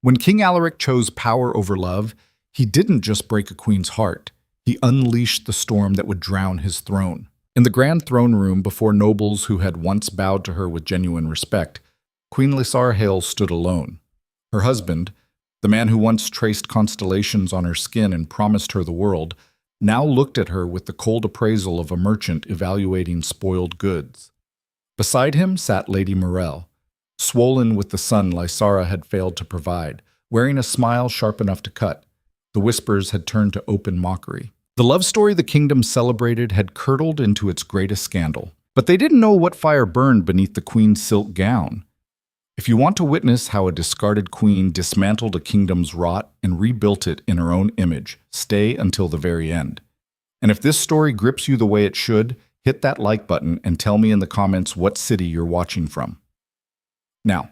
When King Alaric chose power over love, he didn't just break a queen's heart. He unleashed the storm that would drown his throne. In the grand throne room, before nobles who had once bowed to her with genuine respect, Queen Heir stood alone. Her husband, the man who once traced constellations on her skin and promised her the world, now looked at her with the cold appraisal of a merchant evaluating spoiled goods. Beside him sat Lady Morel, swollen with the sun Lysara had failed to provide, wearing a smile sharp enough to cut. The whispers had turned to open mockery. The love story the kingdom celebrated had curdled into its greatest scandal. But they didn't know what fire burned beneath the queen's silk gown. If you want to witness how a discarded queen dismantled a kingdom's rot and rebuilt it in her own image, stay until the very end. And if this story grips you the way it should, hit that like button and tell me in the comments what city you're watching from. Now,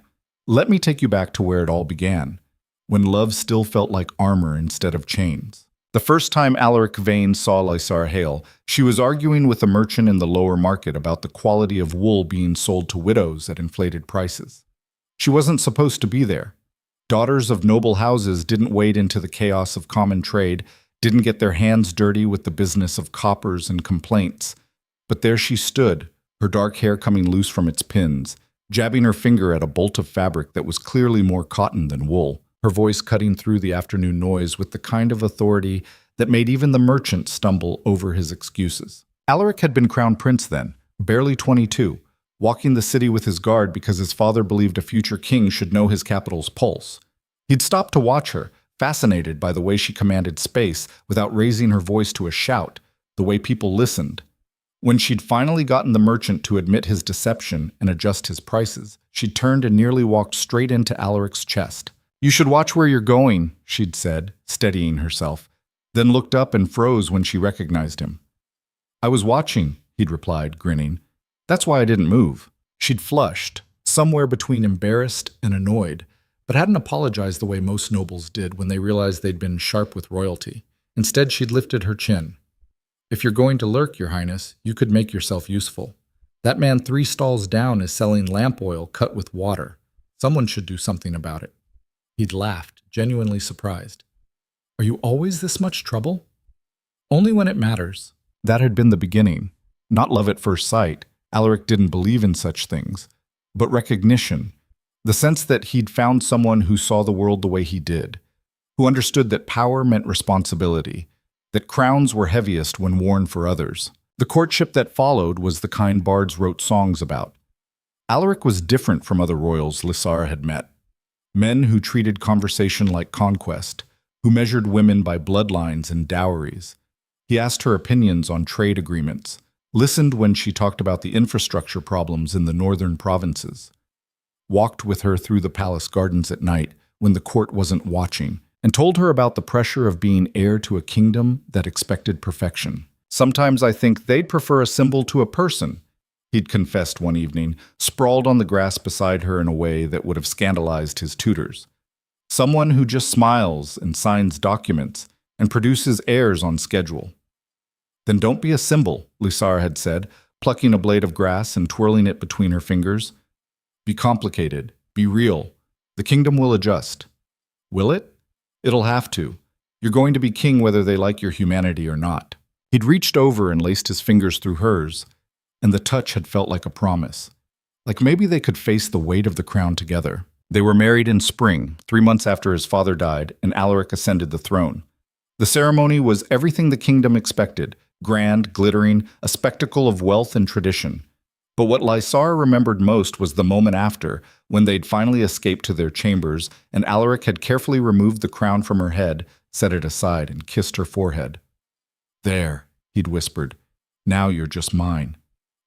let me take you back to where it all began, when love still felt like armor instead of chains. The first time Alaric Vane saw Heir, she was arguing with a merchant in the lower market about the quality of wool being sold to widows at inflated prices. She wasn't supposed to be there. Daughters of noble houses didn't wade into the chaos of common trade, didn't get their hands dirty with the business of coppers and complaints. But there she stood, her dark hair coming loose from its pins, jabbing her finger at a bolt of fabric that was clearly more cotton than wool, her voice cutting through the afternoon noise with the kind of authority that made even the merchant stumble over his excuses. Alaric had been crowned prince then, barely 22, walking the city with his guard because his father believed a future king should know his capital's pulse. He'd stopped to watch her, fascinated by the way she commanded space without raising her voice to a shout, the way people listened. When she'd finally gotten the merchant to admit his deception and adjust his prices, she turned and nearly walked straight into Alaric's chest. "You should watch where you're going," she'd said, steadying herself, then looked up and froze when she recognized him. "I was watching," he'd replied, grinning. "That's why I didn't move." She'd flushed, somewhere between embarrassed and annoyed, but hadn't apologized the way most nobles did when they realized they'd been sharp with royalty. Instead, she'd lifted her chin. "If you're going to lurk, Your Highness, you could make yourself useful. That man 3 stalls down is selling lamp oil cut with water. Someone should do something about it." He'd laughed, genuinely surprised. "Are you always this much trouble?" "Only when it matters." That had been the beginning. Not love at first sight. Alaric didn't believe in such things. But recognition. The sense that he'd found someone who saw the world the way he did. Who understood that power meant responsibility. That crowns were heaviest when worn for others. The courtship that followed was the kind bards wrote songs about. Alaric was different from other royals Lysara had met. Men who treated conversation like conquest, who measured women by bloodlines and dowries. He asked her opinions on trade agreements, listened when she talked about the infrastructure problems in the northern provinces, walked with her through the palace gardens at night when the court wasn't watching, and told her about the pressure of being heir to a kingdom that expected perfection. "Sometimes I think they'd prefer a symbol to a person," he'd confessed one evening, sprawled on the grass beside her in a way that would have scandalized his tutors. "Someone who just smiles and signs documents and produces heirs on schedule." "Then don't be a symbol," Lysara had said, plucking a blade of grass and twirling it between her fingers. "Be complicated. Be real. The kingdom will adjust." "Will it?" "It'll have to. You're going to be king whether they like your humanity or not." He'd reached over and laced his fingers through hers, and the touch had felt like a promise. Like maybe they could face the weight of the crown together. They were married in spring, 3 months after his father died, and Alaric ascended the throne. The ceremony was everything the kingdom expected, grand, glittering, a spectacle of wealth and tradition. But what Lysara remembered most was the moment after, when they'd finally escaped to their chambers, and Alaric had carefully removed the crown from her head, set it aside, and kissed her forehead. "There," he'd whispered. "Now you're just mine.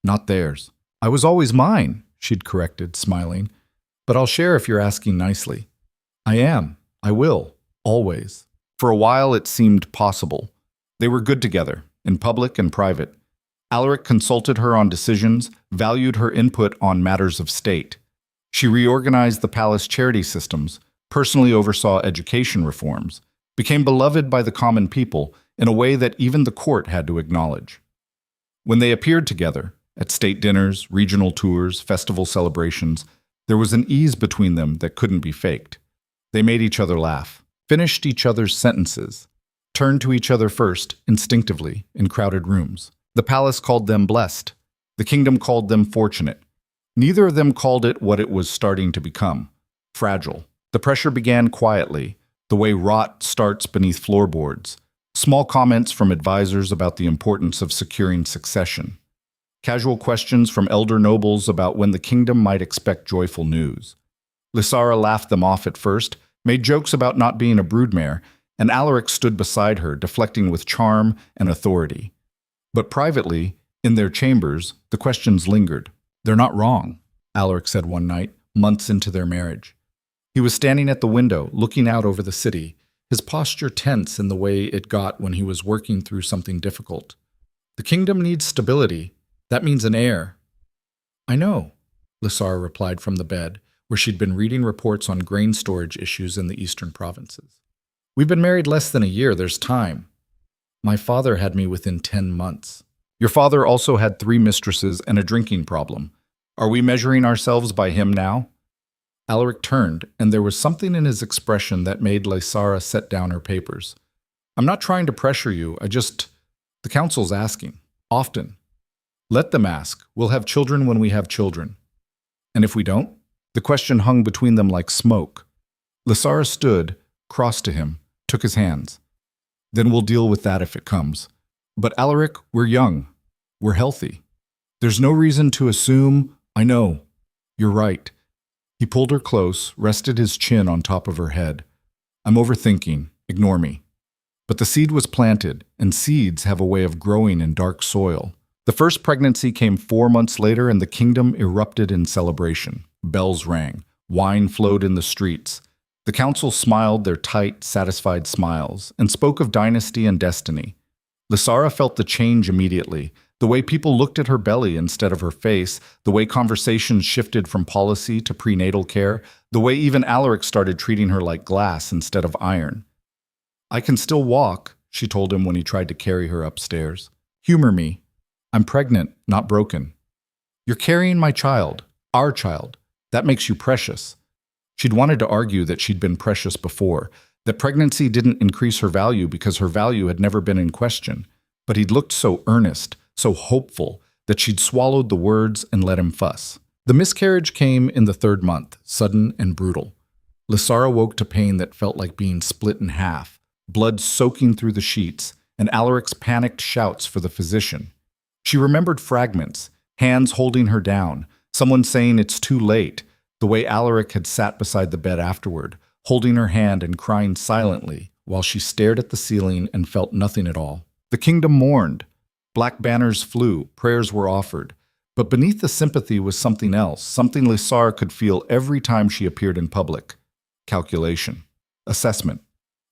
Not theirs." "I was always mine," she'd corrected, smiling. "But I'll share if you're asking nicely." "I am. I will. Always." For a while it seemed possible. They were good together, in public and private. Alaric consulted her on decisions, valued her input on matters of state. She reorganized the palace charity systems, personally oversaw education reforms, became beloved by the common people in a way that even the court had to acknowledge. When they appeared together, at state dinners, regional tours, festival celebrations, there was an ease between them that couldn't be faked. They made each other laugh, finished each other's sentences, turned to each other first, instinctively, in crowded rooms. The palace called them blessed. The kingdom called them fortunate. Neither of them called it what it was starting to become: fragile. The pressure began quietly, the way rot starts beneath floorboards. Small comments from advisors about the importance of securing succession. Casual questions from elder nobles about when the kingdom might expect joyful news. Lysara laughed them off at first, made jokes about not being a broodmare, and Alaric stood beside her, deflecting with charm and authority. But privately, in their chambers, the questions lingered. "They're not wrong," Alaric said one night, months into their marriage. He was standing at the window, looking out over the city, his posture tense in the way it got when he was working through something difficult. "The kingdom needs stability. That means an heir." "I know," Lysara replied from the bed, where she'd been reading reports on grain storage issues in the eastern provinces. "We've been married less than a year. There's time. My father had me within 10 months. Your father also had 3 mistresses and a drinking problem. Are we measuring ourselves by him now?" Alaric turned, and there was something in his expression that made Lysara set down her papers. "I'm not trying to pressure you. The council's asking. Often. Let them ask. We'll have children when we have children. And if we don't?" The question hung between them like smoke. Lysara stood, crossed to him, took his hands. "Then we'll deal with that if it comes. But Alaric, we're young. We're healthy. There's no reason to assume—" "I know. You're right." He pulled her close, rested his chin on top of her head. "I'm overthinking. Ignore me." But the seed was planted, and seeds have a way of growing in dark soil. The first pregnancy came 4 months later, and the kingdom erupted in celebration. Bells rang. Wine flowed in the streets. The council smiled their tight, satisfied smiles, and spoke of dynasty and destiny. Lysara felt the change immediately. The way people looked at her belly instead of her face, the way conversations shifted from policy to prenatal care, the way even Alaric started treating her like glass instead of iron. "I can still walk," she told him when he tried to carry her upstairs. "Humor me. I'm pregnant, not broken. You're carrying my child, our child. That makes you precious." She'd wanted to argue that she'd been precious before, that pregnancy didn't increase her value because her value had never been in question. But he'd looked so earnest, so hopeful, that she'd swallowed the words and let him fuss. The miscarriage came in the 3rd month, sudden and brutal. Lysara woke to pain that felt like being split in half, blood soaking through the sheets, and Alaric's panicked shouts for the physician. She remembered fragments, hands holding her down, someone saying it's too late, the way Alaric had sat beside the bed afterward, holding her hand and crying silently while she stared at the ceiling and felt nothing at all. The kingdom mourned. Black banners flew, prayers were offered. But beneath the sympathy was something else, something Lysara could feel every time she appeared in public. Calculation. Assessment.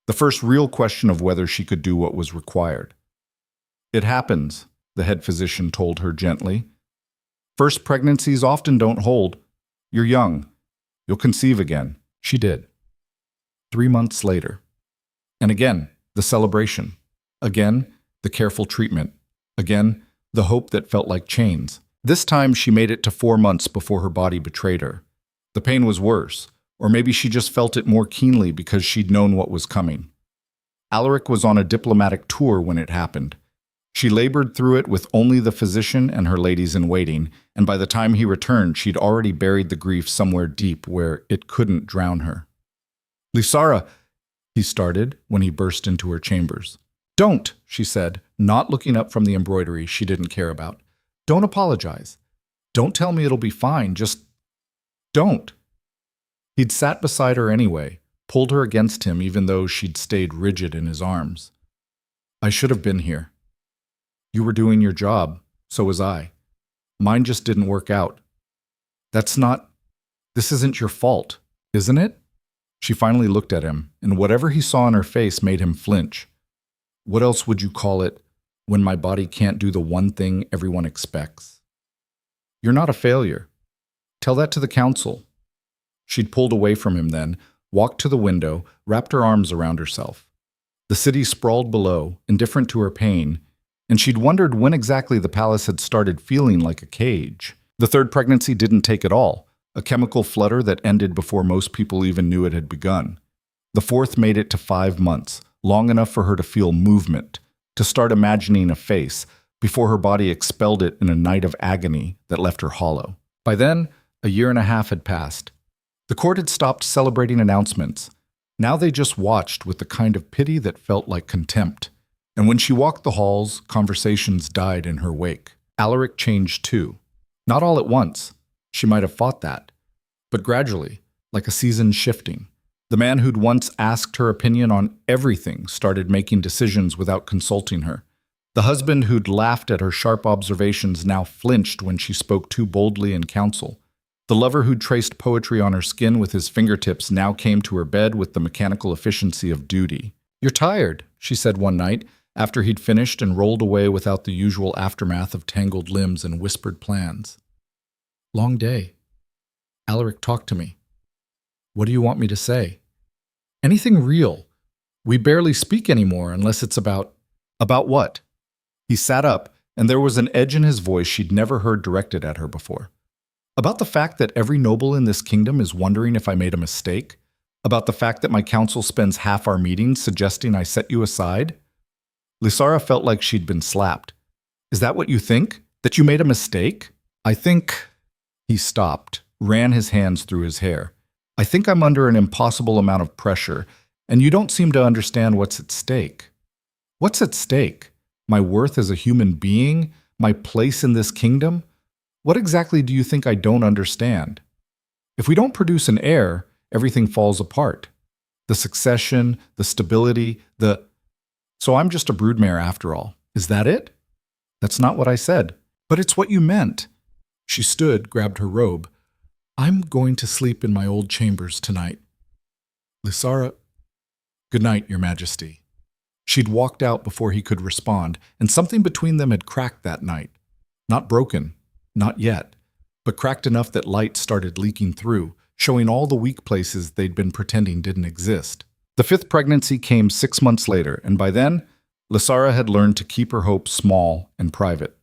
The first real question of whether she could do what was required. "It happens," the head physician told her gently. "First pregnancies often don't hold. You're young. You'll conceive again." She did. 3 months later. And again, the celebration. Again, the careful treatment. Again, the hope that felt like chains. This time she made it to 4 months before her body betrayed her. The pain was worse, or maybe she just felt it more keenly because she'd known what was coming. Alaric was on a diplomatic tour when it happened. She labored through it with only the physician and her ladies-in-waiting, and by the time he returned, she'd already buried the grief somewhere deep where it couldn't drown her. "Lysara," he started when he burst into her chambers. "Don't," she said, not looking up from the embroidery she didn't care about. "Don't apologize. Don't tell me it'll be fine. Just don't." He'd sat beside her anyway, pulled her against him even though she'd stayed rigid in his arms. "I should have been here. You were doing your job, so was I. Mine just didn't work out. This isn't your fault, isn't it?" She finally looked at him, and whatever he saw in her face made him flinch. "What else would you call it when my body can't do the one thing everyone expects? You're not a failure. Tell that to the council." She'd pulled away from him then, walked to the window, wrapped her arms around herself. The city sprawled below, indifferent to her pain, and she'd wondered when exactly the palace had started feeling like a cage. The 3rd pregnancy didn't take it all, a chemical flutter that ended before most people even knew it had begun. The fourth made it to 5 months, long enough for her to feel movement, to start imagining a face, before her body expelled it in a night of agony that left her hollow. By then, a year and a half had passed. The court had stopped celebrating announcements. Now they just watched with the kind of pity that felt like contempt. And when she walked the halls, conversations died in her wake. Alaric changed too. Not all at once. She might have fought that. But gradually, like a season shifting. The man who'd once asked her opinion on everything started making decisions without consulting her. The husband who'd laughed at her sharp observations now flinched when she spoke too boldly in counsel. The lover who'd traced poetry on her skin with his fingertips now came to her bed with the mechanical efficiency of duty. "You're tired," she said one night, after he'd finished and rolled away without the usual aftermath of tangled limbs and whispered plans. "Long day. Alaric, talk to me. What do you want me to say? Anything real. We barely speak anymore unless it's about..." "About what?" He sat up, and there was an edge in his voice she'd never heard directed at her before. "About the fact that every noble in this kingdom is wondering if I made a mistake? About the fact that my council spends half our meetings suggesting I set you aside?" Lysara felt like she'd been slapped. "Is that what you think? That you made a mistake?" "I think..." He stopped, ran his hands through his hair. "I think I'm under an impossible amount of pressure, and you don't seem to understand what's at stake." "What's at stake? My worth as a human being? My place in this kingdom? What exactly do you think I don't understand? If we don't produce an heir, everything falls apart. The succession, the stability, So I'm just a broodmare after all. Is that it?" "That's not what I said." "But it's what you meant." She stood, grabbed her robe. "I'm going to sleep in my old chambers tonight." Lysara... "Good night, Your Majesty." She'd walked out before he could respond, and something between them had cracked that night. Not broken, not yet, but cracked enough that light started leaking through, showing all the weak places they'd been pretending didn't exist. The fifth pregnancy came 6 months later, and by then, Lysara had learned to keep her hopes small and private.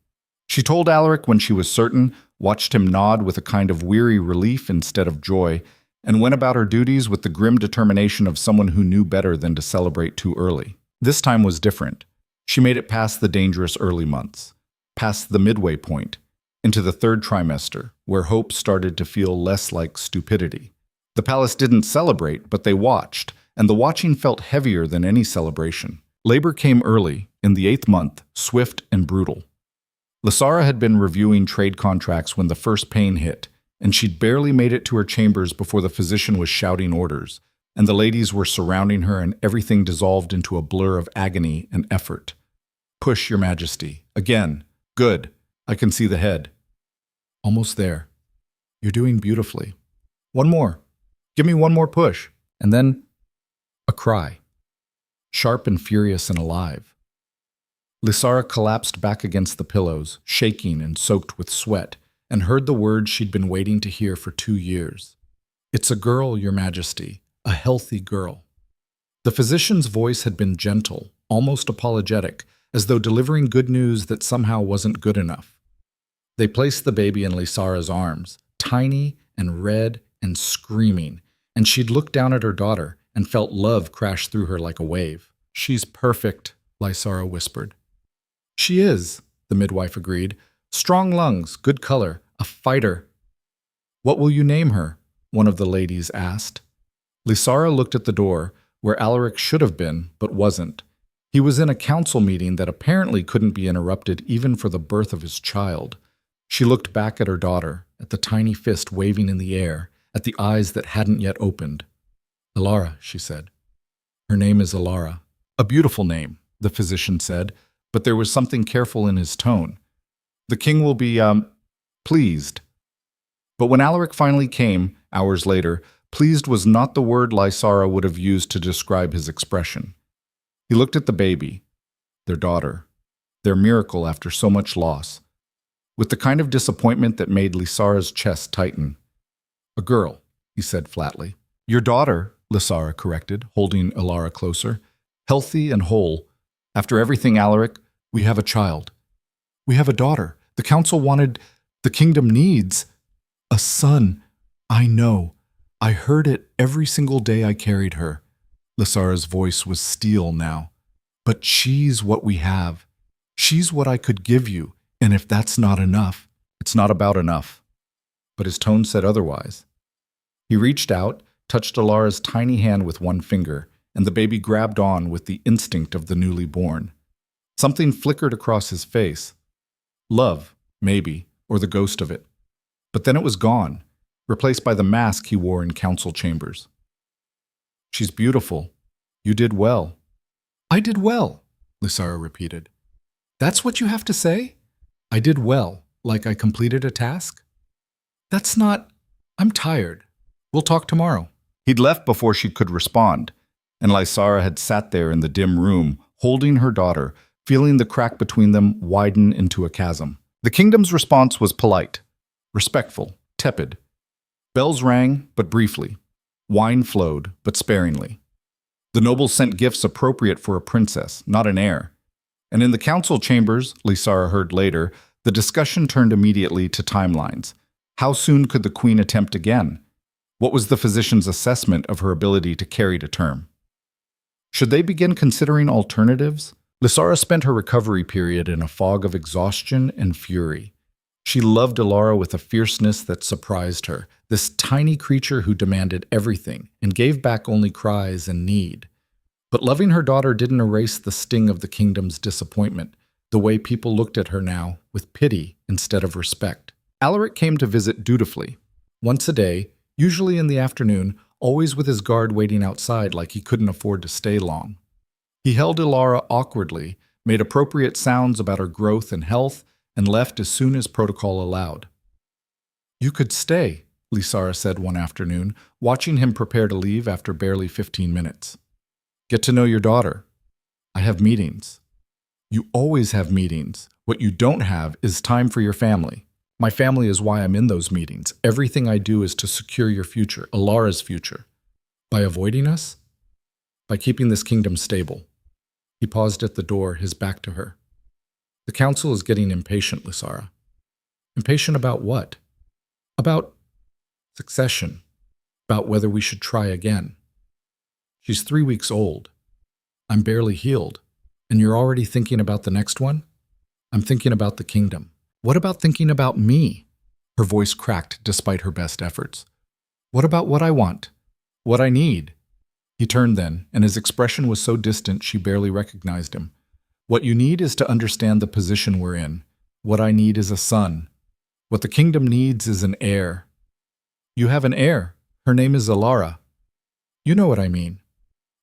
She told Alaric when she was certain, watched him nod with a kind of weary relief instead of joy, and went about her duties with the grim determination of someone who knew better than to celebrate too early. This time was different. She made it past the dangerous early months, past the midway point, into the third trimester, where hope started to feel less like stupidity. The palace didn't celebrate, but they watched, and the watching felt heavier than any celebration. Labor came early, in the 8th month, swift and brutal. Lysara had been reviewing trade contracts when the first pain hit, and she'd barely made it to her chambers before the physician was shouting orders, and the ladies were surrounding her and everything dissolved into a blur of agony and effort. "Push, Your Majesty. Again. Good. I can see the head. Almost there. You're doing beautifully. One more. Give me one more push." And then a cry. Sharp and furious and alive. Lysara collapsed back against the pillows, shaking and soaked with sweat, and heard the words she'd been waiting to hear for 2 years. "It's a girl, Your Majesty. A healthy girl." The physician's voice had been gentle, almost apologetic, as though delivering good news that somehow wasn't good enough. They placed the baby in Lysara's arms, tiny and red and screaming, and she'd looked down at her daughter and felt love crash through her like a wave. "She's perfect," Lysara whispered. "She is," the midwife agreed. "Strong lungs, good color, a fighter." "What will you name her?" one of the ladies asked. Lysara looked at the door, where Alaric should have been, but wasn't. He was in a council meeting that apparently couldn't be interrupted even for the birth of his child. She looked back at her daughter, at the tiny fist waving in the air, at the eyes that hadn't yet opened. "Alara," she said. "Her name is Alara." "A beautiful name," the physician said, but there was something careful in his tone. "The king will be, pleased." But when Alaric finally came, hours later, pleased was not the word Lysara would have used to describe his expression. He looked at the baby, their daughter, their miracle after so much loss, with the kind of disappointment that made Lysara's chest tighten. "A girl," he said flatly. "Your daughter," Lysara corrected, holding Alara closer. "Healthy and whole. After everything, Alaric, we have a child. We have a daughter. The council wanted, the kingdom needs, a son. I know. I heard it every single day I carried her." Lysara's voice was steel now. But she's what we have. She's what I could give you, and if that's not enough, it's not about enough. But his tone said otherwise. He reached out, touched Alara's tiny hand with one finger, and the baby grabbed on with the instinct of the newly born. Something flickered across his face. Love, maybe, or the ghost of it. But then it was gone, replaced by the mask he wore in council chambers. She's beautiful. You did well. I did well, Lysara repeated. That's what you have to say? I did well, like I completed a task? That's not... I'm tired. We'll talk tomorrow. He'd left before she could respond, and Lysara had sat there in the dim room, holding her daughter, feeling the crack between them widen into a chasm. The kingdom's response was polite, respectful, tepid. Bells rang, but briefly. Wine flowed, but sparingly. The nobles sent gifts appropriate for a princess, not an heir. And in the council chambers, Lysara heard later, the discussion turned immediately to timelines. How soon could the queen attempt again? What was the physician's assessment of her ability to carry to term? Should they begin considering alternatives? Lysara spent her recovery period in a fog of exhaustion and fury. She loved Alara with a fierceness that surprised her, this tiny creature who demanded everything and gave back only cries and need. But loving her daughter didn't erase the sting of the kingdom's disappointment, the way people looked at her now, with pity instead of respect. Alaric came to visit dutifully. Once a day, usually in the afternoon, always with his guard waiting outside like he couldn't afford to stay long. He held Alara awkwardly, made appropriate sounds about her growth and health, and left as soon as protocol allowed. You could stay, Lysara said one afternoon, watching him prepare to leave after barely 15 minutes. Get to know your daughter. I have meetings. You always have meetings. What you don't have is time for your family. My family is why I'm in those meetings. Everything I do is to secure your future, Alara's future. By avoiding us? By keeping this kingdom stable. He paused at the door, his back to her. The council is getting impatient, Lysara. Impatient about what? About succession. About whether we should try again. She's 3 weeks old. I'm barely healed. And you're already thinking about the next one? I'm thinking about the kingdom. What about thinking about me? Her voice cracked despite her best efforts. What about what I want? What I need? He turned then, and his expression was so distant she barely recognized him. What you need is to understand the position we're in. What I need is a son. What the kingdom needs is an heir. You have an heir. Her name is Alara. You know what I mean.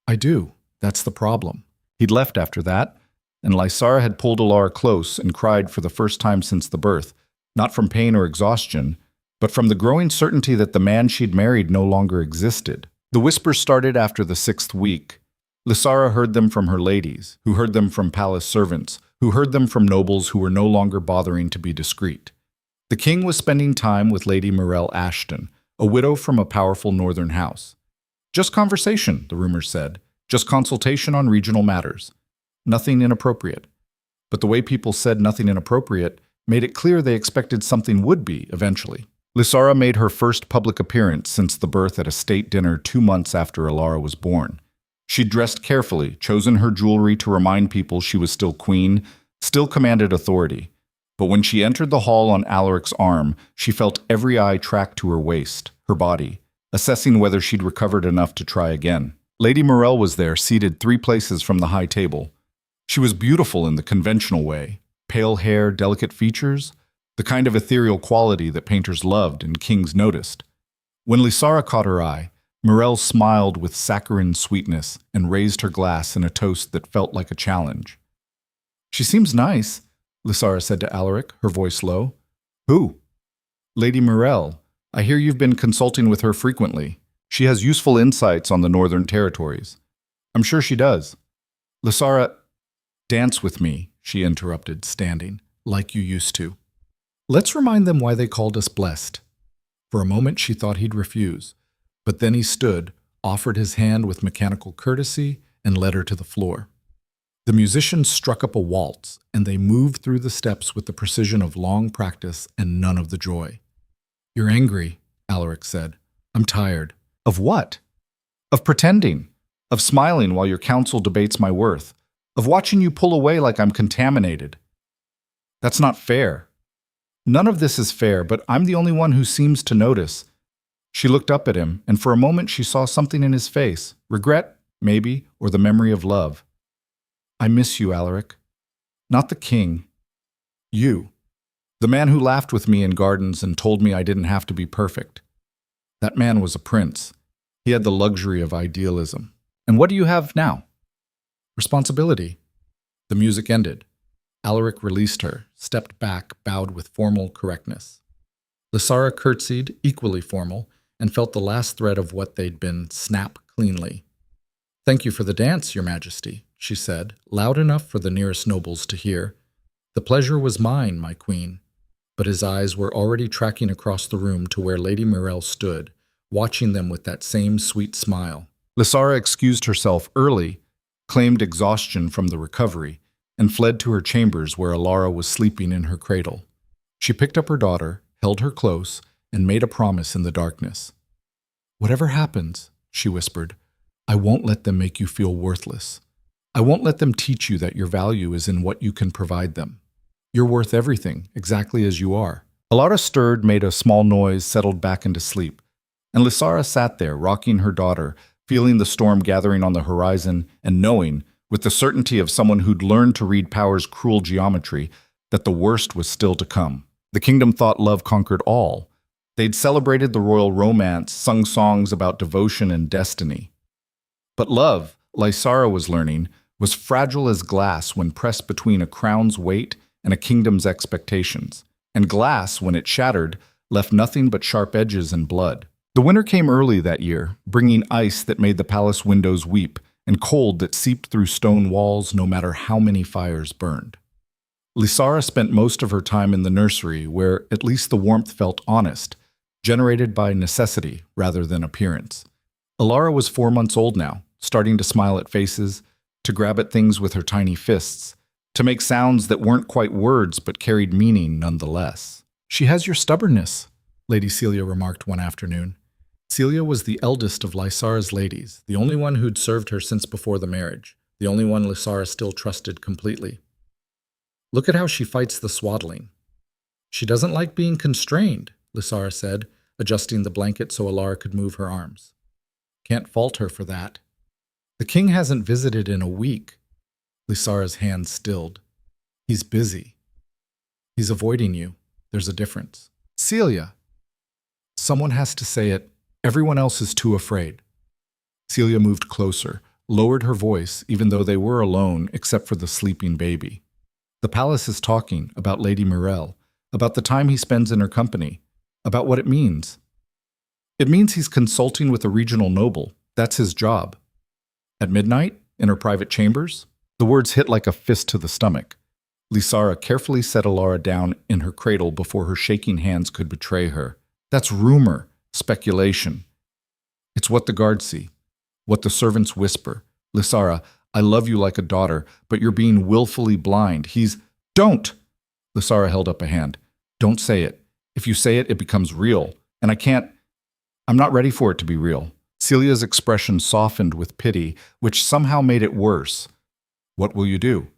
I do. That's the problem. He'd left after that, and Lysara had pulled Alara close and cried for the first time since the birth, not from pain or exhaustion, but from the growing certainty that the man she'd married no longer existed. The whispers started after the 6th week. Lysara heard them from her ladies, who heard them from palace servants, who heard them from nobles who were no longer bothering to be discreet. The king was spending time with Lady Morell Ashton, a widow from a powerful northern house. Just conversation, the rumors said. Just consultation on regional matters. Nothing inappropriate. But the way people said nothing inappropriate made it clear they expected something would be eventually. Lysara made her first public appearance since the birth at a state dinner 2 months after Alara was born. She'd dressed carefully, chosen her jewelry to remind people she was still queen, still commanded authority. But when she entered the hall on Alaric's arm, she felt every eye tracked to her waist, her body, assessing whether she'd recovered enough to try again. Lady Morell was there, seated 3 places from the high table. She was beautiful in the conventional way, pale hair, delicate features, the kind of ethereal quality that painters loved and kings noticed. When Lysara caught her eye, Morell smiled with saccharine sweetness and raised her glass in a toast that felt like a challenge. She seems nice, Lysara said to Alaric, her voice low. Who? Lady Morell. I hear you've been consulting with her frequently. She has useful insights on the northern territories. I'm sure she does. Lysara, dance with me, she interrupted, standing, like you used to. Let's remind them why they called us blessed. For a moment she thought he'd refuse, but then he stood, offered his hand with mechanical courtesy, and led her to the floor. The musicians struck up a waltz, and they moved through the steps with the precision of long practice and none of the joy. You're angry, Alaric said. I'm tired. Of what? Of pretending. of smiling while your counsel debates my worth, of watching you pull away like I'm contaminated. That's not fair. None of this is fair, but I'm the only one who seems to notice. She looked up at him, and for a moment she saw something in his face. Regret, maybe, or the memory of love. I miss you, Alaric. Not the king. You. The man who laughed with me in gardens and told me I didn't have to be perfect. That man was a prince. He had the luxury of idealism. And what do you have now? Responsibility. The music ended. Alaric released her, stepped back, bowed with formal correctness. Lysara curtsied, equally formal, and felt the last thread of what they'd been snap cleanly. Thank you for the dance, Your Majesty, she said, loud enough for the nearest nobles to hear. The pleasure was mine, my queen. But his eyes were already tracking across the room to where Lady Mirelle stood, watching them with that same sweet smile. Lysara excused herself early, claimed exhaustion from the recovery, and fled to her chambers where Alara was sleeping in her cradle. She picked up her daughter, held her close, and made a promise in the darkness. Whatever happens, she whispered, I won't let them make you feel worthless. I won't let them teach you that your value is in what you can provide them. You're worth everything, exactly as you are. Alara stirred, made a small noise, settled back into sleep, and Lysara sat there, rocking her daughter, feeling the storm gathering on the horizon and knowing, with the certainty of someone who'd learned to read power's cruel geometry, that the worst was still to come. The kingdom thought love conquered all. They'd celebrated the royal romance, sung songs about devotion and destiny. But love, Lysara was learning, was fragile as glass when pressed between a crown's weight and a kingdom's expectations, and glass, when it shattered, left nothing but sharp edges and blood. The winter came early that year, bringing ice that made the palace windows weep, and cold that seeped through stone walls no matter how many fires burned. Lysara spent most of her time in the nursery, where at least the warmth felt honest, generated by necessity rather than appearance. Alara was 4 months old now, starting to smile at faces, to grab at things with her tiny fists, to make sounds that weren't quite words but carried meaning nonetheless. She has your stubbornness, Lady Celia remarked one afternoon. Celia was the eldest of Lysara's ladies, the only one who'd served her since before the marriage, the only one Lysara still trusted completely. Look at how she fights the swaddling. She doesn't like being constrained, Lysara said, adjusting the blanket so Alara could move her arms. Can't fault her for that. The king hasn't visited in a week. Lysara's hand stilled. He's busy. He's avoiding you. There's a difference. Celia. Someone has to say it. Everyone else is too afraid. Celia moved closer, lowered her voice, even though they were alone except for the sleeping baby. The palace is talking about Lady Mirelle, about the time he spends in her company, about what it means. It means he's consulting with a regional noble. That's his job. At midnight, in her private chambers, the words hit like a fist to the stomach. Lysara carefully set Alara down in her cradle before her shaking hands could betray her. That's rumor, speculation. It's what the guards see, what the servants whisper. Lysara, I love you like a daughter, but you're being willfully blind. Don't! Lysara held up a hand. Don't say it. If you say it, it becomes real. And I'm not ready for it to be real. Celia's expression softened with pity, which somehow made it worse. What will you do?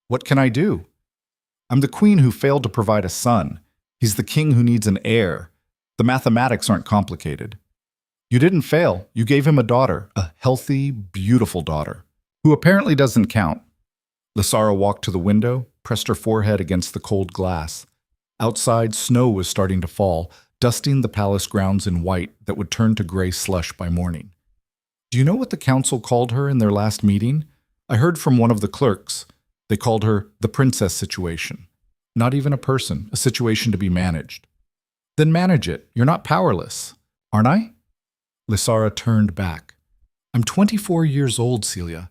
What can I do? I'm the queen who failed to provide a son. He's the king who needs an heir. The mathematics aren't complicated. You didn't fail. You gave him a daughter, a healthy, beautiful daughter, who apparently doesn't count. Lysara walked to the window, pressed her forehead against the cold glass. Outside, snow was starting to fall, dusting the palace grounds in white that would turn to gray slush by morning. Do you know what the council called her in their last meeting? I heard from one of the clerks. They called her the princess situation. Not even a person, a situation to be managed. Then manage it. You're not powerless, aren't I? Lysara turned back. I'm 24 years old, Celia.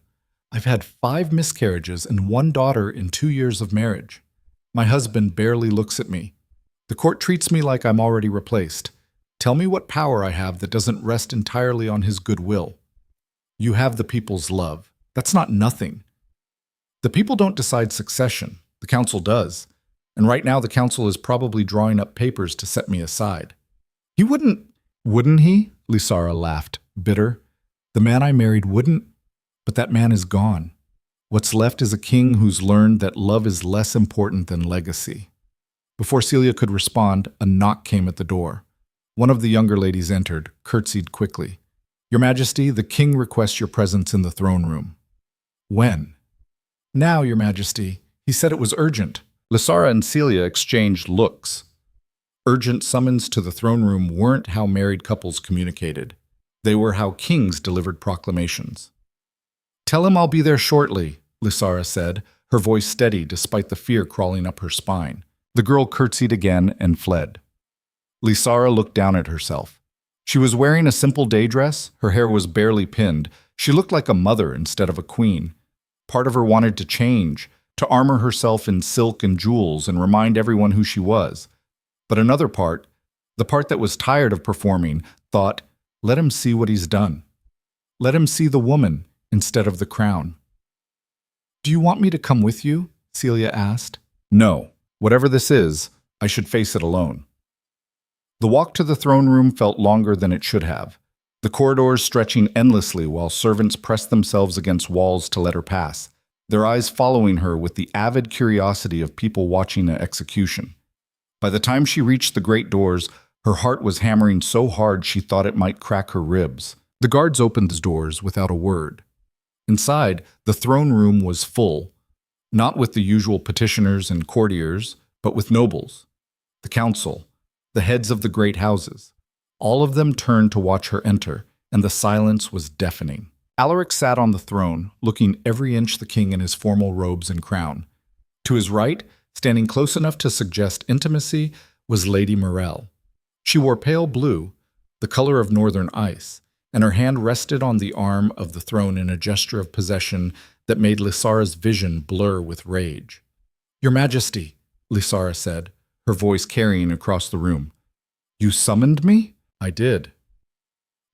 I've had 5 miscarriages and 1 daughter in 2 years of marriage. My husband barely looks at me. The court treats me like I'm already replaced. Tell me what power I have that doesn't rest entirely on his goodwill. You have the people's love. That's not nothing. The people don't decide succession. The council does. And right now the council is probably drawing up papers to set me aside. He wouldn't he? Lysara laughed, bitter. The man I married wouldn't, but that man is gone. What's left is a king who's learned that love is less important than legacy. Before Celia could respond, a knock came at the door. One of the younger ladies entered, curtsied quickly. Your Majesty, the king requests your presence in the throne room. When? Now, Your Majesty. He said it was urgent. Lysara and Celia exchanged looks. Urgent summons to the throne room weren't how married couples communicated. They were how kings delivered proclamations. Tell him I'll be there shortly, Lysara said, her voice steady despite the fear crawling up her spine. The girl curtsied again and fled. Lysara looked down at herself. She was wearing a simple day dress, her hair was barely pinned. She looked like a mother instead of a queen. Part of her wanted to change, to armor herself in silk and jewels and remind everyone who she was. But another part, the part that was tired of performing, thought, let him see what he's done. Let him see the woman instead of the crown. Do you want me to come with you? Celia asked. No. Whatever this is, I should face it alone. The walk to the throne room felt longer than it should have, the corridors stretching endlessly while servants pressed themselves against walls to let her pass, their eyes following her with the avid curiosity of people watching an execution. By the time she reached the great doors, her heart was hammering so hard she thought it might crack her ribs. The guards opened the doors without a word. Inside, the throne room was full, not with the usual petitioners and courtiers, but with nobles, the council, the heads of the great houses. All of them turned to watch her enter, and the silence was deafening. Alaric sat on the throne, looking every inch the king in his formal robes and crown. To his right, standing close enough to suggest intimacy, was Lady Morel. She wore pale blue, the color of northern ice, and her hand rested on the arm of the throne in a gesture of possession that made Lysara's vision blur with rage. Your Majesty, Lysara said, her voice carrying across the room. You summoned me? I did.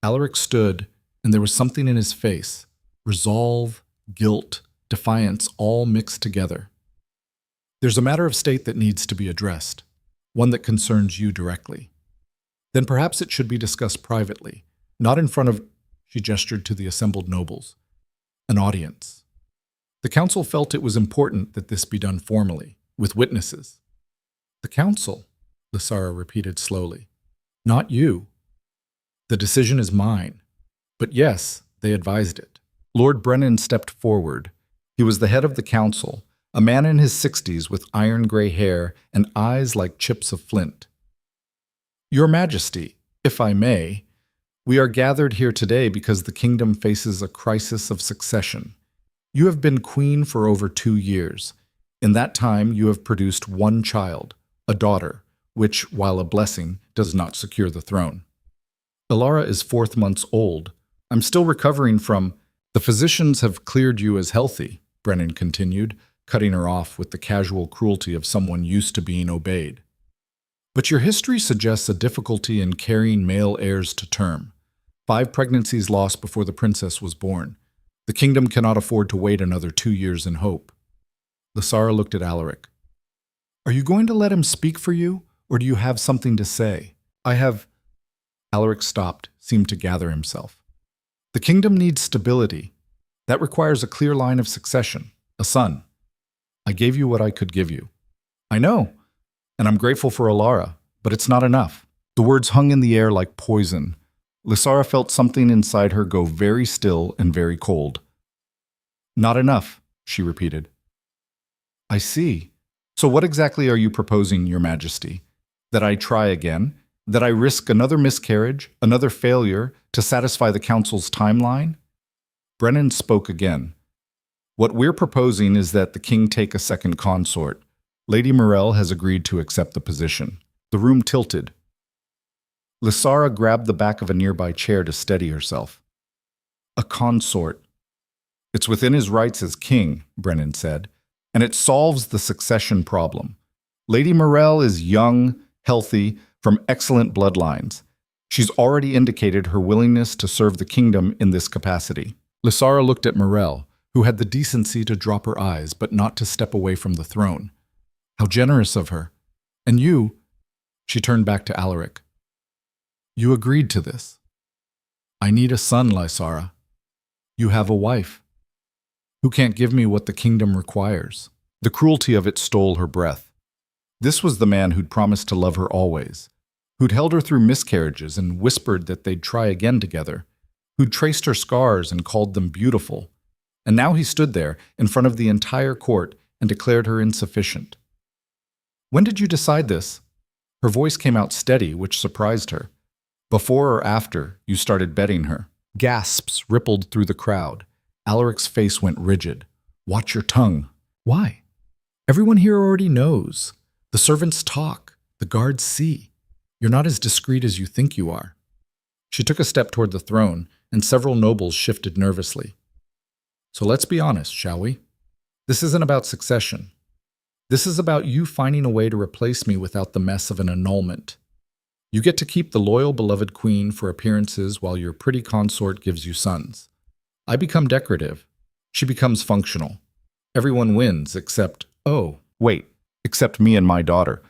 Alaric stood, and there was something in his face, resolve, guilt, defiance, all mixed together. There's a matter of state that needs to be addressed, one that concerns you directly. Then perhaps it should be discussed privately, not in front of, she gestured to the assembled nobles, an audience. The council felt it was important that this be done formally, with witnesses. The council, Lysara repeated slowly. Not you. The decision is mine. But yes, they advised it. Lord Brennan stepped forward. He was the head of the council, a man in his 60s with iron-gray hair and eyes like chips of flint. Your Majesty, if I may, we are gathered here today because the kingdom faces a crisis of succession. You have been queen for over 2 years. In that time, you have produced one child, a daughter, which, while a blessing, does not secure the throne. Ilara is 4 months old. I'm still recovering from... The physicians have cleared you as healthy, Brennan continued, cutting her off with the casual cruelty of someone used to being obeyed. But your history suggests a difficulty in carrying male heirs to term. 5 pregnancies lost before the princess was born. The kingdom cannot afford to wait another 2 years in hope. Lysara looked at Alaric. Are you going to let him speak for you, or do you have something to say? I have... Alaric stopped, seemed to gather himself. The kingdom needs stability. That requires a clear line of succession, a son. I gave you what I could give you. I know, and I'm grateful for Ilara, but it's not enough. The words hung in the air like poison. Lysara felt something inside her go very still and very cold. Not enough, she repeated. I see. So what exactly are you proposing, Your Majesty? That I try again? That I risk another miscarriage, another failure, to satisfy the council's timeline? Brennan spoke again. What we're proposing is that the king take a second consort. Lady Morel has agreed to accept the position. The room tilted. Lysara grabbed the back of a nearby chair to steady herself. A consort. It's within his rights as king, Brennan said, and it solves the succession problem. Lady Morel is young, healthy, from excellent bloodlines. She's already indicated her willingness to serve the kingdom in this capacity. Lysara looked at Morel, who had the decency to drop her eyes but not to step away from the throne. How generous of her. And you, she turned back to Alaric. You agreed to this. I need a son, Lysara. You have a wife who can't give me what the kingdom requires. The cruelty of it stole her breath. This was the man who'd promised to love her always, who'd held her through miscarriages and whispered that they'd try again together, who'd traced her scars and called them beautiful. And now he stood there in front of the entire court and declared her insufficient. When did you decide this? Her voice came out steady, which surprised her. Before or after you started betting her? Gasps rippled through the crowd. Alaric's face went rigid. Watch your tongue. Why? Everyone here already knows. The servants talk. The guards see. You're not as discreet as you think you are. She took a step toward the throne, and several nobles shifted nervously. So let's be honest, shall we? This isn't about succession. This is about you finding a way to replace me without the mess of an annulment. You get to keep the loyal, beloved queen for appearances while your pretty consort gives you sons. I become decorative. She becomes functional. Everyone wins except, except me and my daughter.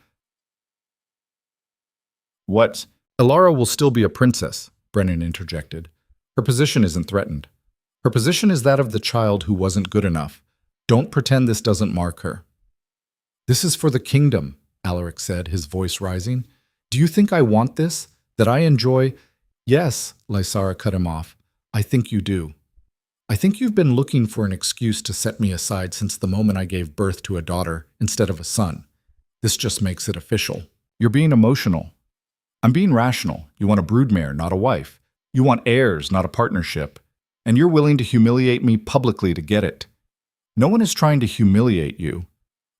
What? Elara will still be a princess, Brennan interjected. Her position isn't threatened. Her position is that of the child who wasn't good enough. Don't pretend this doesn't mark her. This is for the kingdom, Alaric said, his voice rising. Do you think I want this? That I enjoy? Yes, Lysara cut him off. I think you do. I think you've been looking for an excuse to set me aside since the moment I gave birth to a daughter instead of a son. This just makes it official. You're being emotional. I'm being rational. You want a broodmare, not a wife. You want heirs, not a partnership. And you're willing to humiliate me publicly to get it. No one is trying to humiliate you.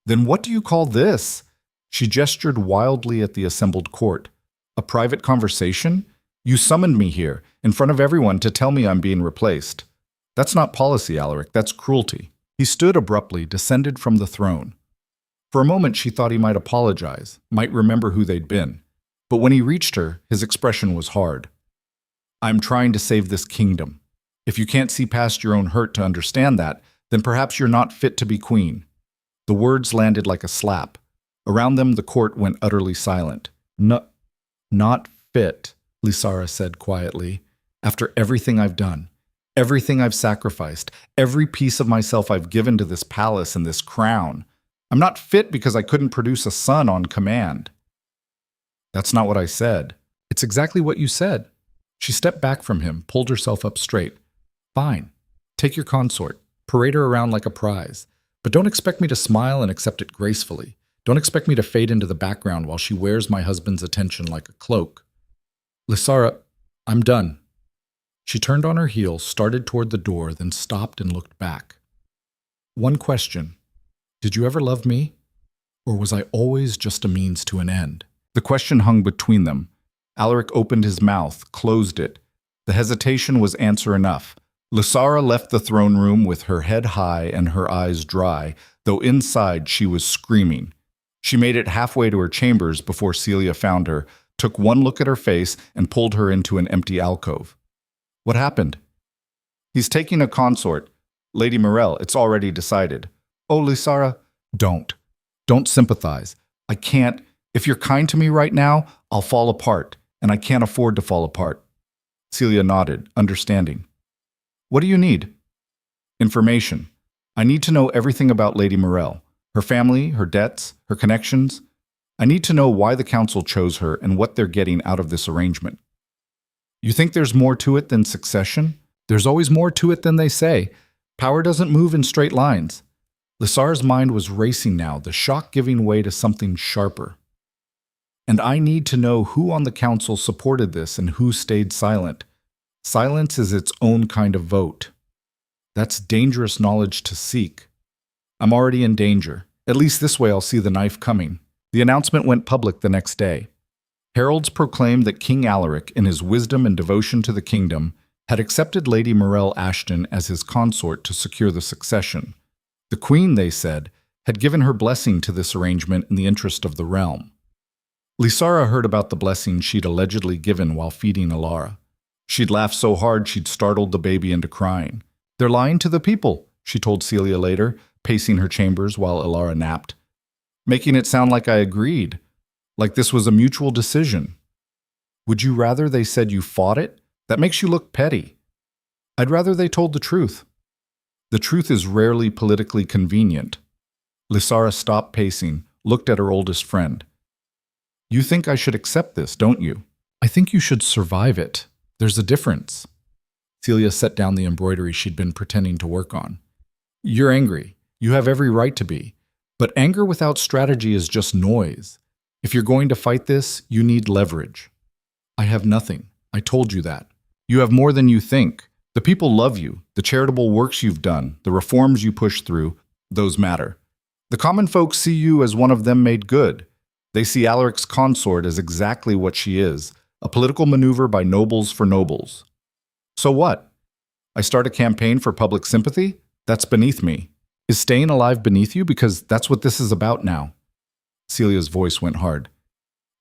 Then what do you call this? She gestured wildly at the assembled court. A private conversation? You summoned me here, in front of everyone, to tell me I'm being replaced. That's not policy, Alaric. That's cruelty. He stood abruptly, descended from the throne. For a moment she thought he might apologize, might remember who they'd been. But when he reached her, his expression was hard. I'm trying to save this kingdom. If you can't see past your own hurt to understand that, then perhaps you're not fit to be queen. The words landed like a slap. Around them, the court went utterly silent. Not fit, Lysara said quietly. After everything I've done, everything I've sacrificed, every piece of myself I've given to this palace and this crown, I'm not fit because I couldn't produce a son on command. That's not what I said. It's exactly what you said. She stepped back from him, pulled herself up straight. Fine. Take your consort. Parade her around like a prize. But don't expect me to smile and accept it gracefully. Don't expect me to fade into the background while she wears my husband's attention like a cloak. Lysara, I'm done. She turned on her heel, started toward the door, then stopped and looked back. One question. Did you ever love me? Or was I always just a means to an end? The question hung between them. Alaric opened his mouth, closed it. The hesitation was answer enough. Lysara left the throne room with her head high and her eyes dry, though inside she was screaming. She made it halfway to her chambers before Celia found her, took one look at her face, and pulled her into an empty alcove. What happened? He's taking a consort. Lady Morel, it's already decided. Oh, Lysara, don't. Don't sympathize. I can't. If you're kind to me right now, I'll fall apart, and I can't afford to fall apart. Celia nodded, understanding. What do you need? Information. I need to know everything about Lady Morel, her family, her debts, her connections. I need to know why the council chose her and what they're getting out of this arrangement. You think there's more to it than succession? There's always more to it than they say. Power doesn't move in straight lines. Lysara's mind was racing now, the shock giving way to something sharper. And I need to know who on the council supported this and who stayed silent. Silence is its own kind of vote. That's dangerous knowledge to seek. I'm already in danger. At least this way I'll see the knife coming. The announcement went public the next day. Heralds proclaimed that King Alaric, in his wisdom and devotion to the kingdom, had accepted Lady Morel Ashton as his consort to secure the succession. The queen, they said, had given her blessing to this arrangement in the interest of the realm. Lysara heard about the blessing she'd allegedly given while feeding Elara. She'd laughed so hard she'd startled the baby into crying. They're lying to the people, she told Celia later, pacing her chambers while Elara napped. Making it sound like I agreed, like this was a mutual decision. Would you rather they said you fought it? That makes you look petty. I'd rather they told the truth. The truth is rarely politically convenient. Lysara stopped pacing, looked at her oldest friend. You think I should accept this, don't you? I think you should survive it. There's a difference. Celia set down the embroidery she'd been pretending to work on. You're angry. You have every right to be. But anger without strategy is just noise. If you're going to fight this, you need leverage. I have nothing. I told you that. You have more than you think. The people love you. The charitable works you've done, the reforms you push through, those matter. The common folk see you as one of them made good. They see Alaric's consort as exactly what she is, a political maneuver by nobles for nobles. So what? I start a campaign for public sympathy? That's beneath me. Is staying alive beneath you? Because that's what this is about now. Celia's voice went hard.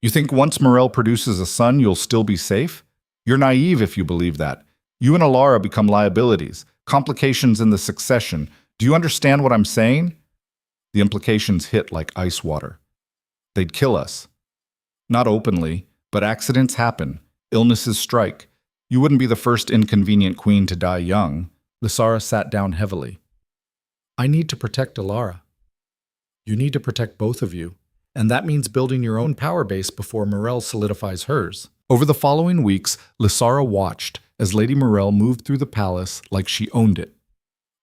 You think once Morel produces a son, you'll still be safe? You're naive if you believe that. You and Alara become liabilities, complications in the succession. Do you understand what I'm saying? The implications hit like ice water. They'd kill us. Not openly, but accidents happen. Illnesses strike. You wouldn't be the first inconvenient queen to die young. Lysara sat down heavily. I need to protect Alara. You need to protect both of you. And that means building your own power base before Morel solidifies hers. Over the following weeks, Lysara watched as Lady Morel moved through the palace like she owned it.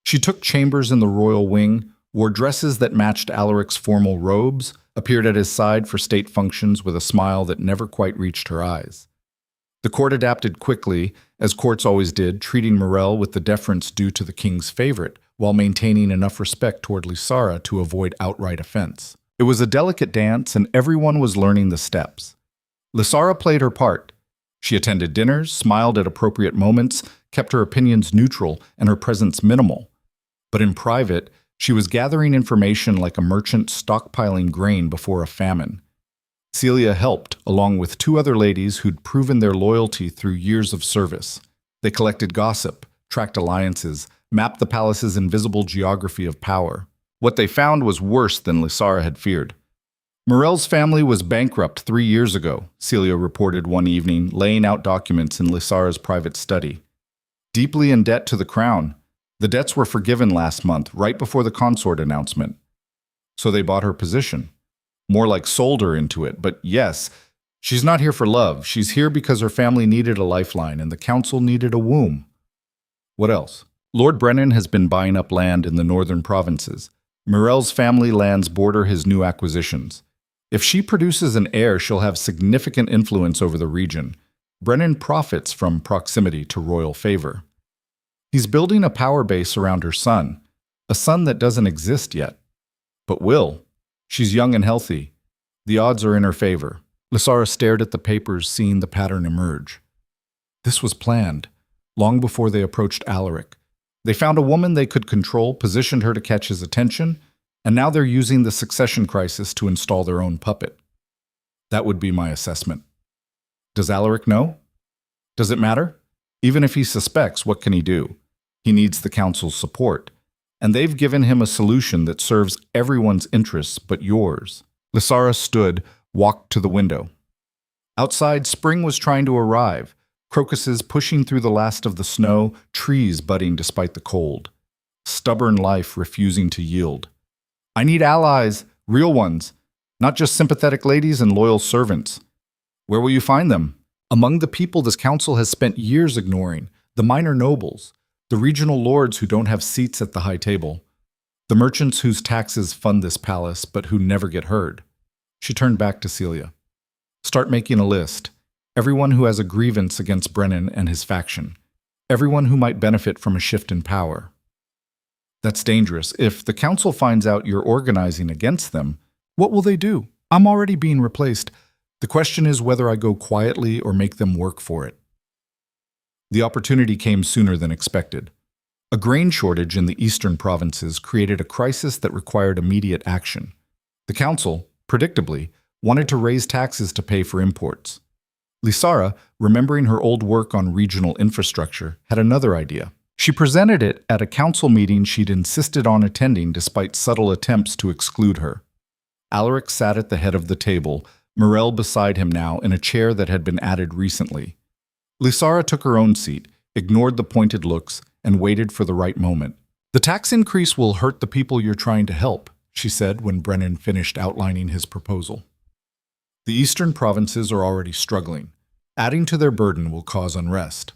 She took chambers in the royal wing, wore dresses that matched Alaric's formal robes, appeared at his side for state functions with a smile that never quite reached her eyes. The court adapted quickly, as courts always did, treating Morel with the deference due to the king's favorite, while maintaining enough respect toward Lysara to avoid outright offense. It was a delicate dance, and everyone was learning the steps. Lysara played her part. She attended dinners, smiled at appropriate moments, kept her opinions neutral and her presence minimal. But in private, she was gathering information like a merchant stockpiling grain before a famine. Celia helped, along with two other ladies who'd proven their loyalty through years of service. They collected gossip, tracked alliances, mapped the palace's invisible geography of power. What they found was worse than Lysara had feared. Morel's family was bankrupt 3 years ago, Celia reported one evening, laying out documents in Lysara's private study. Deeply in debt to the crown, the debts were forgiven last month, right before the consort announcement. So they bought her position. More like sold her into it, but yes, she's not here for love. She's here because her family needed a lifeline and the council needed a womb. What else? Lord Brennan has been buying up land in the northern provinces. Morel's family lands border his new acquisitions. If she produces an heir, she'll have significant influence over the region. Brennan profits from proximity to royal favor. He's building a power base around her son, a son that doesn't exist yet, but will. She's young and healthy. The odds are in her favor. Lysara stared at the papers, seeing the pattern emerge. This was planned, long before they approached Alaric. They found a woman they could control, positioned her to catch his attention, and now they're using the succession crisis to install their own puppet. That would be my assessment. Does Alaric know? Does it matter? Even if he suspects, what can he do? He needs the council's support, and they've given him a solution that serves everyone's interests but yours. Lysara stood, walked to the window. Outside, spring was trying to arrive, crocuses pushing through the last of the snow, trees budding despite the cold. Stubborn life refusing to yield. I need allies, real ones, not just sympathetic ladies and loyal servants. Where will you find them? Among the people this council has spent years ignoring, the minor nobles, the regional lords who don't have seats at the high table, the merchants whose taxes fund this palace but who never get heard. She turned back to Celia. Start making a list. Everyone who has a grievance against Brennan and his faction. Everyone who might benefit from a shift in power. That's dangerous. If the council finds out you're organizing against them, what will they do? I'm already being replaced. The question is whether I go quietly or make them work for it. The opportunity came sooner than expected. A grain shortage in the eastern provinces created a crisis that required immediate action. The council, predictably, wanted to raise taxes to pay for imports. Lysara, remembering her old work on regional infrastructure, had another idea. She presented it at a council meeting she'd insisted on attending despite subtle attempts to exclude her. Alaric sat at the head of the table, Morel beside him now in a chair that had been added recently. Lysara took her own seat, ignored the pointed looks, and waited for the right moment. "The tax increase will hurt the people you're trying to help," she said when Brennan finished outlining his proposal. "The eastern provinces are already struggling. Adding to their burden will cause unrest."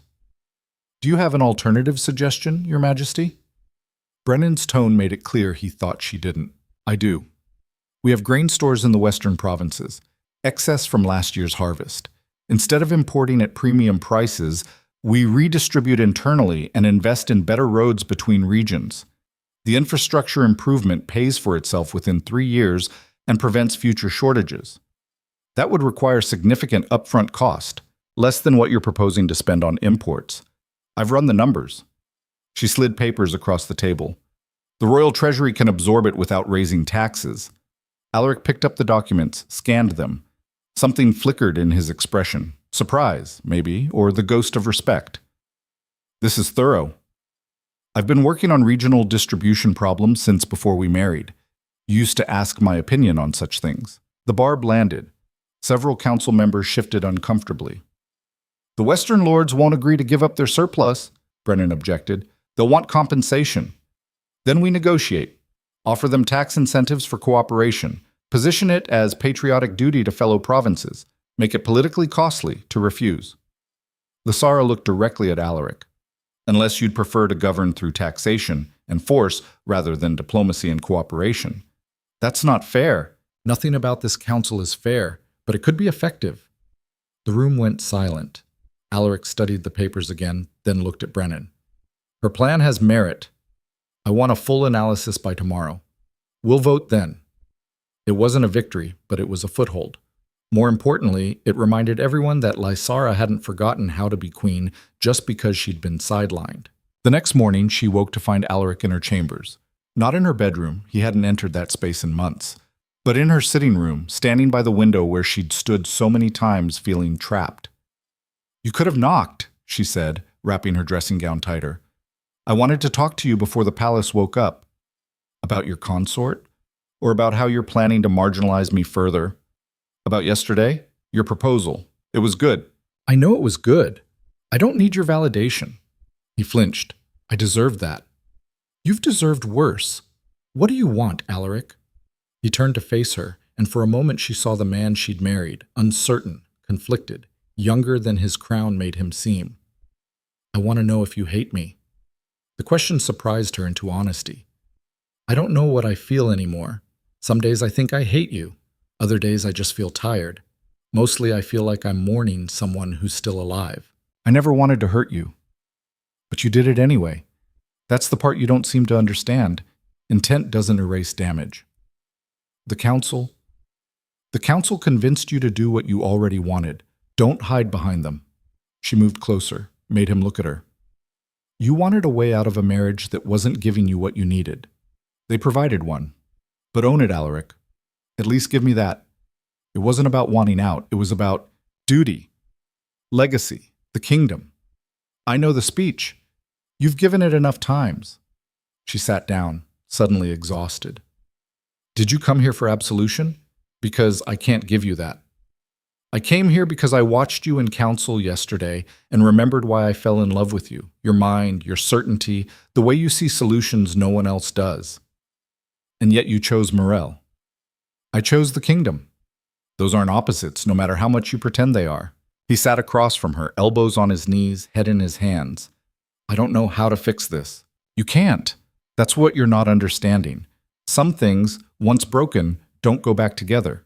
"Do you have an alternative suggestion, Your Majesty?" Brennan's tone made it clear he thought she didn't. "I do. We have grain stores in the western provinces, excess from last year's harvest. Instead of importing at premium prices, we redistribute internally and invest in better roads between regions. The infrastructure improvement pays for itself within 3 years and prevents future shortages. That would require significant upfront cost, less than what you're proposing to spend on imports. I've run the numbers." She slid papers across the table. "The Royal Treasury can absorb it without raising taxes." Alaric picked up the documents, scanned them. Something flickered in his expression. Surprise, maybe, or the ghost of respect. "This is thorough. I've been working on regional distribution problems since before we married. You used to ask my opinion on such things." The barb landed. Several council members shifted uncomfortably. "The Western Lords won't agree to give up their surplus," Brennan objected. "They'll want compensation. Then we negotiate. Offer them tax incentives for cooperation. Position it as patriotic duty to fellow provinces. Make it politically costly to refuse." Lysara looked directly at Alaric. "Unless you'd prefer to govern through taxation and force rather than diplomacy and cooperation." "That's not fair." "Nothing about this council is fair, but it could be effective." The room went silent. Alaric studied the papers again, then looked at Brennan. "Her plan has merit. I want a full analysis by tomorrow. We'll vote then." It wasn't a victory, but it was a foothold. More importantly, it reminded everyone that Lysara hadn't forgotten how to be queen just because she'd been sidelined. The next morning, she woke to find Alaric in her chambers. Not in her bedroom, he hadn't entered that space in months, but in her sitting room, standing by the window where she'd stood so many times feeling trapped. "You could have knocked," she said, wrapping her dressing gown tighter. "I wanted to talk to you before the palace woke up." "About your consort? Or about how you're planning to marginalize me further?" "About yesterday? Your proposal. It was good." "I know it was good. I don't need your validation." He flinched. "I deserved that." "You've deserved worse. What do you want, Alaric?" He turned to face her, and for a moment she saw the man she'd married, uncertain, conflicted, younger than his crown made him seem. "I want to know if you hate me." The question surprised her into honesty. "I don't know what I feel anymore. Some days I think I hate you. Other days I just feel tired. Mostly I feel like I'm mourning someone who's still alive." "I never wanted to hurt you. But you did it anyway. That's the part you don't seem to understand. Intent doesn't erase damage." The council convinced you to do what you already wanted. Don't hide behind them." She moved closer, made him look at her. "You wanted a way out of a marriage that wasn't giving you what you needed. They provided one. But own it, Alaric. At least give me that. It wasn't about wanting out. It was about duty, legacy, the kingdom. I know the speech. You've given it enough times." She sat down, suddenly exhausted. "Did you come here for absolution? Because I can't give you that. I came here because I watched you in council yesterday and remembered why I fell in love with you, your mind, your certainty, the way you see solutions no one else does. And yet you chose Morel. I chose the kingdom. Those aren't opposites, no matter how much you pretend they are." He sat across from her, elbows on his knees, head in his hands. "I don't know how to fix this." "You can't. That's what you're not understanding. Some things, once broken, don't go back together."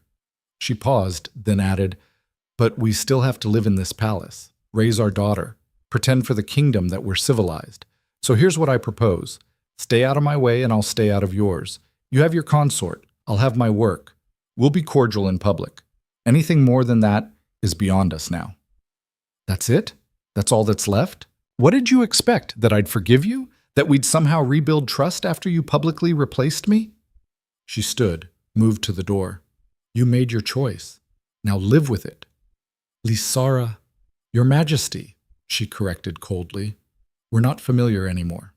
She paused, then added, "But we still have to live in this palace, raise our daughter, pretend for the kingdom that we're civilized. So here's what I propose. Stay out of my way and I'll stay out of yours. You have your consort, I'll have my work. We'll be cordial in public. Anything more than that is beyond us now." "That's it? That's all that's left? What did you expect, that I'd forgive you? That we'd somehow rebuild trust after you publicly replaced me?" She stood, moved to the door. "You made your choice. Now live with it." "Lysara, Your Majesty," she corrected coldly. "We're not familiar anymore."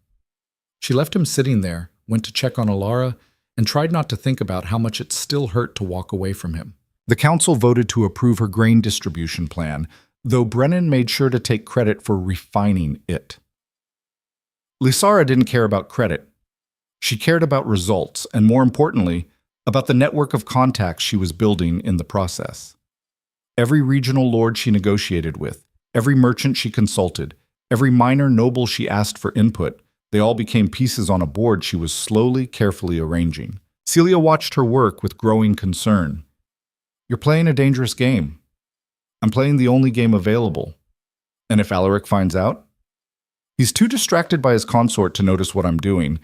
She left him sitting there, went to check on Alara, and tried not to think about how much it still hurt to walk away from him. The council voted to approve her grain distribution plan, though Brennan made sure to take credit for refining it. Lysara didn't care about credit. She cared about results, and more importantly, about the network of contacts she was building in the process. Every regional lord she negotiated with, every merchant she consulted, every minor noble she asked for input, they all became pieces on a board she was slowly, carefully arranging. Celia watched her work with growing concern. "You're playing a dangerous game. I'm playing the only game available. And if Alaric finds out?" "He's too distracted by his consort to notice what I'm doing.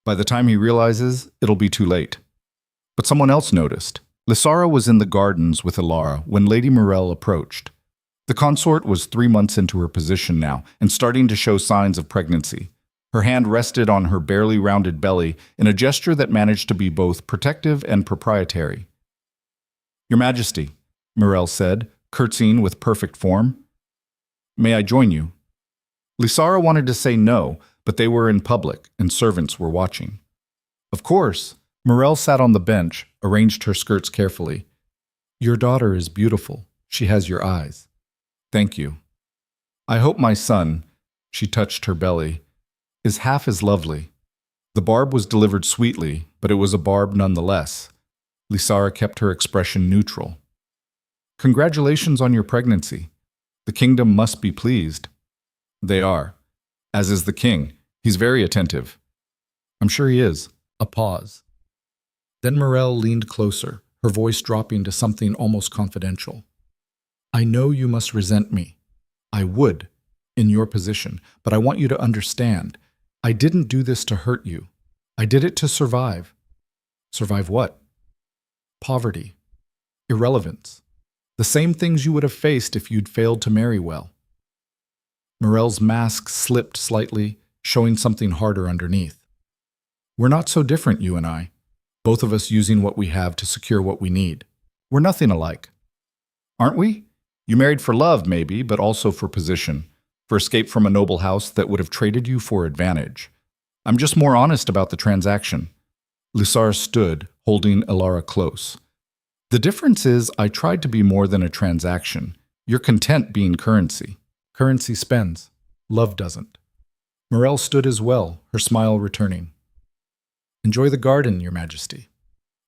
By the time he realizes, it'll be too late." But someone else noticed. Lysara was in the gardens with Ilara when Lady Morel approached. The consort was 3 months into her position now and starting to show signs of pregnancy. Her hand rested on her barely rounded belly in a gesture that managed to be both protective and proprietary. "Your Majesty," Morel said, curtsying with perfect form. "May I join you?" Lysara wanted to say no, but they were in public and servants were watching. "Of course." Morel sat on the bench, arranged her skirts carefully. "Your daughter is beautiful. She has your eyes." "Thank you. I hope my son," she touched her belly, "is half as lovely." The barb was delivered sweetly, but it was a barb nonetheless. Lysara kept her expression neutral. "Congratulations on your pregnancy. The kingdom must be pleased." "They are. As is the king. He's very attentive." "I'm sure he is." A pause. Then Morel leaned closer, her voice dropping to something almost confidential. "I know you must resent me. I would, in your position, but I want you to understand. I didn't do this to hurt you. I did it to survive." "Survive what?" "Poverty. Irrelevance. The same things you would have faced if you'd failed to marry well." Morel's mask slipped slightly, showing something harder underneath. "We're not so different, you and I. Both of us using what we have to secure what we need. We're nothing alike." "Aren't we? You married for love, maybe, but also for position, for escape from a noble house that would have traded you for advantage. I'm just more honest about the transaction." Lysara stood, holding Ilara close. "The difference is I tried to be more than a transaction. You're content being currency. Currency spends. Love doesn't." Morel stood as well, her smile returning. "Enjoy the garden, Your Majesty.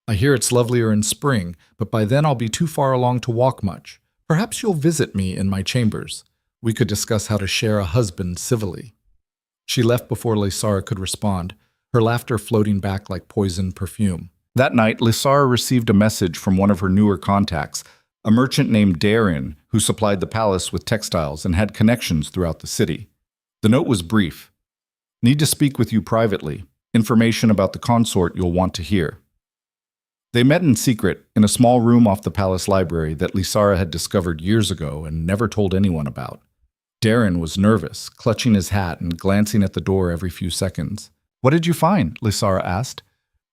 I hear it's lovelier in spring, but by then I'll be too far along to walk much. Perhaps you'll visit me in my chambers. We could discuss how to share a husband civilly." She left before Lysara could respond, her laughter floating back like poisoned perfume. That night, Lysara received a message from one of her newer contacts, a merchant named Darin, who supplied the palace with textiles and had connections throughout the city. The note was brief. "Need to speak with you privately. Information about the consort you'll want to hear." They met in secret in a small room off the palace library that Lysara had discovered years ago and never told anyone about. Darin was nervous, clutching his hat and glancing at the door every few seconds. "What did you find?" Lysara asked.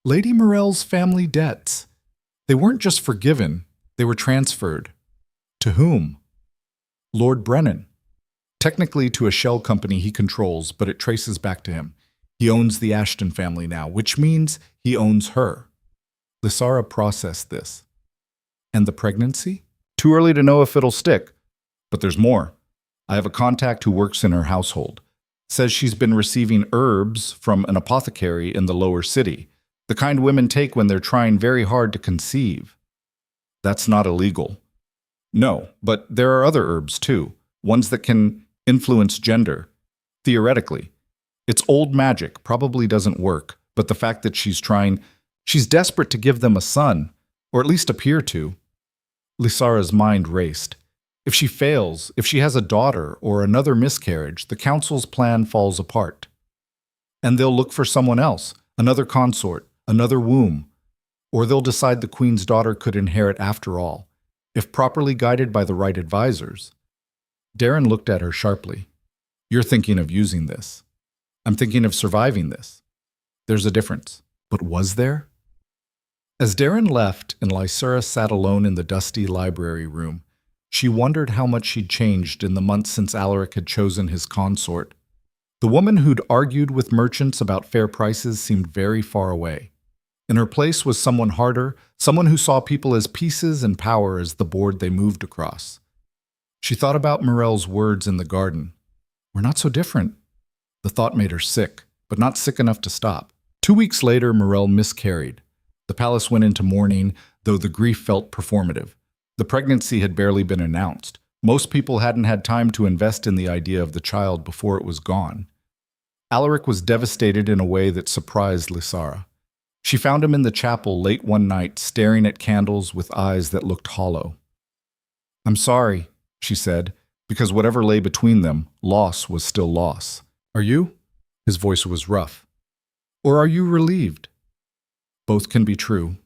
"Lady Morel's family debts. They weren't just forgiven, they were transferred." "To whom?" "Lord Brennan. Technically to a shell company he controls, but it traces back to him. He owns the Ashton family now, which means he owns her." Lysara processed this. "And the pregnancy?" "Too early to know if it'll stick. But there's more. I have a contact who works in her household. Says she's been receiving herbs from an apothecary in the lower city, the kind women take when they're trying very hard to conceive." "That's not illegal." "No, but there are other herbs too, ones that can influence gender, theoretically. It's old magic, probably doesn't work, but the fact that she's desperate to give them a son, or at least appear to." Lysara's mind raced. If she fails, if she has a daughter or another miscarriage, the council's plan falls apart. And they'll look for someone else, another consort, another womb. Or they'll decide the queen's daughter could inherit after all, if properly guided by the right advisors. Darin looked at her sharply. "You're thinking of using this. I'm thinking of surviving this. There's a difference." But was there? As Darin left and Lysara sat alone in the dusty library room, she wondered how much she'd changed in the months since Alaric had chosen his consort. The woman who'd argued with merchants about fair prices seemed very far away. In her place was someone harder, someone who saw people as pieces and power as the board they moved across. She thought about Morel's words in the garden. "We're not so different. The thought made her sick, but not sick enough to stop. 2 weeks later, Morel miscarried. The palace went into mourning, though the grief felt performative. The pregnancy had barely been announced. Most people hadn't had time to invest in the idea of the child before it was gone. Alaric was devastated in a way that surprised Lysara. She found him in the chapel late one night, staring at candles with eyes that looked hollow. "I'm sorry," she said, because whatever lay between them, loss was still loss. "Are you?" His voice was rough. "Or are you relieved?" "Both can be true."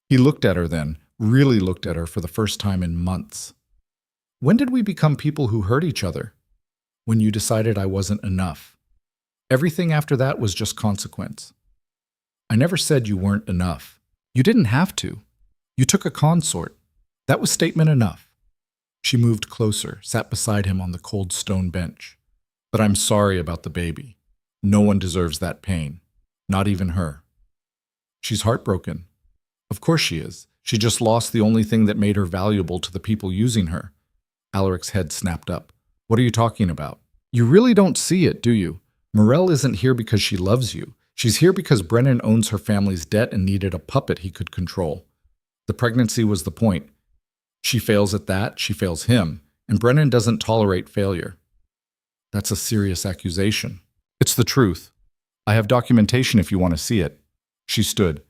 He looked at her then, really looked at her for the first time in months. "When did we become people who hurt each other?" "When you decided I wasn't enough. Everything after that was just consequence." "I never said you weren't enough. You didn't have to. You took a consort. That was statement enough." She moved closer, sat beside him on the cold stone bench. "But I'm sorry about the baby. No one deserves that pain. Not even her." "She's heartbroken." "Of course she is. She just lost the only thing that made her valuable to the people using her." Alaric's head snapped up. "What are you talking about? You really don't see it, do you? Morel isn't here because she loves you. She's here because Brennan owns her family's debt and needed a puppet he could control. The pregnancy was the point. She fails at that, she fails him, and Brennan doesn't tolerate failure." "That's a serious accusation." "It's the truth. I have documentation if you want to see it." She stood.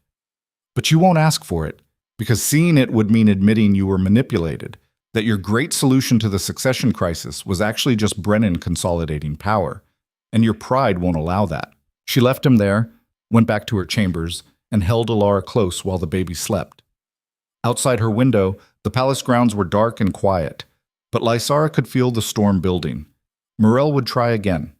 "But you won't ask for it, because seeing it would mean admitting you were manipulated, that your great solution to the succession crisis was actually just Brennan consolidating power, and your pride won't allow that." She left him there, went back to her chambers, and held Alara close while the baby slept. Outside her window, the palace grounds were dark and quiet, but Lysara could feel the storm building. Morel would try again.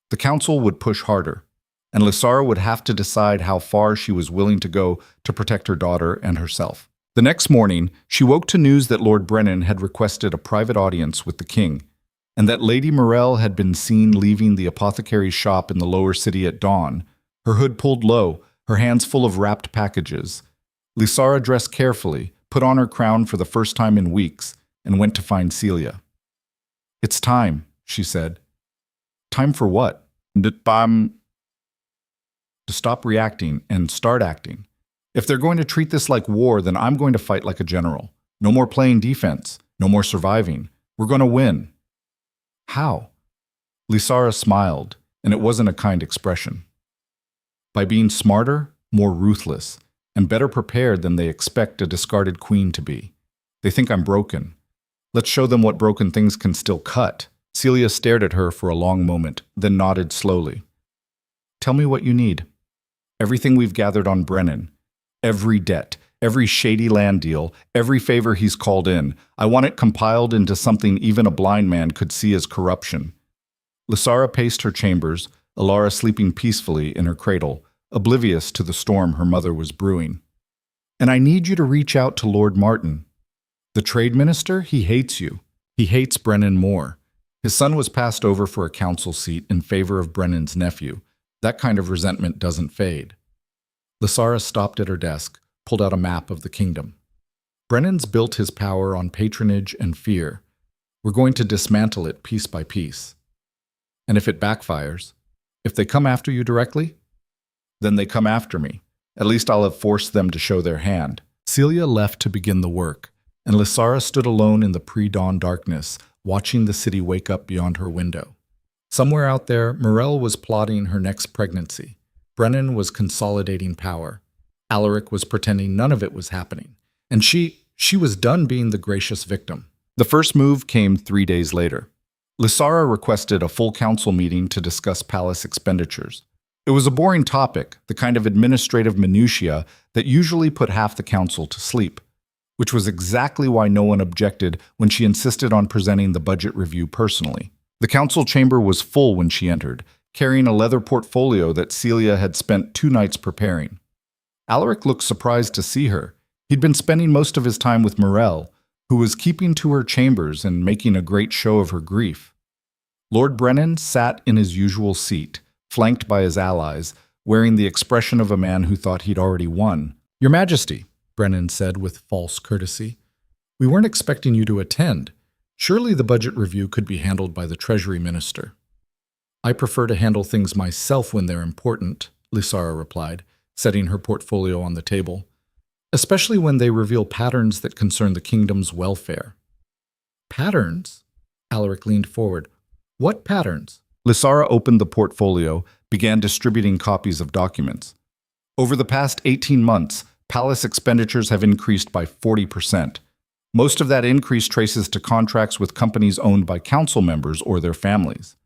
The council would push harder, and Lysara would have to decide how far she was willing to go to protect her daughter and herself. The next morning, she woke to news that Lord Brennan had requested a private audience with the king, and that Lady Morel had been seen leaving the apothecary's shop in the lower city at dawn, her hood pulled low, her hands full of wrapped packages. Lysara dressed carefully, put on her crown for the first time in weeks, and went to find Celia. "It's time," she said. "Time for what?" To stop reacting and start acting. If they're going to treat this like war, then I'm going to fight like a general. No more playing defense, no more surviving. We're going to win." "How?" Lysara smiled, and it wasn't a kind expression. "By being smarter, more ruthless, and better prepared than they expect a discarded queen to be. They think I'm broken. Let's show them what broken things can still cut." Celia stared at her for a long moment, then nodded slowly. "Tell me what you need." "Everything we've gathered on Brennan. Every debt, every shady land deal, every favor he's called in. I want it compiled into something even a blind man could see as corruption." Lysara paced her chambers, Alara sleeping peacefully in her cradle, oblivious to the storm her mother was brewing. "And I need you to reach out to Lord Martin. The trade minister, he hates you. He hates Brennan more. His son was passed over for a council seat in favor of Brennan's nephew. That kind of resentment doesn't fade." Lysara stopped at her desk, pulled out a map of the kingdom. "Brennan's built his power on patronage and fear. We're going to dismantle it piece by piece. And if it backfires, if they come after you directly, then they come after me. At least I'll have forced them to show their hand." Celia left to begin the work, and Lysara stood alone in the pre-dawn darkness, watching the city wake up beyond her window. Somewhere out there, Morel was plotting her next pregnancy. Brennan was consolidating power. Alaric was pretending none of it was happening. And she was done being the gracious victim. The first move came 3 days later. Lysara requested a full council meeting to discuss palace expenditures. It was a boring topic, the kind of administrative minutiae that usually put half the council to sleep, which was exactly why no one objected when she insisted on presenting the budget review personally. The council chamber was full when she entered, carrying a leather portfolio that Celia had spent 2 nights preparing. Alaric looked surprised to see her. He'd been spending most of his time with Morel, who was keeping to her chambers and making a great show of her grief. Lord Brennan sat in his usual seat, flanked by his allies, wearing the expression of a man who thought he'd already won. "Your Majesty," Brennan said with false courtesy, "we weren't expecting you to attend. Surely the budget review could be handled by the Treasury Minister." I prefer to handle things myself when they're important, Lysara replied, setting her portfolio on the table, especially when they reveal patterns that concern the kingdom's welfare. Patterns? Alaric leaned forward. What patterns? Lysara opened the portfolio, began distributing copies of documents. Over the past 18 months, palace expenditures have increased by 40%. Most of that increase traces to contracts with companies owned by council members or their families.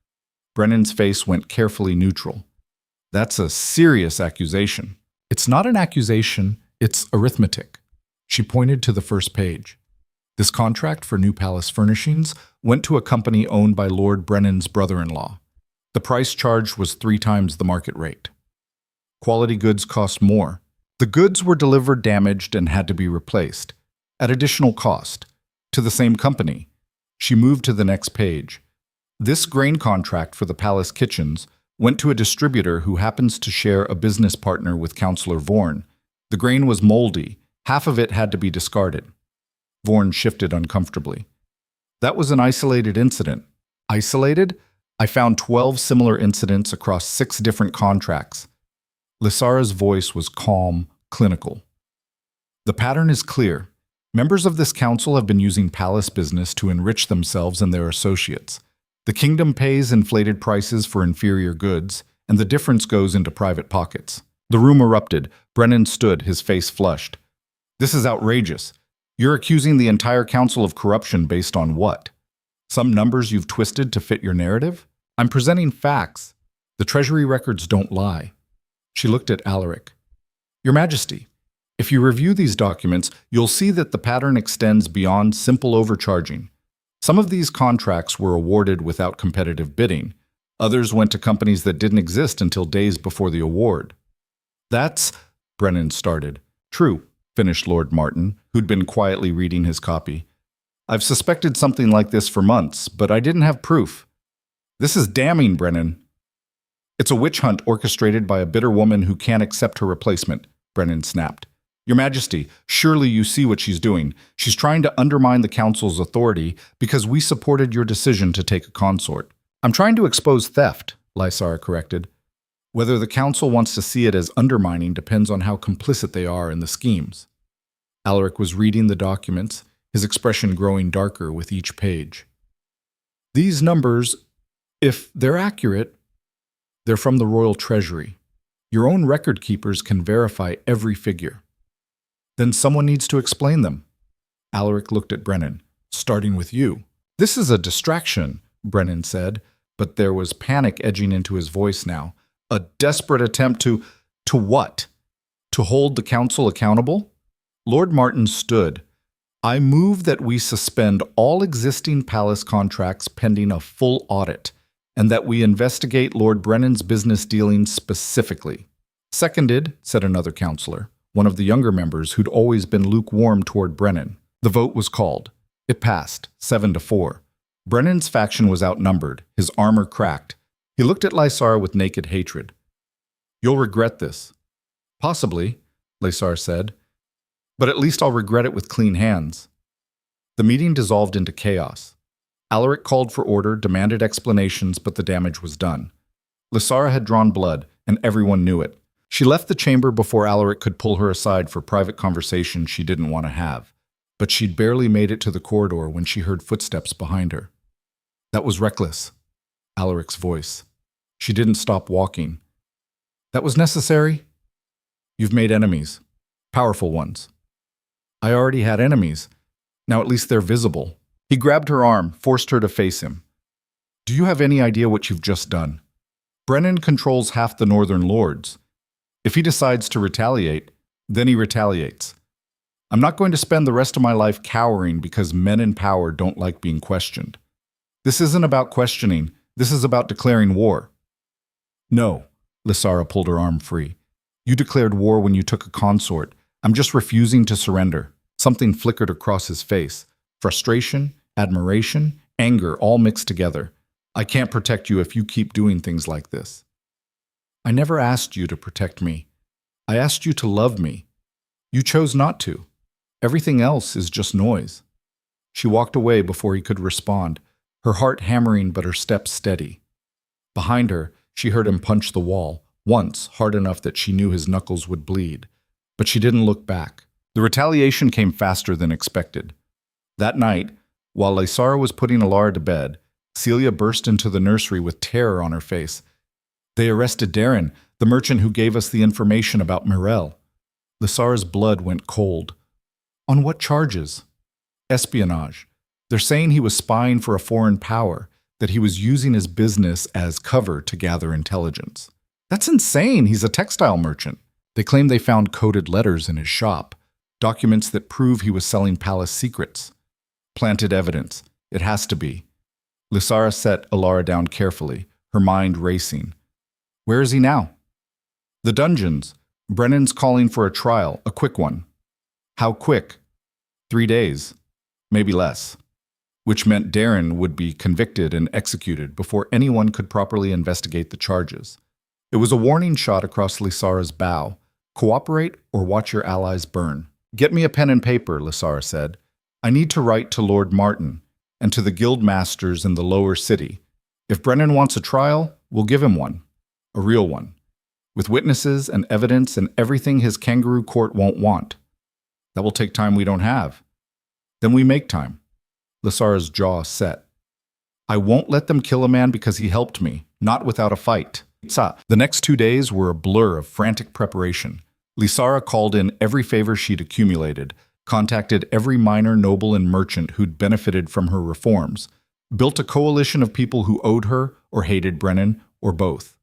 Brennan's face went carefully neutral. That's a serious accusation. It's not an accusation, it's arithmetic. She pointed to the first page. This contract for new palace furnishings went to a company owned by Lord Brennan's brother-in-law. The price charged was 3 times the market rate. Quality goods cost more. The goods were delivered damaged and had to be replaced, at additional cost, to the same company. She moved to the next page. This grain contract for the palace kitchens went to a distributor who happens to share a business partner with Councillor Vorn. The grain was moldy. Half of it had to be discarded. Vorn shifted uncomfortably. That was an isolated incident. Isolated? I found 12 similar incidents across 6 different contracts. Lysara's voice was calm, clinical. The pattern is clear. Members of this council have been using palace business to enrich themselves and their associates. The kingdom pays inflated prices for inferior goods, and the difference goes into private pockets. The room erupted. Brennan stood, his face flushed. This is outrageous. You're accusing the entire council of corruption based on what? Some numbers you've twisted to fit your narrative? I'm presenting facts. The treasury records don't lie. She looked at Alaric. Your Majesty, if you review these documents, you'll see that the pattern extends beyond simple overcharging. Some of these contracts were awarded without competitive bidding. Others went to companies that didn't exist until days before the award. That's, Brennan started. True, finished Lord Martin, who'd been quietly reading his copy. I've suspected something like this for months, but I didn't have proof. This is damning, Brennan. It's a witch hunt orchestrated by a bitter woman who can't accept her replacement, Brennan snapped. Your Majesty, surely you see what she's doing. She's trying to undermine the council's authority because we supported your decision to take a consort. I'm trying to expose theft, Lysara corrected. Whether the council wants to see it as undermining depends on how complicit they are in the schemes. Alaric was reading the documents, his expression growing darker with each page. These numbers, if they're accurate, they're from the royal treasury. Your own record keepers can verify every figure. Then someone needs to explain them. Alaric looked at Brennan, starting with you. This is a distraction, Brennan said, but there was panic edging into his voice now. A desperate attempt to what? To hold the council accountable? Lord Martin stood. I move that we suspend all existing palace contracts pending a full audit, and that we investigate Lord Brennan's business dealings specifically. Seconded, said another councillor, one of the younger members who'd always been lukewarm toward Brennan. The vote was called. It passed, 7-4. Brennan's faction was outnumbered, his armor cracked. He looked at Lysara with naked hatred. You'll regret this. Possibly, Lysara said, but at least I'll regret it with clean hands. The meeting dissolved into chaos. Alaric called for order, demanded explanations, but the damage was done. Lysara had drawn blood, and everyone knew it. She left the chamber before Alaric could pull her aside for private conversation she didn't want to have, but she'd barely made it to the corridor when she heard footsteps behind her. That was reckless. Alaric's voice. She didn't stop walking. That was necessary? You've made enemies. Powerful ones. I already had enemies. Now at least they're visible. He grabbed her arm, forced her to face him. Do you have any idea what you've just done? Brennan controls half the Northern Lords. If he decides to retaliate, then he retaliates. I'm not going to spend the rest of my life cowering because men in power don't like being questioned. This isn't about questioning. This is about declaring war. No, Lysara pulled her arm free. You declared war when you took a consort. I'm just refusing to surrender. Something flickered across his face. Frustration, admiration, anger all mixed together. I can't protect you if you keep doing things like this. I never asked you to protect me. I asked you to love me. You chose not to. Everything else is just noise. She walked away before he could respond, her heart hammering but her steps steady. Behind her, she heard him punch the wall, once hard enough that she knew his knuckles would bleed. But she didn't look back. The retaliation came faster than expected. That night, while Lysara was putting Alara to bed, Celia burst into the nursery with terror on her face. "They arrested Darren, the merchant who gave us the information about Mirel." Lysara's blood went cold. "On what charges?" "Espionage. They're saying he was spying for a foreign power, that he was using his business as cover to gather intelligence." "That's insane. He's a textile merchant." "They claim they found coded letters in his shop, documents that prove he was selling palace secrets." "Planted evidence. It has to be." Lysara set Alara down carefully, her mind racing. "Where is he now?" "The dungeons. Brennan's calling for a trial, a quick one." "How quick?" 3 days. Maybe less. Which meant Darren would be convicted and executed before anyone could properly investigate the charges. It was a warning shot across Lysara's bow. "Cooperate or watch your allies burn." "Get me a pen and paper," Lysara said. "I need to write to Lord Martin and to the guild masters in the lower city. If Brennan wants a trial, we'll give him one. A real one. With witnesses and evidence and everything his kangaroo court won't want. That will take time we don't have. Then we make time." Lysara's jaw set. "I won't let them kill a man because he helped me, not without a fight." The next 2 days were a blur of frantic preparation. Lysara called in every favor she'd accumulated, contacted every minor noble and merchant who'd benefited from her reforms, built a coalition of people who owed her or hated Brennan, or both.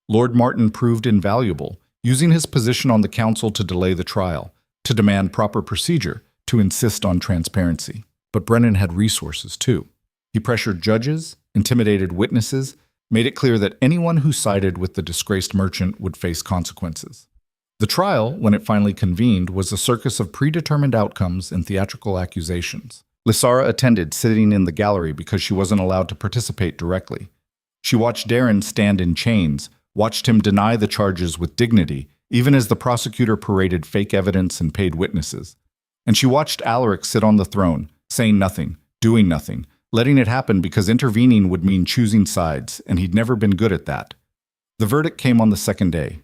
Lord Martin proved invaluable, using his position on the council to delay the trial, to demand proper procedure, to insist on transparency. But Brennan had resources too. He pressured judges, intimidated witnesses, made it clear that anyone who sided with the disgraced merchant would face consequences. The trial, when it finally convened, was a circus of predetermined outcomes and theatrical accusations. Lysara attended, sitting in the gallery because she wasn't allowed to participate directly. She watched Darren stand in chains, watched him deny the charges with dignity, even as the prosecutor paraded fake evidence and paid witnesses. And she watched Alaric sit on the throne, saying nothing, doing nothing, letting it happen because intervening would mean choosing sides, and he'd never been good at that. The verdict came on the second day.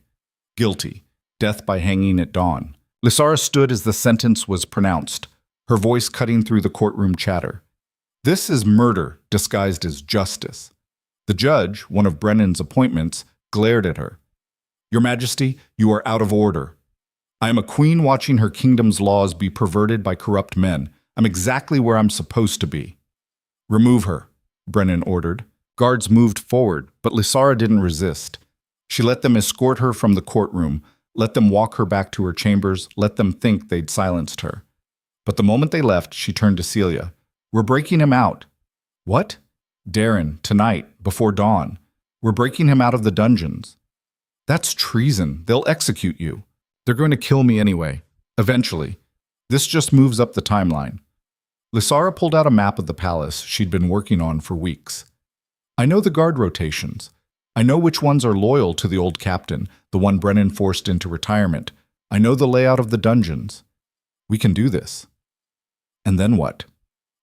Guilty. Death by hanging at dawn. Lysara stood as the sentence was pronounced, her voice cutting through the courtroom chatter. "This is murder disguised as justice." The judge, one of Brennan's appointments, glared at her. "Your Majesty, you are out of order. I am a queen watching her kingdom's laws be perverted by corrupt men. I'm exactly where I'm supposed to be." "Remove her," Brennan ordered. Guards moved forward, but Lysara didn't resist. She let them escort her from the courtroom, let them walk her back to her chambers, let them think they'd silenced her. But the moment they left, she turned to Celia. "We're breaking him out." "What?" "Darren, tonight, before dawn. We're breaking him out of the dungeons." "That's treason. They'll execute you." "They're going to kill me anyway. Eventually. This just moves up the timeline." Lysara pulled out a map of the palace she'd been working on for weeks. "I know the guard rotations. I know which ones are loyal to the old captain, the one Brennan forced into retirement. I know the layout of the dungeons. We can do this." "And then what?"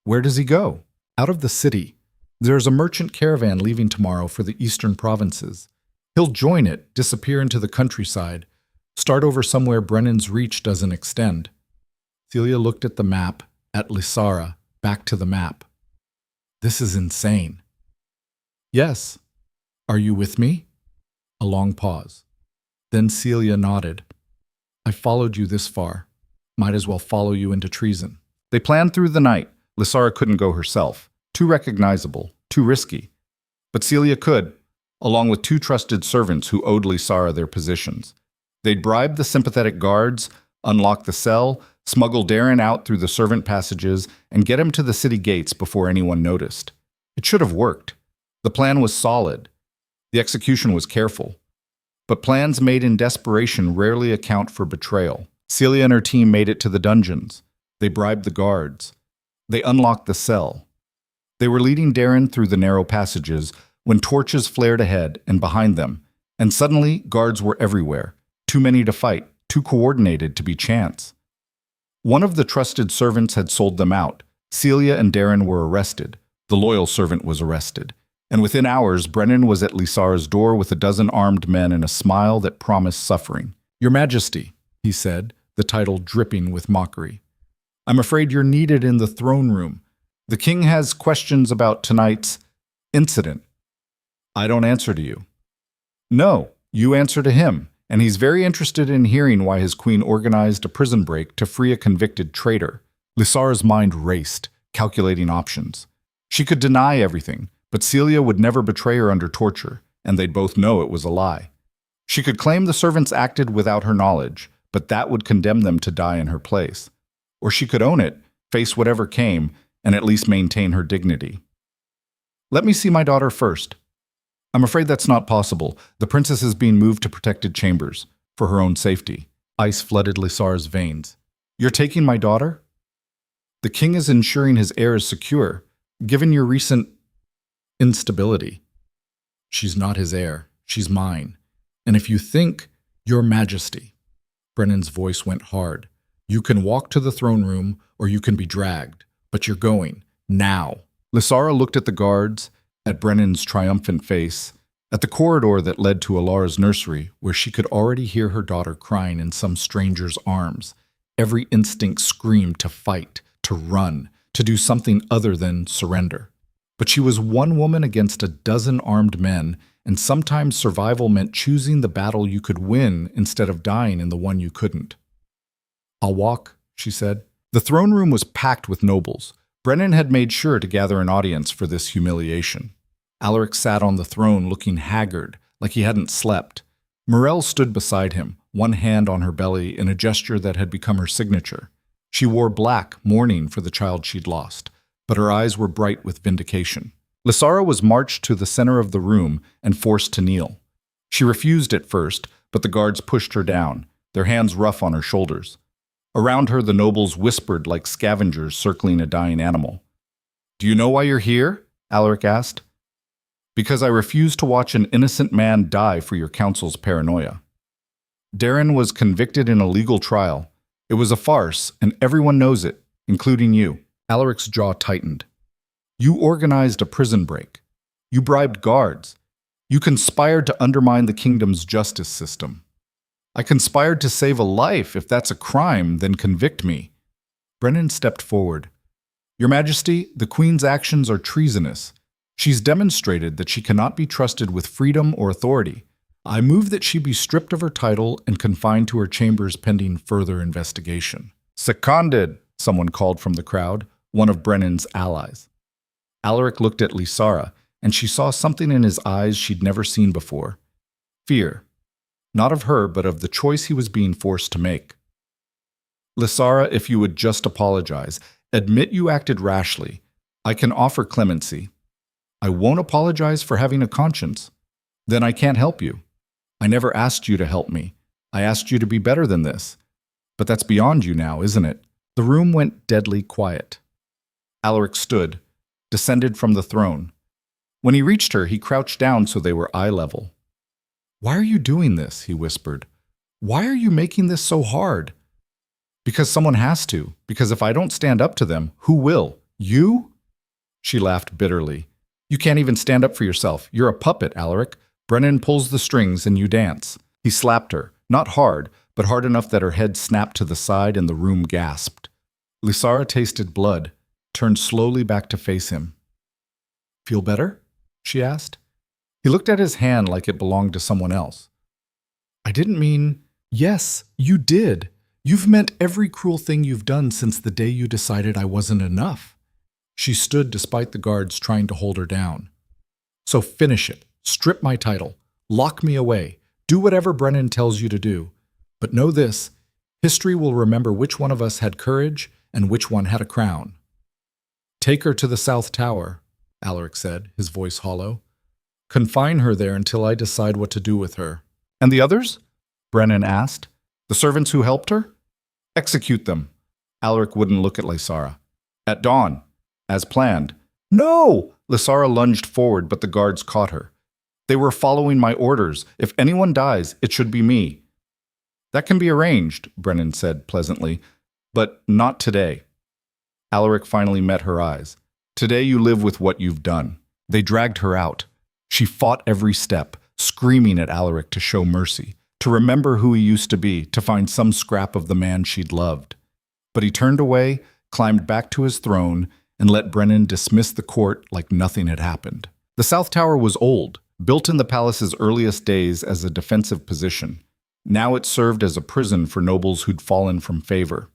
"Where does he go?" "Out of the city. There's a merchant caravan leaving tomorrow for the eastern provinces. He'll join it, disappear into the countryside, start over somewhere Brennan's reach doesn't extend." Celia looked at the map, at Lysara, back to the map. "This is insane." "Yes. Are you with me?" A long pause. Then Celia nodded. "I followed you this far. Might as well follow you into treason." They planned through the night. Lysara couldn't go herself. Too recognizable, too risky. But Celia could, along with 2 trusted servants who owed Lysara their positions. They'd bribe the sympathetic guards, unlock the cell, smuggle Darren out through the servant passages, and get him to the city gates before anyone noticed. It should have worked. The plan was solid. The execution was careful. But plans made in desperation rarely account for betrayal. Celia and her team made it to the dungeons. They bribed the guards. They unlocked the cell. They were leading Darren through the narrow passages when torches flared ahead and behind them, and suddenly guards were everywhere. Too many to fight, too coordinated to be chance. One of the trusted servants had sold them out. Celia and Darren were arrested. The loyal servant was arrested. And within hours, Brennan was at Lysara's door with a dozen armed men and a smile that promised suffering. "Your Majesty," he said, the title dripping with mockery. "I'm afraid you're needed in the throne room. The king has questions about tonight's incident." "I don't answer to you." "No, you answer to him, and he's very interested in hearing why his queen organized a prison break to free a convicted traitor." Lysara's mind raced, calculating options. She could deny everything, but Celia would never betray her under torture, and they'd both know it was a lie. She could claim the servants acted without her knowledge, but that would condemn them to die in her place. Or she could own it, face whatever came, and at least maintain her dignity. "Let me see my daughter first." "I'm afraid that's not possible. The princess is being moved to protected chambers, for her own safety." Ice flooded Lysara's veins. "You're taking my daughter?" "The king is ensuring his heir is secure, given your recent instability." "She's not his heir. She's mine. And if you think, Your Majesty," Brennan's voice went hard, "you can walk to the throne room or you can be dragged, but you're going, now." Lysara looked at the guards, at Brennan's triumphant face, at the corridor that led to Alara's nursery, where she could already hear her daughter crying in some stranger's arms. Every instinct screamed to fight, to run, to do something other than surrender. But she was one woman against a dozen armed men, and sometimes survival meant choosing the battle you could win instead of dying in the one you couldn't. "I'll walk," she said. The throne room was packed with nobles. Brennan had made sure to gather an audience for this humiliation. Alaric sat on the throne looking haggard, like he hadn't slept. Morel stood beside him, one hand on her belly in a gesture that had become her signature. She wore black, mourning for the child she'd lost, but her eyes were bright with vindication. Lysara was marched to the center of the room and forced to kneel. She refused at first, but the guards pushed her down, their hands rough on her shoulders. Around her, the nobles whispered like scavengers circling a dying animal. "Do you know why you're here?" Alaric asked. "Because I refuse to watch an innocent man die for your council's paranoia." Darren was convicted in a legal trial. It was a farce, and everyone knows it, including you. Alaric's jaw tightened. "You organized a prison break. You bribed guards. You conspired to undermine the kingdom's justice system." "I conspired to save a life. If that's a crime, then convict me." Brennan stepped forward. "Your Majesty, the Queen's actions are treasonous. She's demonstrated that she cannot be trusted with freedom or authority. I move that she be stripped of her title and confined to her chambers pending further investigation." "Seconded," someone called from the crowd, one of Brennan's allies. Alaric looked at Lysara, and she saw something in his eyes she'd never seen before. Fear. Not of her, but of the choice he was being forced to make. "Lysara, if you would just apologize, admit you acted rashly, I can offer clemency. I won't apologize for having a conscience. Then I can't help you. I never asked you to help me. I asked you to be better than this. But that's beyond you now, isn't it?" The room went deadly quiet. Alaric stood, descended from the throne. When he reached her, he crouched down so they were eye level. "Why are you doing this?" he whispered. "Why are you making this so hard?" "Because someone has to. Because if I don't stand up to them, who will? You?" She laughed bitterly. "You can't even stand up for yourself. You're a puppet, Alaric. Brennan pulls the strings and you dance." He slapped her, not hard, but hard enough that her head snapped to the side and the room gasped. Lysara tasted blood, turned slowly back to face him. "Feel better?" she asked. He looked at his hand like it belonged to someone else. "I didn't mean—" "Yes, you did. You've meant every cruel thing you've done since the day you decided I wasn't enough." She stood despite the guards trying to hold her down. "So finish it. Strip my title. Lock me away. Do whatever Brennan tells you to do. But know this, history will remember which one of us had courage and which one had a crown." "Take her to the South Tower," Alaric said, his voice hollow. "Confine her there until I decide what to do with her." "And the others?" Brennan asked. "The servants who helped her?" "Execute them." Alaric wouldn't look at Lysara. "At dawn, as planned." "No!" Lysara lunged forward, but the guards caught her. "They were following my orders. If anyone dies, it should be me." "That can be arranged," Brennan said pleasantly, "but not today." Alaric finally met her eyes. "Today you live with what you've done." They dragged her out, She fought every step, screaming at Alaric to show mercy, to remember who he used to be, to find some scrap of the man she'd loved. But he turned away, climbed back to his throne, and let Brennan dismiss the court like nothing had happened. The South Tower was old, built in the palace's earliest days as a defensive position. Now it served as a prison for nobles who'd fallen from favor.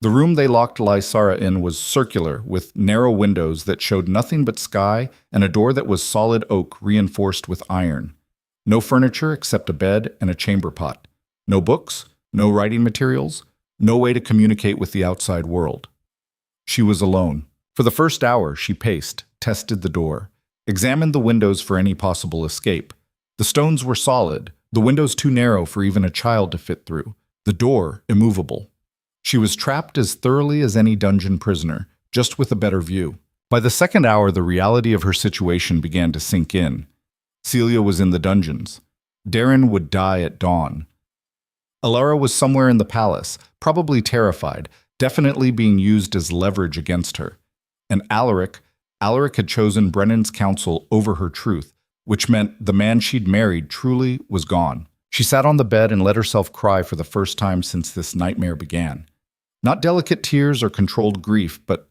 The room they locked Lysara in was circular, with narrow windows that showed nothing but sky and a door that was solid oak reinforced with iron. No furniture except a bed and a chamber pot. No books, no writing materials, no way to communicate with the outside world. She was alone. For the first hour, she paced, tested the door, examined the windows for any possible escape. The stones were solid, the windows too narrow for even a child to fit through, the door immovable. She was trapped as thoroughly as any dungeon prisoner, just with a better view. By the second hour, the reality of her situation began to sink in. Celia was in the dungeons. Darren would die at dawn. Alara was somewhere in the palace, probably terrified, definitely being used as leverage against her. And Alaric had chosen Brennan's counsel over her truth, which meant the man she'd married truly was gone. She sat on the bed and let herself cry for the first time since this nightmare began. Not delicate tears or controlled grief, but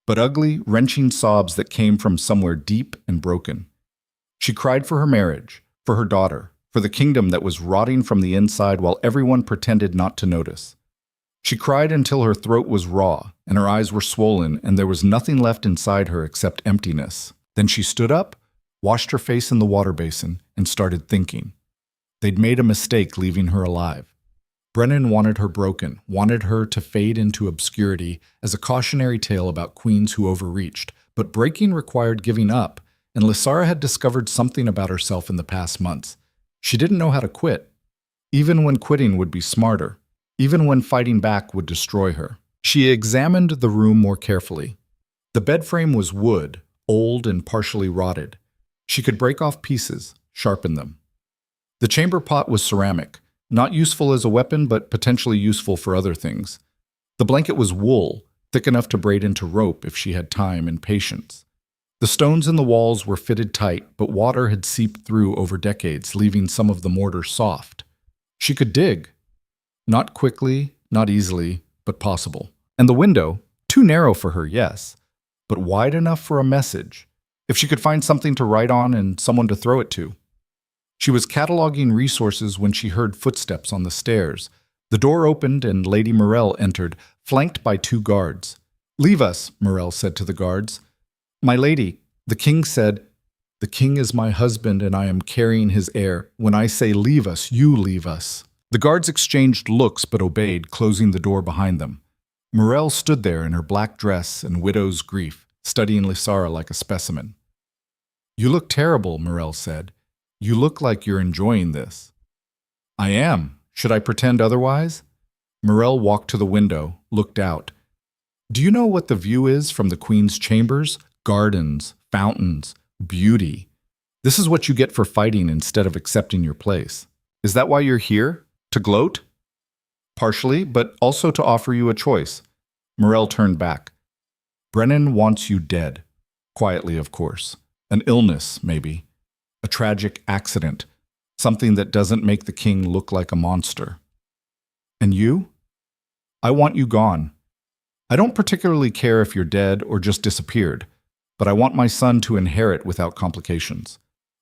ugly, wrenching sobs that came from somewhere deep and broken. She cried for her marriage, for her daughter, for the kingdom that was rotting from the inside while everyone pretended not to notice. She cried until her throat was raw and her eyes were swollen and there was nothing left inside her except emptiness. Then she stood up, washed her face in the water basin, and started thinking. They'd made a mistake leaving her alive. Brennan wanted her broken, wanted her to fade into obscurity as a cautionary tale about queens who overreached, but breaking required giving up, and Lysara had discovered something about herself in the past months. She didn't know how to quit, even when quitting would be smarter. Even when fighting back would destroy her. She examined the room more carefully. The bed frame was wood, old and partially rotted. She could break off pieces, sharpen them. The chamber pot was ceramic, not useful as a weapon but potentially useful for other things. The blanket was wool, thick enough to braid into rope if she had time and patience. The stones in the walls were fitted tight, but water had seeped through over decades, leaving some of the mortar soft. She could dig. Not quickly, not easily, but possible. And the window, too narrow for her, yes, but wide enough for a message, if she could find something to write on and someone to throw it to. She was cataloging resources when she heard footsteps on the stairs. The door opened and Lady Morell entered, flanked by 2 guards. "Leave us," Morell said to the guards. "My lady, the king said, 'The king is my husband and I am carrying his heir. When I say leave us, you leave us.'" The guards exchanged looks but obeyed, closing the door behind them. Morell stood there in her black dress and widow's grief, studying Lysara like a specimen. "You look terrible," Morell said. "You look like you're enjoying this." "I am. Should I pretend otherwise?" Morell walked to the window, looked out. "Do you know what the view is from the Queen's chambers? Gardens, fountains, beauty. This is what you get for fighting instead of accepting your place. Is that why you're here? To gloat?" "Partially, but also to offer you a choice." Morell turned back. "Brennan wants you dead. Quietly, of course. An illness, maybe. A tragic accident. Something that doesn't make the king look like a monster. And you? I want you gone. I don't particularly care if you're dead or just disappeared, but I want my son to inherit without complications."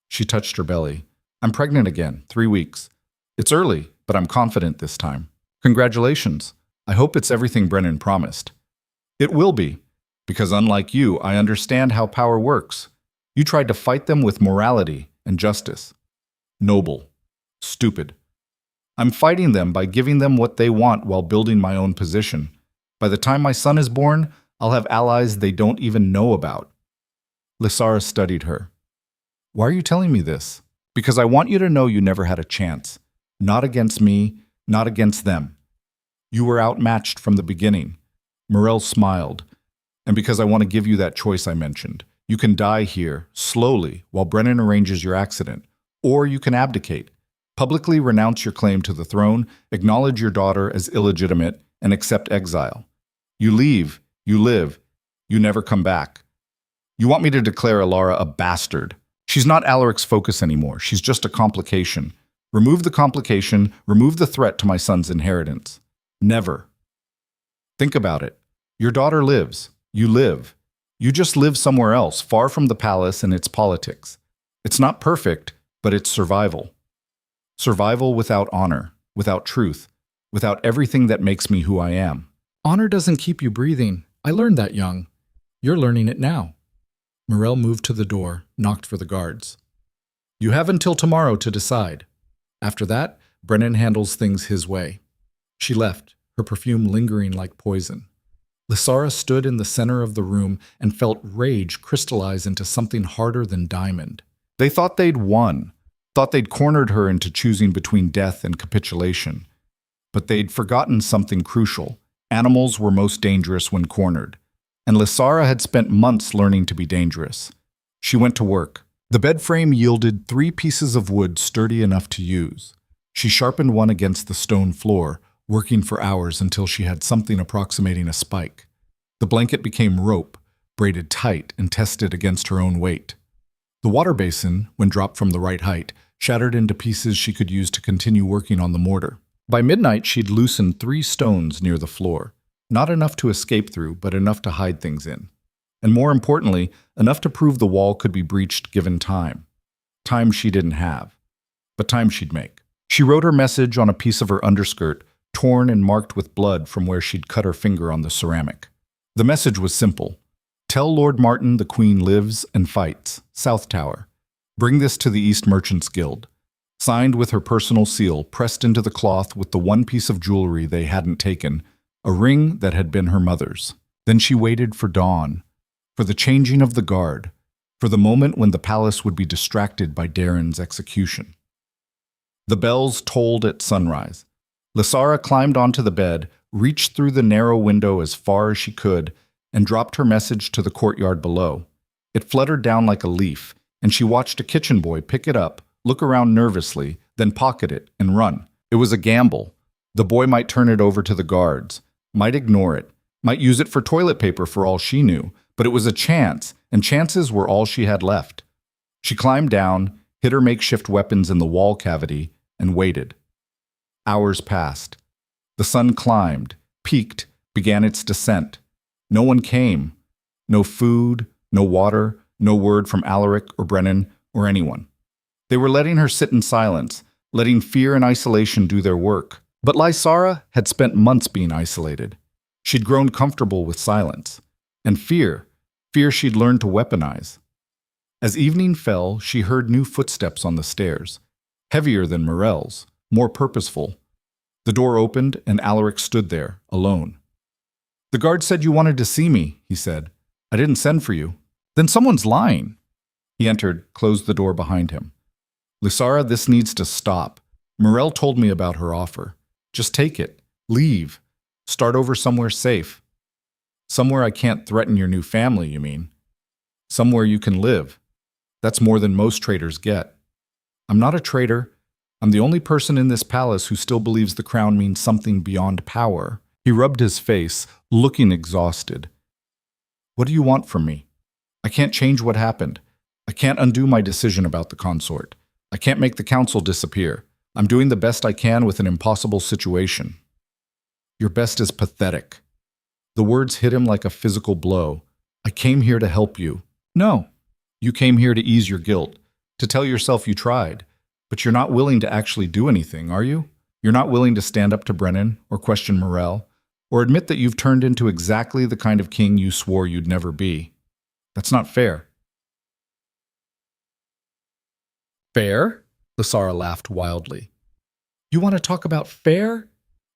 She touched her belly. "I'm pregnant again, 3 weeks. It's early, but I'm confident this time. Congratulations. I hope it's everything Brennan promised." "It will be, because unlike you, I understand how power works. You tried to fight them with morality and justice. Noble. Stupid. I'm fighting them by giving them what they want while building my own position. By the time my son is born, I'll have allies they don't even know about." Lysara studied her. "Why are you telling me this?" "Because I want you to know you never had a chance. Not against me, not against them. You were outmatched from the beginning." Morell smiled. "And because I want to give you that choice I mentioned. You can die here, slowly, while Brennan arranges your accident. Or you can abdicate. Publicly renounce your claim to the throne, acknowledge your daughter as illegitimate, and accept exile. You leave, you live, you never come back. You want me to declare Alara a bastard." She's not Alaric's focus anymore. She's just a complication. Remove the complication, remove the threat to my son's inheritance. Never. Think about it. Your daughter lives. You live. You just live somewhere else, far from the palace and its politics. It's not perfect, but it's survival. Survival without honor, without truth, without everything that makes me who I am. Honor doesn't keep you breathing. I learned that young. You're learning it now. Morel moved to the door, knocked for the guards. You have until tomorrow to decide. After that, Brennan handles things his way. She left, her perfume lingering like poison. Lysara stood in the center of the room and felt rage crystallize into something harder than diamond. They thought they'd won, thought they'd cornered her into choosing between death and capitulation. But they'd forgotten something crucial. Animals were most dangerous when cornered. And Lysara had spent months learning to be dangerous. She went to work. The bed frame yielded 3 pieces of wood sturdy enough to use. She sharpened one against the stone floor, working for hours until she had something approximating a spike. The blanket became rope, braided tight and tested against her own weight. The water basin, when dropped from the right height, shattered into pieces she could use to continue working on the mortar. By midnight, she'd loosened 3 stones near the floor. Not enough to escape through, but enough to hide things in. And more importantly, enough to prove the wall could be breached given time. Time she didn't have, but time she'd make. She wrote her message on a piece of her underskirt, torn and marked with blood from where she'd cut her finger on the ceramic. The message was simple. Tell Lord Martin the Queen lives and fights. South Tower. Bring this to the East Merchants Guild. Signed with her personal seal, pressed into the cloth with the one piece of jewelry they hadn't taken, a ring that had been her mother's. Then she waited for dawn, for the changing of the guard, for the moment when the palace would be distracted by Darren's execution. The bells tolled at sunrise. Lysara climbed onto the bed, reached through the narrow window as far as she could, and dropped her message to the courtyard below. It fluttered down like a leaf, and she watched a kitchen boy pick it up, look around nervously, then pocket it and run. It was a gamble. The boy might turn it over to the guards, might ignore it, might use it for toilet paper for all she knew, but it was a chance, and chances were all she had left. She climbed down, hid her makeshift weapons in the wall cavity, and waited. Hours passed. The sun climbed, peaked, began its descent. No one came. No food, no water, no word from Alaric or Brennan or anyone. They were letting her sit in silence, letting fear and isolation do their work. But Lysara had spent months being isolated. She'd grown comfortable with silence. And fear she'd learned to weaponize. As evening fell, she heard new footsteps on the stairs, heavier than Morel's, more purposeful. The door opened and Alaric stood there, alone. The guard said you wanted to see me, he said. I didn't send for you. Then someone's lying. He entered, closed the door behind him. Lysara, this needs to stop. Morel told me about her offer. Just take it. Leave. Start over somewhere safe. Somewhere I can't threaten your new family, you mean? Somewhere you can live. That's more than most traitors get. I'm not a traitor. I'm the only person in this palace who still believes the crown means something beyond power. He rubbed his face, looking exhausted. What do you want from me? I can't change what happened. I can't undo my decision about the consort. I can't make the council disappear. I'm doing the best I can with an impossible situation. Your best is pathetic. The words hit him like a physical blow. I came here to help you. No, you came here to ease your guilt, to tell yourself you tried. But you're not willing to actually do anything, are you? You're not willing to stand up to Brennan or question Morel, or admit that you've turned into exactly the kind of king you swore you'd never be. That's not fair. Fair? Lysara laughed wildly. You want to talk about fair?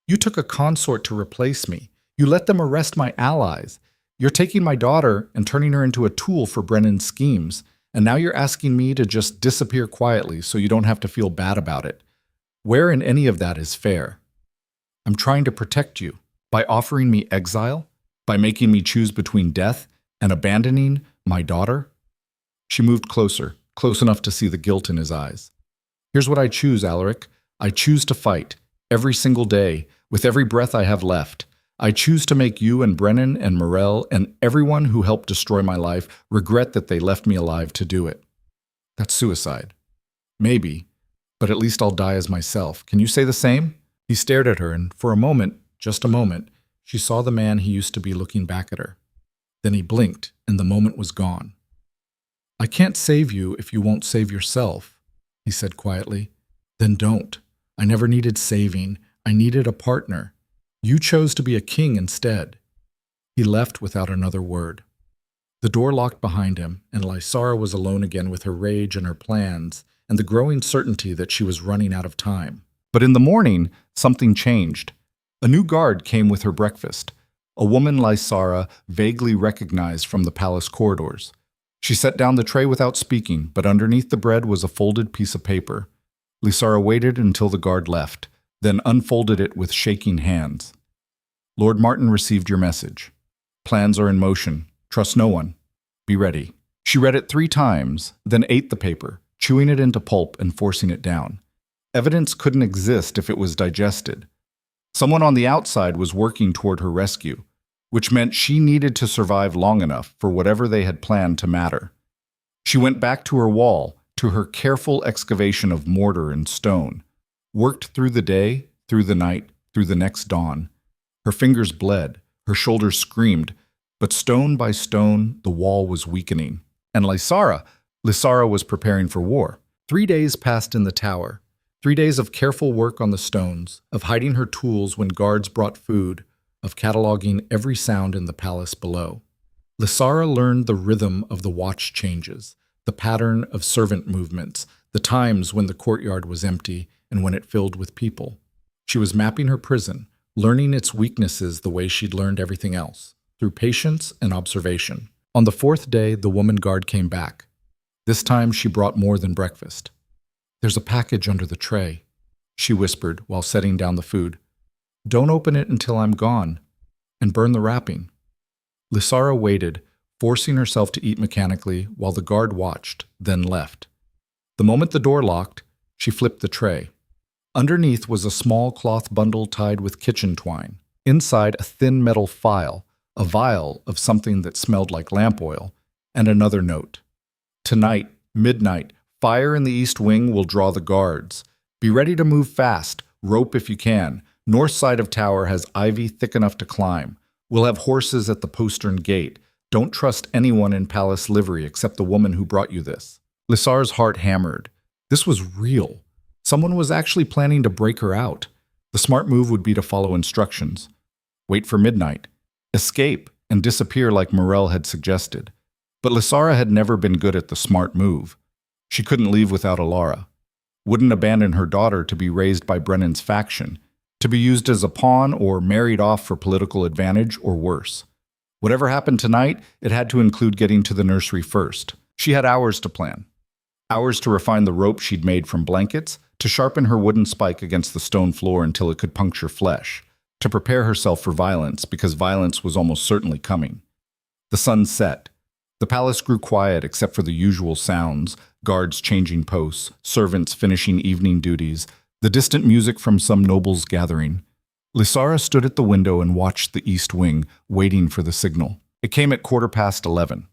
You took a consort to replace me. You let them arrest my allies. You're taking my daughter and turning her into a tool for Brennan's schemes, and now you're asking me to just disappear quietly so you don't have to feel bad about it. Where in any of that is fair? I'm trying to protect you by offering me exile, by making me choose between death and abandoning my daughter. She moved closer, close enough to see the guilt in his eyes. Here's what I choose, Alaric. I choose to fight, every single day, with every breath I have left. I choose to make you and Brennan and Morel and everyone who helped destroy my life regret that they left me alive to do it. That's suicide. Maybe, but at least I'll die as myself. Can you say the same? He stared at her, and for a moment, just a moment, she saw the man he used to be looking back at her. Then he blinked, and the moment was gone. I can't save you if you won't save yourself, he said quietly. Then don't. I never needed saving. I needed a partner. You chose to be a king instead. He left without another word. The door locked behind him, and Lysara was alone again with her rage and her plans, and the growing certainty that she was running out of time. But in the morning, something changed. A new guard came with her breakfast, a woman Lysara vaguely recognized from the palace corridors. She set down the tray without speaking, but underneath the bread was a folded piece of paper. Lysara waited until the guard left, then unfolded it with shaking hands. Lord Martin received your message. Plans are in motion. Trust no one. Be ready. She read it 3 times, then ate the paper, chewing it into pulp and forcing it down. Evidence couldn't exist if it was digested. Someone on the outside was working toward her rescue, which meant she needed to survive long enough for whatever they had planned to matter. She went back to her wall, to her careful excavation of mortar and stone, worked through the day, through the night, through the next dawn. Her fingers bled, her shoulders screamed, but stone by stone, the wall was weakening. And Lysara was preparing for war. 3 days passed in the tower. 3 days of careful work on the stones, of hiding her tools when guards brought food, of cataloging every sound in the palace below. Lysara learned the rhythm of the watch changes, the pattern of servant movements, the times when the courtyard was empty and when it filled with people. She was mapping her prison, learning its weaknesses the way she'd learned everything else, through patience and observation. On the 4th day, the woman guard came back. This time she brought more than breakfast. There's a package under the tray, she whispered while setting down the food. Don't open it until I'm gone, and burn the wrapping. Lysara waited, forcing herself to eat mechanically while the guard watched, then left. The moment the door locked, she flipped the tray. Underneath was a small cloth bundle tied with kitchen twine. Inside, a thin metal file, a vial of something that smelled like lamp oil, and another note. Tonight, midnight, fire in the east wing will draw the guards. Be ready to move fast, rope if you can. North side of tower has ivy thick enough to climb. We'll have horses at the postern gate. Don't trust anyone in palace livery except the woman who brought you this. Lysara's heart hammered. This was real. Someone was actually planning to break her out. The smart move would be to follow instructions. Wait for midnight. Escape and disappear like Morel had suggested. But Lysara had never been good at the smart move. She couldn't leave without Alara. Wouldn't abandon her daughter to be raised by Brennan's faction, to be used as a pawn or married off for political advantage or worse. Whatever happened tonight, it had to include getting to the nursery first. She had hours to plan. Hours to refine the rope she'd made from blankets, to sharpen her wooden spike against the stone floor until it could puncture flesh, to prepare herself for violence because violence was almost certainly coming. The sun set. The palace grew quiet except for the usual sounds, guards changing posts, servants finishing evening duties, the distant music from some nobles gathering. Lysara stood at the window and watched the east wing, waiting for the signal. It came at 11:15.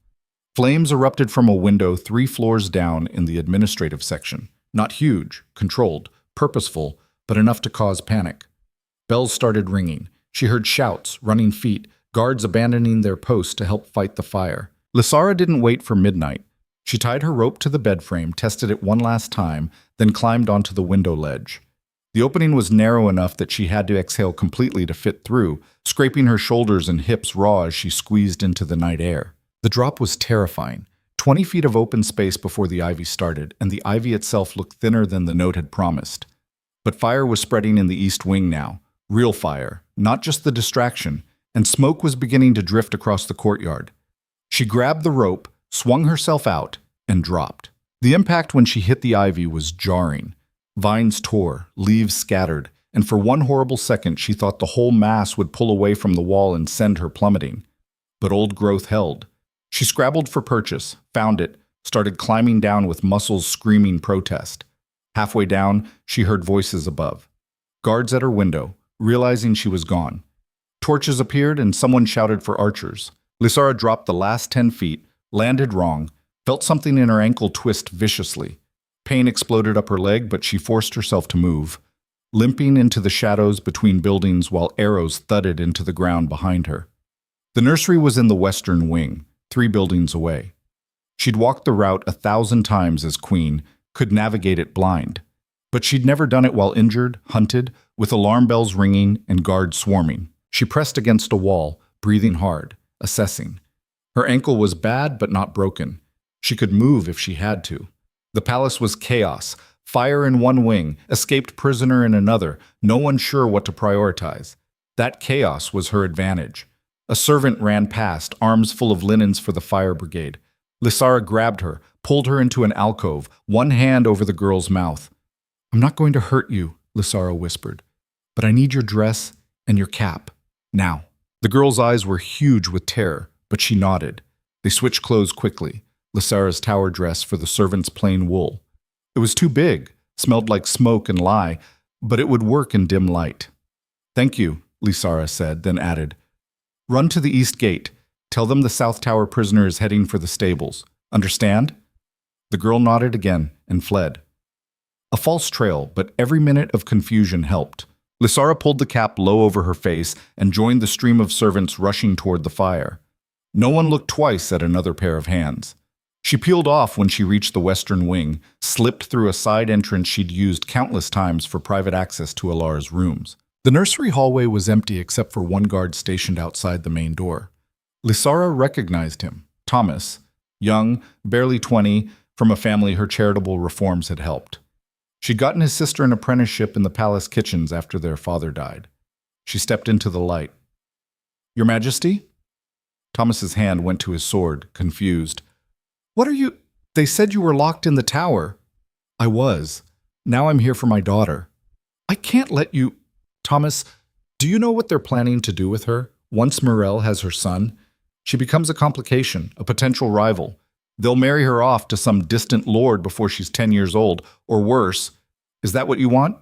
Flames erupted from a window 3 floors down in the administrative section. Not huge, controlled, purposeful, but enough to cause panic. Bells started ringing. She heard shouts, running feet, guards abandoning their posts to help fight the fire. Lysara didn't wait for midnight. She tied her rope to the bed frame, tested it one last time, then climbed onto the window ledge. The opening was narrow enough that she had to exhale completely to fit through, scraping her shoulders and hips raw as she squeezed into the night air. The drop was terrifying. 20 feet of open space before the ivy started, and the ivy itself looked thinner than the note had promised. But fire was spreading in the east wing now. Real fire, not just the distraction, and smoke was beginning to drift across the courtyard. She grabbed the rope, swung herself out, and dropped. The impact when she hit the ivy was jarring. Vines tore, leaves scattered, and for one horrible second she thought the whole mass would pull away from the wall and send her plummeting. But old growth held. She scrabbled for purchase, found it, started climbing down with muscles screaming protest. Halfway down, she heard voices above. Guards at her window, realizing she was gone. Torches appeared and someone shouted for archers. Lysara dropped the last 10 feet, landed wrong, Felt something in her ankle twist viciously. Pain exploded up her leg, but she forced herself to move, limping into the shadows between buildings while arrows thudded into the ground behind her. The nursery was in the western wing, 3 buildings away. She'd walked the route 1,000 times as queen, could navigate it blind. But she'd never done it while injured, hunted, with alarm bells ringing and guards swarming. She pressed against a wall, breathing hard, assessing. Her ankle was bad but not broken. She could move if she had to. The palace was chaos. Fire in one wing, escaped prisoner in another, no one sure what to prioritize. That chaos was her advantage. A servant ran past, arms full of linens for the fire brigade. Lysara grabbed her, pulled her into an alcove, one hand over the girl's mouth. "I'm not going to hurt you," Lysara whispered, "but I need your dress and your cap. Now." The girl's eyes were huge with terror, but she nodded. They switched clothes quickly. Lysara's tower dress for the servant's plain wool. It was too big, smelled like smoke and lye, but it would work in dim light. "Thank you," Lysara said, then added, "Run to the east gate. Tell them the South Tower prisoner is heading for the stables. Understand?" The girl nodded again and fled. A false trail, but every minute of confusion helped. Lysara pulled the cap low over her face and joined the stream of servants rushing toward the fire. No one looked twice at another pair of hands. She peeled off when she reached the western wing, slipped through a side entrance she'd used countless times for private access to Alara's rooms. The nursery hallway was empty except for one guard stationed outside the main door. Lysara recognized him, Thomas, young, barely 20, from a family her charitable reforms had helped. She'd gotten his sister an apprenticeship in the palace kitchens after their father died. She stepped into the light. "Your Majesty?" Thomas's hand went to his sword, confused. "What are you—" "They said you were locked in the tower." "I was. Now I'm here for my daughter." "I can't let you—" "Thomas, do you know what they're planning to do with her? Once Morel has her son, she becomes a complication, a potential rival. They'll marry her off to some distant lord before she's 10 years old, or worse. Is that what you want?"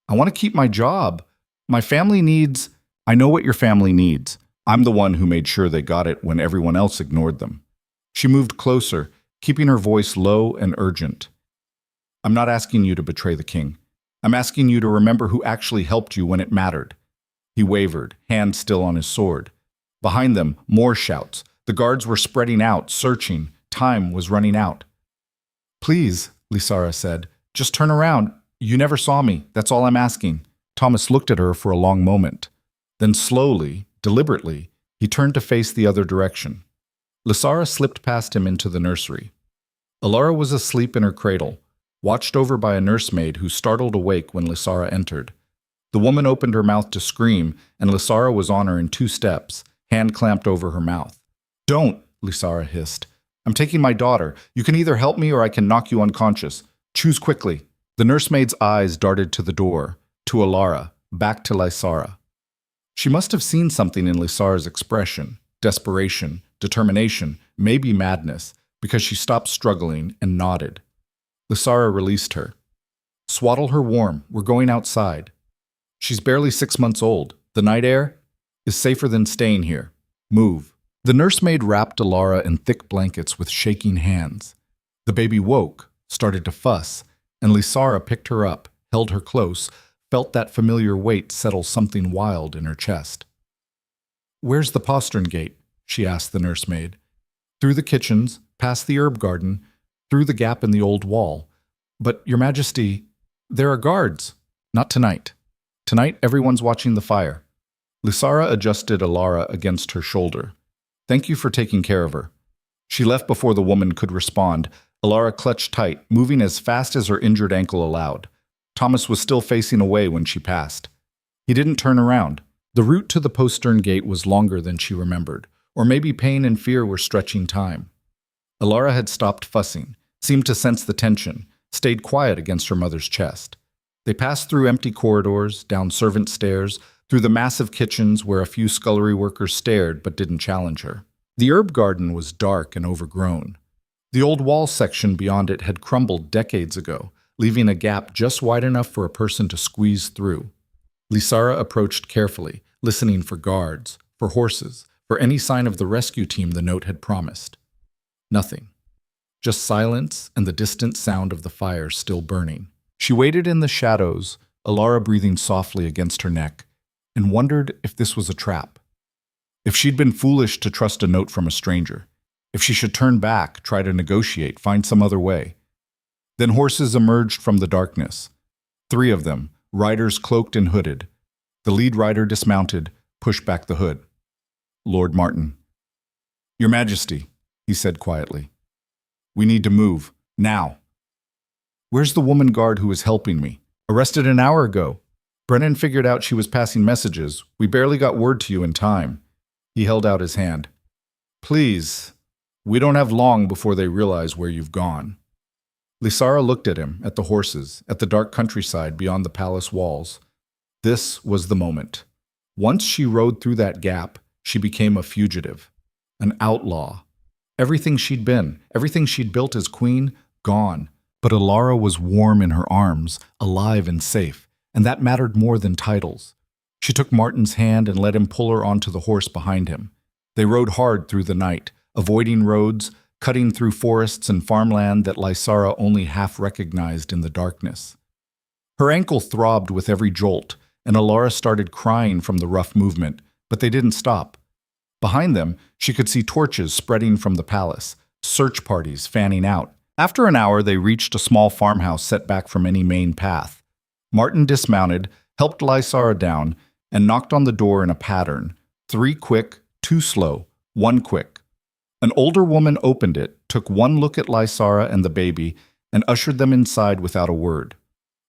"I want to keep my job. My family needs—" "I know what your family needs. I'm the one who made sure they got it when everyone else ignored them." She moved closer, keeping her voice low and urgent. "I'm not asking you to betray the king. I'm asking you to remember who actually helped you when it mattered." He wavered, hand still on his sword. Behind them, more shouts. The guards were spreading out, searching. Time was running out. "Please," Lysara said, "just turn around. You never saw me. That's all I'm asking." Thomas looked at her for a long moment. Then slowly, deliberately, he turned to face the other direction. Lysara slipped past him into the nursery. Alara was asleep in her cradle, watched over by a nursemaid who startled awake when Lysara entered. The woman opened her mouth to scream, and Lysara was on her in 2 steps, hand clamped over her mouth. "Don't," Lysara hissed. "I'm taking my daughter. You can either help me or I can knock you unconscious. Choose quickly." The nursemaid's eyes darted to the door, to Alara, back to Lysara. She must have seen something in Lysara's expression, desperation, determination, maybe madness, because she stopped struggling and nodded. Lysara released her. "Swaddle her warm. We're going outside. She's barely 6 months old. The night air is safer than staying here. Move." The nursemaid wrapped Alara in thick blankets with shaking hands. The baby woke, started to fuss, and Lysara picked her up, held her close, felt that familiar weight settle something wild in her chest. "Where's the postern gate?" she asked the nursemaid. "Through the kitchens, past the herb garden, through the gap in the old wall. But, Your Majesty, there are guards." "Not tonight. Tonight everyone's watching the fire." Lysara adjusted Alara against her shoulder. "Thank you for taking care of her." She left before the woman could respond. Alara clutched tight, moving as fast as her injured ankle allowed. Thomas was still facing away when she passed. He didn't turn around. The route to the postern gate was longer than she remembered, or maybe pain and fear were stretching time. Alara had stopped fussing, seemed to sense the tension, stayed quiet against her mother's chest. They passed through empty corridors, down servant stairs, through the massive kitchens where a few scullery workers stared but didn't challenge her. The herb garden was dark and overgrown. The old wall section beyond it had crumbled decades ago, leaving a gap just wide enough for a person to squeeze through. Lysara approached carefully, listening for guards, for horses, for any sign of the rescue team the note had promised. Nothing. just silence and the distant sound of the fire still burning. She waited in the shadows, Alara breathing softly against her neck, and wondered if this was a trap. If she'd been foolish to trust a note from a stranger. If she should turn back, try to negotiate, find some other way. Then horses emerged from the darkness. 3 of them, riders cloaked and hooded. The lead rider dismounted, pushed back the hood. Lord Martin. Your Majesty, he said quietly. We need to move, now. Where's the woman guard who was helping me? Arrested an hour ago. Brennan figured out she was passing messages. We barely got word to you in time. He held out his hand. Please, we don't have long before they realize where you've gone. Lysara looked at him, at the horses, at the dark countryside beyond the palace walls. This was the moment. Once she rode through that gap, she became a fugitive, an outlaw. Everything she'd been, everything she'd built as queen, gone. But Alara was warm in her arms, alive and safe, and that mattered more than titles. She took Martin's hand and let him pull her onto the horse behind him. They rode hard through the night, avoiding roads, cutting through forests and farmland that Lysara only half recognized in the darkness. Her ankle throbbed with every jolt, and Alara started crying from the rough movement, but they didn't stop. Behind them, she could see torches spreading from the palace, search parties fanning out. After an hour, they reached a small farmhouse set back from any main path. Martin dismounted, helped Lysara down, and knocked on the door in a pattern. 3 quick, 2 slow, 1 quick. An older woman opened it, took one look at Lysara and the baby, and ushered them inside without a word.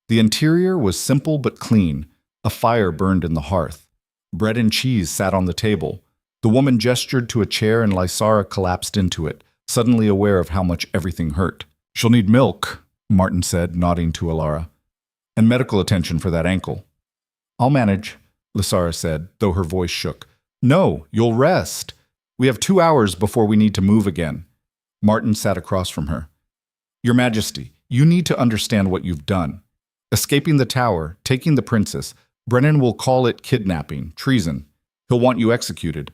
The interior was simple but clean. A fire burned in the hearth. Bread and cheese sat on the table. The woman gestured to a chair and Lysara collapsed into it, suddenly aware of how much everything hurt. She'll need milk, Martin said, nodding to Alara. And medical attention for that ankle. I'll manage, Lysara said, though her voice shook. No, you'll rest. We have 2 hours before we need to move again. Martin sat across from her. Your Majesty, you need to understand what you've done. Escaping the tower, taking the princess, Brennan will call it kidnapping, treason. He'll want you executed.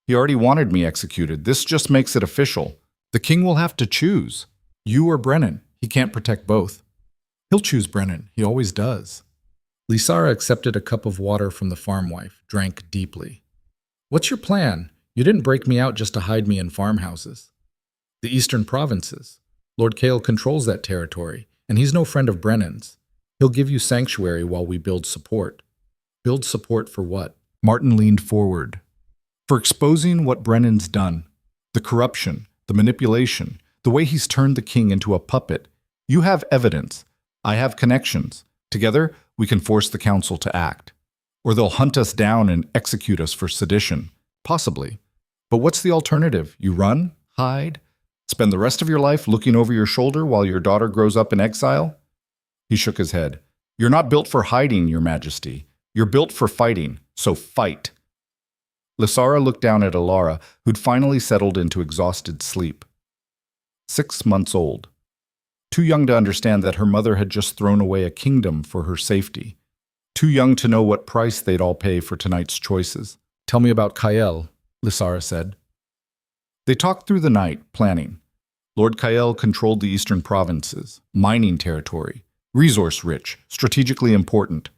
He already wanted me executed. This just makes it official. The king will have to choose. You or Brennan. He can't protect both. He'll choose Brennan. He always does. Lysara accepted a cup of water from the farm wife, drank deeply. What's your plan? You didn't break me out just to hide me in farmhouses. The eastern provinces. Lord Kael controls that territory, and he's no friend of Brennan's. He'll give you sanctuary while we build support. Build support for what? Martin leaned forward. For exposing what Brennan's done. The corruption, the manipulation, the way he's turned the king into a puppet. You have evidence. I have connections. Together, we can force the council to act. Or they'll hunt us down and execute us for sedition. Possibly. But what's the alternative? You run? Hide? Spend the rest of your life looking over your shoulder while your daughter grows up in exile? He shook his head. You're not built for hiding, Your Majesty. You're built for fighting, so fight. Lysara looked down at Alara, who'd finally settled into exhausted sleep. 6 months old. Too young to understand that her mother had just thrown away a kingdom for her safety. Too young to know what price they'd all pay for tonight's choices. Tell me about Kael, Lysara said. They talked through the night, planning. Lord Kael controlled the eastern provinces, mining territory, resource-rich, strategically important.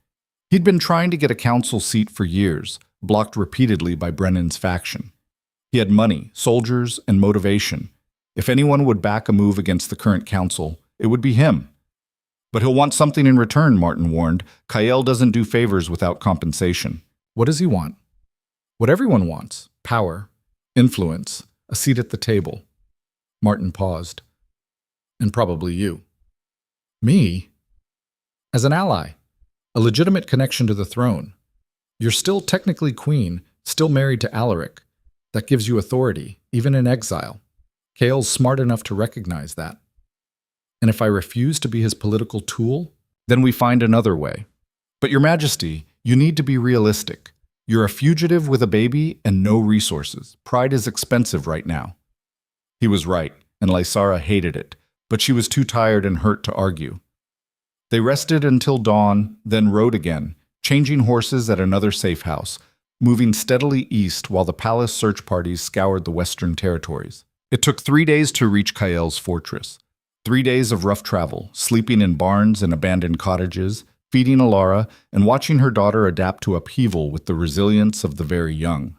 He'd been trying to get a council seat for years, blocked repeatedly by Brennan's faction. He had money, soldiers, and motivation. If anyone would back a move against the current council, it would be him. But he'll want something in return, Martin warned. Kael doesn't do favors without compensation. What does he want? What everyone wants. Power, influence, a seat at the table. Martin paused. And probably you. Me? As an ally. A legitimate connection to the throne. You're still technically queen, still married to Alaric. That gives you authority, even in exile. Kael's smart enough to recognize that. And if I refuse to be his political tool, then we find another way. But Your Majesty, you need to be realistic. You're a fugitive with a baby and no resources. Pride is expensive right now. He was right, and Lysara hated it, but she was too tired and hurt to argue. They rested until dawn, then rode again, changing horses at another safe house, moving steadily east while the palace search parties scoured the western territories. It took 3 days to reach Kael's fortress. 3 days of rough travel, sleeping in barns and abandoned cottages, feeding Alara, and watching her daughter adapt to upheaval with the resilience of the very young.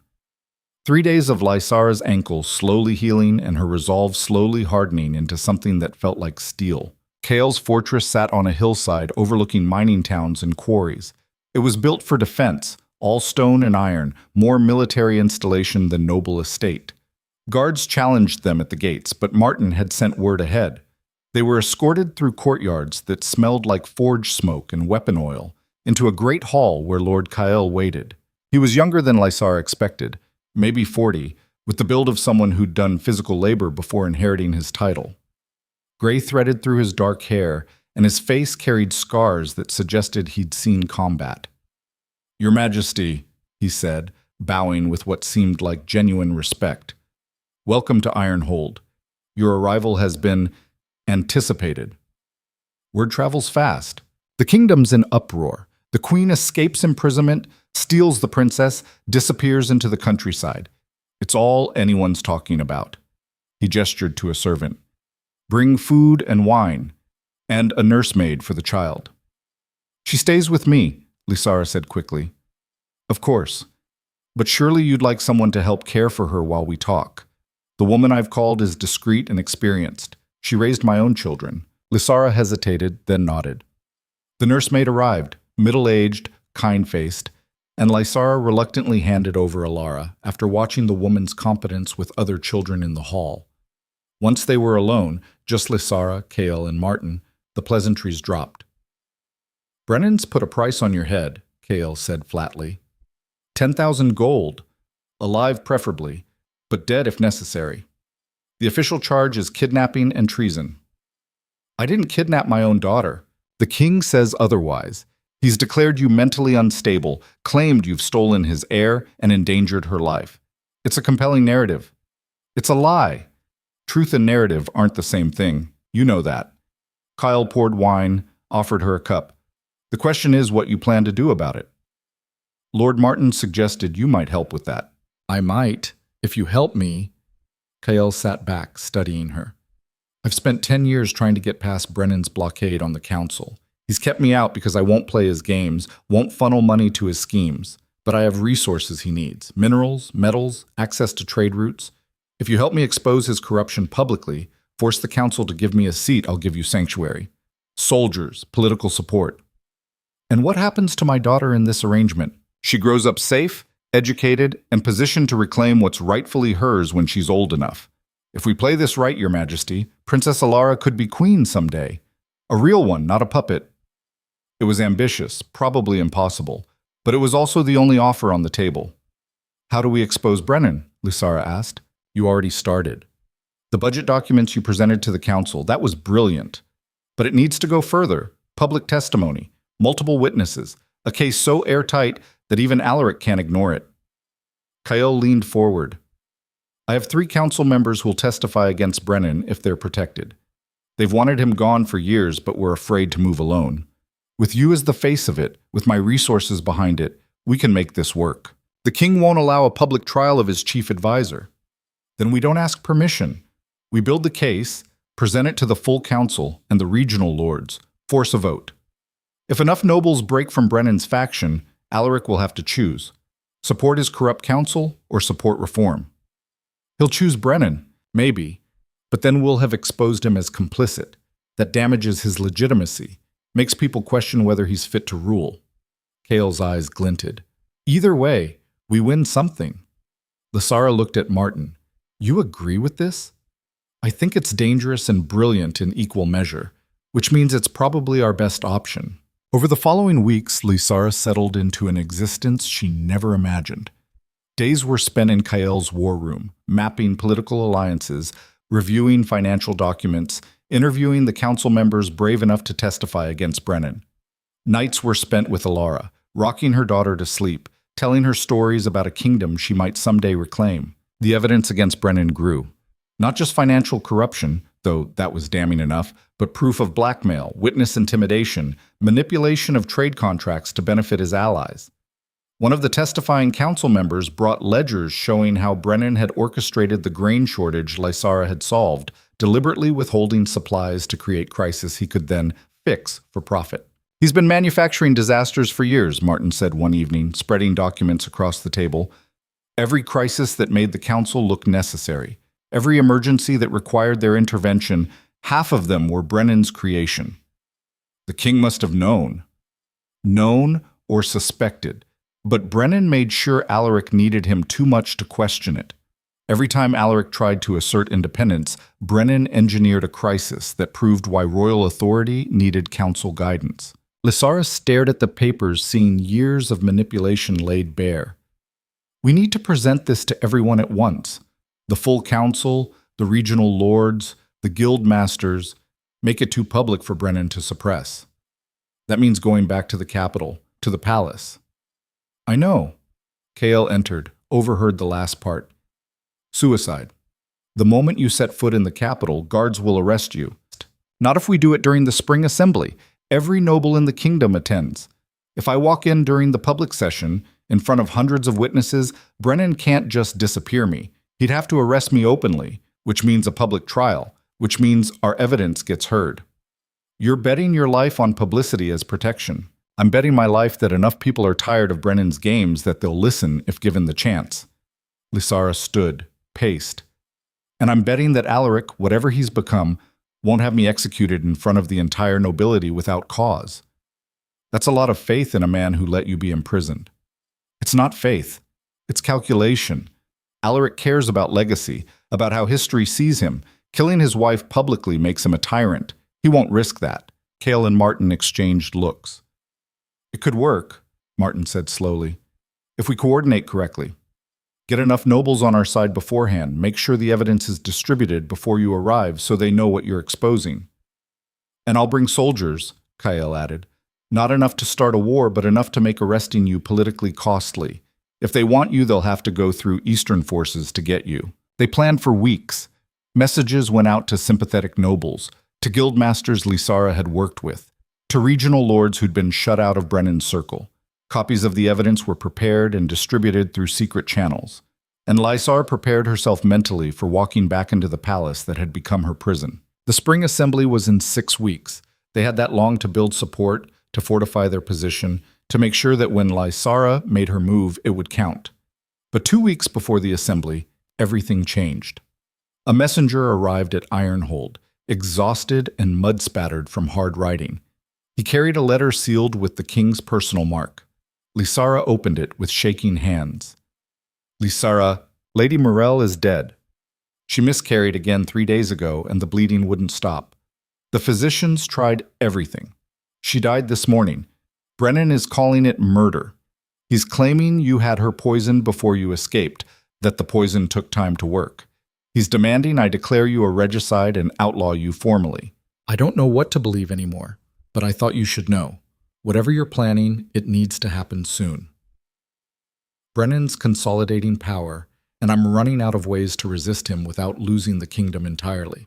3 days of Lysara's ankle slowly healing and her resolve slowly hardening into something that felt like steel. Kael's fortress sat on a hillside overlooking mining towns and quarries. It was built for defense, all stone and iron, more military installation than noble estate. Guards challenged them at the gates, but Martin had sent word ahead. They were escorted through courtyards that smelled like forge smoke and weapon oil, into a great hall where Lord Kael waited. He was younger than Lysara expected, maybe 40, with the build of someone who'd done physical labor before inheriting his title. Gray threaded through his dark hair, and his face carried scars that suggested he'd seen combat. "Your Majesty," he said, bowing with what seemed like genuine respect. "Welcome to Ironhold. Your arrival has been anticipated." Word travels fast. The kingdom's in uproar. The queen escapes imprisonment, steals the princess, disappears into the countryside. It's all anyone's talking about. He gestured to a servant. "Bring food and wine, and a nursemaid for the child." "She stays with me," Lysara said quickly. "Of course. But surely you'd like someone to help care for her while we talk. The woman I've called is discreet and experienced. She raised my own children." Lysara hesitated, then nodded. The nursemaid arrived, middle-aged, kind-faced, and Lysara reluctantly handed over Alara after watching the woman's competence with other children in the hall. Once they were alone, just Lysara, Kael, and Martin, the pleasantries dropped. "Brennan's put a price on your head," Kael said flatly. 10,000 gold, alive preferably, but dead if necessary. The official charge is kidnapping and treason." "I didn't kidnap my own daughter. The king says otherwise. He's declared you mentally unstable, claimed you've stolen his heir, and endangered her life. It's a compelling narrative." "It's a lie. Truth and narrative aren't the same thing. You know that." Kyle poured wine, offered her a cup. "The question is what you plan to do about it." "Lord Martin suggested you might help with that." "I might, if you help me." Kael sat back, studying her. "I've spent 10 years trying to get past Brennan's blockade on the council. He's kept me out because I won't play his games, won't funnel money to his schemes. But I have resources he needs, minerals, metals, access to trade routes. If you help me expose his corruption publicly, force the council to give me a seat, I'll give you sanctuary. Soldiers, political support." "And what happens to my daughter in this arrangement?" "She grows up safe, educated, and positioned to reclaim what's rightfully hers when she's old enough. If we play this right, Your Majesty, Princess Alara could be queen someday. A real one, not a puppet." It was ambitious, probably impossible, but it was also the only offer on the table. "How do we expose Brennan?" Lysara asked. "You already started. The budget documents you presented to the council, that was brilliant. But it needs to go further. Public testimony, multiple witnesses, a case so airtight that even Alaric can't ignore it." Kael leaned forward. "I have 3 council members who'll testify against Brennan if they're protected. They've wanted him gone for years, but were afraid to move alone. With you as the face of it, with my resources behind it, we can make this work. The king won't allow a public trial of his chief advisor. Then we don't ask permission. We build the case, present it to the full council and the regional lords, force a vote. If enough nobles break from Brennan's faction, Alaric will have to choose. Support his corrupt council or support reform. He'll choose Brennan, maybe, but then we'll have exposed him as complicit. That damages his legitimacy, makes people question whether he's fit to rule." Kael's eyes glinted. "Either way, we win something." Lysara looked at Martin. "You agree with this?" "I think it's dangerous and brilliant in equal measure, which means it's probably our best option." Over the following weeks, Lysara settled into an existence she never imagined. Days were spent in Kael's war room, mapping political alliances, reviewing financial documents, interviewing the council members brave enough to testify against Brennan. Nights were spent with Alara, rocking her daughter to sleep, telling her stories about a kingdom she might someday reclaim. The evidence against Brennan grew. Not just financial corruption, though that was damning enough, but proof of blackmail, witness intimidation, manipulation of trade contracts to benefit his allies. One of the testifying council members brought ledgers showing how Brennan had orchestrated the grain shortage Lysara had solved, deliberately withholding supplies to create crisis he could then fix for profit. He's been manufacturing disasters for years, Martin said one evening, spreading documents across the table. Every crisis that made the council look necessary, every emergency that required their intervention, half of them were Brennan's creation. The king must have known or suspected, but Brennan made sure Alaric needed him too much to question it. Every time Alaric tried to assert independence, Brennan engineered a crisis that proved why royal authority needed council guidance. Lysara stared at the papers, seeing years of manipulation laid bare. We need to present this to everyone at once. The full council, the regional lords, the guild masters. Make it too public for Brennan to suppress. That means going back to the capital, to the palace. I know. Kael entered, overheard the last part. Suicide. The moment you set foot in the capital, guards will arrest you. Not if we do it during the spring assembly. Every noble in the kingdom attends. If I walk in during the public session, in front of hundreds of witnesses, Brennan can't just disappear me. He'd have to arrest me openly, which means a public trial, which means our evidence gets heard. You're betting your life on publicity as protection. I'm betting my life that enough people are tired of Brennan's games that they'll listen if given the chance. Lysara stood, paced. And I'm betting that Alaric, whatever he's become, won't have me executed in front of the entire nobility without cause. That's a lot of faith in a man who let you be imprisoned. It's not faith. It's calculation. Alaric cares about legacy, about how history sees him. Killing his wife publicly makes him a tyrant. He won't risk that. Kael and Martin exchanged looks. It could work, Martin said slowly, if we coordinate correctly. Get enough nobles on our side beforehand. Make sure the evidence is distributed before you arrive so they know what you're exposing. And I'll bring soldiers, Kael added. Not enough to start a war, but enough to make arresting you politically costly. If they want you, they'll have to go through Eastern forces to get you. They planned for weeks. Messages went out to sympathetic nobles, to guildmasters Lysara had worked with, to regional lords who'd been shut out of Brennan's circle. Copies of the evidence were prepared and distributed through secret channels, and Lysara prepared herself mentally for walking back into the palace that had become her prison. The spring assembly was in 6 weeks. They had that long to build support, to fortify their position, to make sure that when Lysara made her move, it would count. But 2 weeks before the assembly, everything changed. A messenger arrived at Ironhold, exhausted and mud-spattered from hard riding. He carried a letter sealed with the king's personal mark. Lysara opened it with shaking hands. Lysara, Lady Morell is dead. She miscarried again 3 days ago, and the bleeding wouldn't stop. The physicians tried everything. She died this morning. Brennan is calling it murder. He's claiming you had her poisoned before you escaped, that the poison took time to work. He's demanding I declare you a regicide and outlaw you formally. I don't know what to believe anymore, but I thought you should know. Whatever you're planning, it needs to happen soon. Brennan's consolidating power, and I'm running out of ways to resist him without losing the kingdom entirely.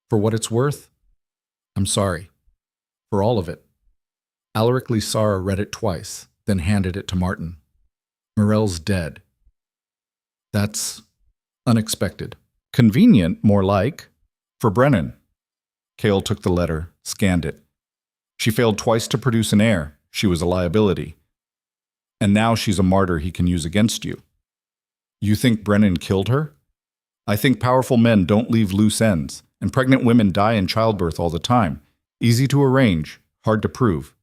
For what it's worth, I'm sorry. For all of it. Alaric Lysara read it twice, then handed it to Martin. Morell's dead. That's unexpected. Convenient, more like. For Brennan. Kael took the letter, scanned it. She failed twice to produce an heir. She was a liability. And now she's a martyr he can use against you. You think Brennan killed her? I think powerful men don't leave loose ends, and pregnant women die in childbirth all the time. Easy to arrange, hard to prove.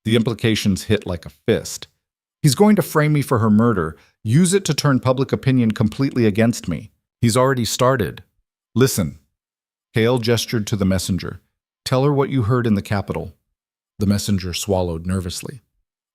The implications hit like a fist. He's going to frame me for her murder, use it to turn public opinion completely against me. He's already started. Listen. Kael gestured to the messenger. Tell her what you heard in the capital. The messenger swallowed nervously.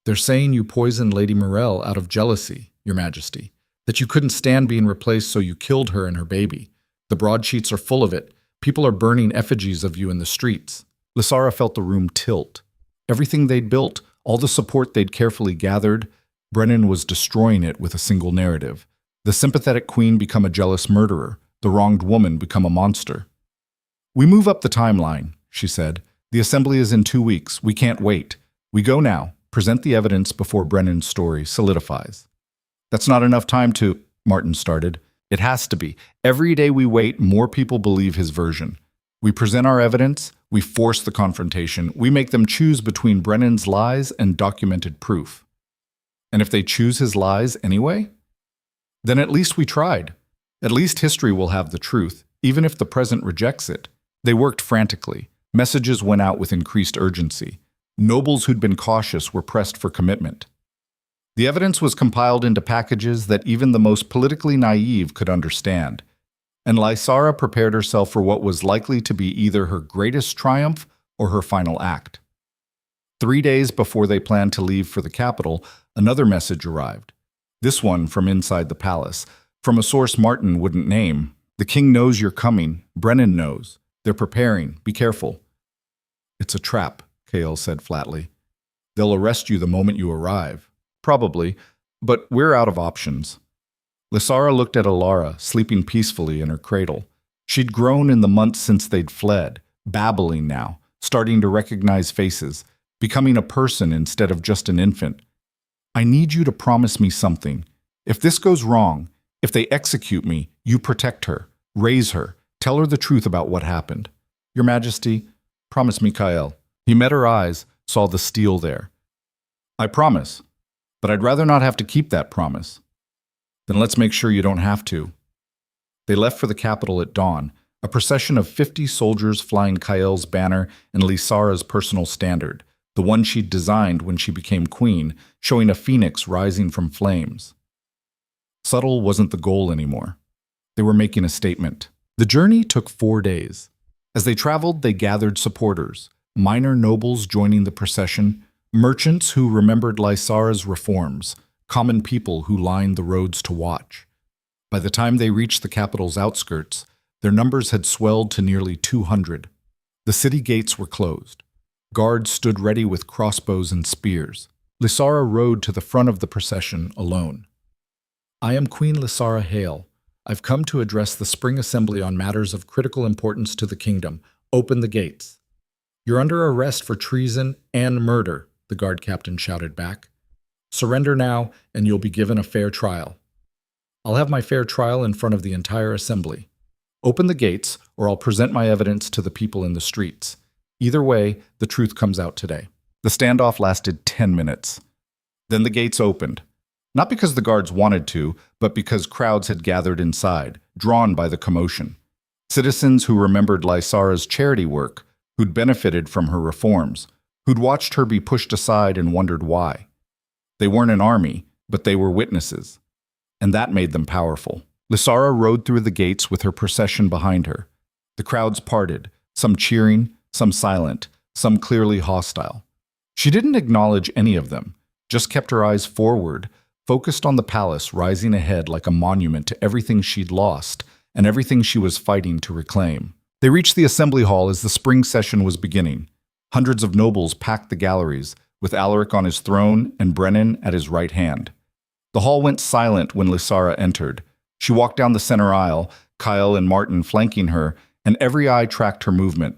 They're saying you poisoned Lady Morell out of jealousy, Your Majesty. That you couldn't stand being replaced, so you killed her and her baby. The broadsheets are full of it. People are burning effigies of you in the streets. Lysara felt the room tilt. Everything they'd built, all the support they'd carefully gathered, Brennan was destroying it with a single narrative. The sympathetic queen become a jealous murderer, the wronged woman become a monster. We move up the timeline, she said. The assembly is in 2 weeks. We can't wait. We go now. Present the evidence before Brennan's story solidifies. That's not enough time to, Martin started. It has to be. Every day we wait, more people believe his version. We present our evidence, we force the confrontation, we make them choose between Brennan's lies and documented proof. And if they choose his lies anyway, then at least we tried. At least history will have the truth, even if the present rejects it. They worked frantically. Messages went out with increased urgency. Nobles who'd been cautious were pressed for commitment. The evidence was compiled into packages that even the most politically naive could understand, and Lysara prepared herself for what was likely to be either her greatest triumph or her final act. 3 days before they planned to leave for the capital, another message arrived. This one from inside the palace, from a source Martin wouldn't name. The king knows you're coming. Brennan knows. They're preparing. Be careful. It's a trap, Kael said flatly. They'll arrest you the moment you arrive. Probably, but we're out of options. Lysara looked at Alara, sleeping peacefully in her cradle. She'd grown in the months since they'd fled, babbling now, starting to recognize faces, becoming a person instead of just an infant. I need you to promise me something. If this goes wrong, if they execute me, you protect her, raise her, tell her the truth about what happened. Your Majesty, promise me, Kael. He met her eyes, saw the steel there. I promise, but I'd rather not have to keep that promise. Then let's make sure you don't have to. They left for the capital at dawn, a procession of 50 soldiers flying Kael's banner and Lysara's personal standard, the one she'd designed when she became queen, showing a phoenix rising from flames. Subtle wasn't the goal anymore. They were making a statement. The journey took 4 days. As they traveled, they gathered supporters, minor nobles joining the procession, merchants who remembered Lysara's reforms, common people who lined the roads to watch. By the time they reached the capital's outskirts, their numbers had swelled to nearly 200. The city gates were closed. Guards stood ready with crossbows and spears. Lysara rode to the front of the procession alone. I am Queen Lysara Heir. I've come to address the spring assembly on matters of critical importance to the kingdom. Open the gates. You're under arrest for treason and murder, the guard captain shouted back. Surrender now, and you'll be given a fair trial. I'll have my fair trial in front of the entire assembly. Open the gates, or I'll present my evidence to the people in the streets. Either way, the truth comes out today. The standoff lasted 10 minutes. Then the gates opened. Not because the guards wanted to, but because crowds had gathered inside, drawn by the commotion. Citizens who remembered Lysara's charity work, who'd benefited from her reforms, who'd watched her be pushed aside and wondered why. They weren't an army, but they were witnesses. And that made them powerful. Lysara rode through the gates with her procession behind her. The crowds parted, some cheering, some silent, some clearly hostile. She didn't acknowledge any of them, just kept her eyes forward, focused on the palace rising ahead like a monument to everything she'd lost and everything she was fighting to reclaim. They reached the assembly hall as the spring session was beginning. Hundreds of nobles packed the galleries, with Alaric on his throne and Brennan at his right hand. The hall went silent when Lysara entered. She walked down the center aisle, Kael and Martin flanking her, and every eye tracked her movement.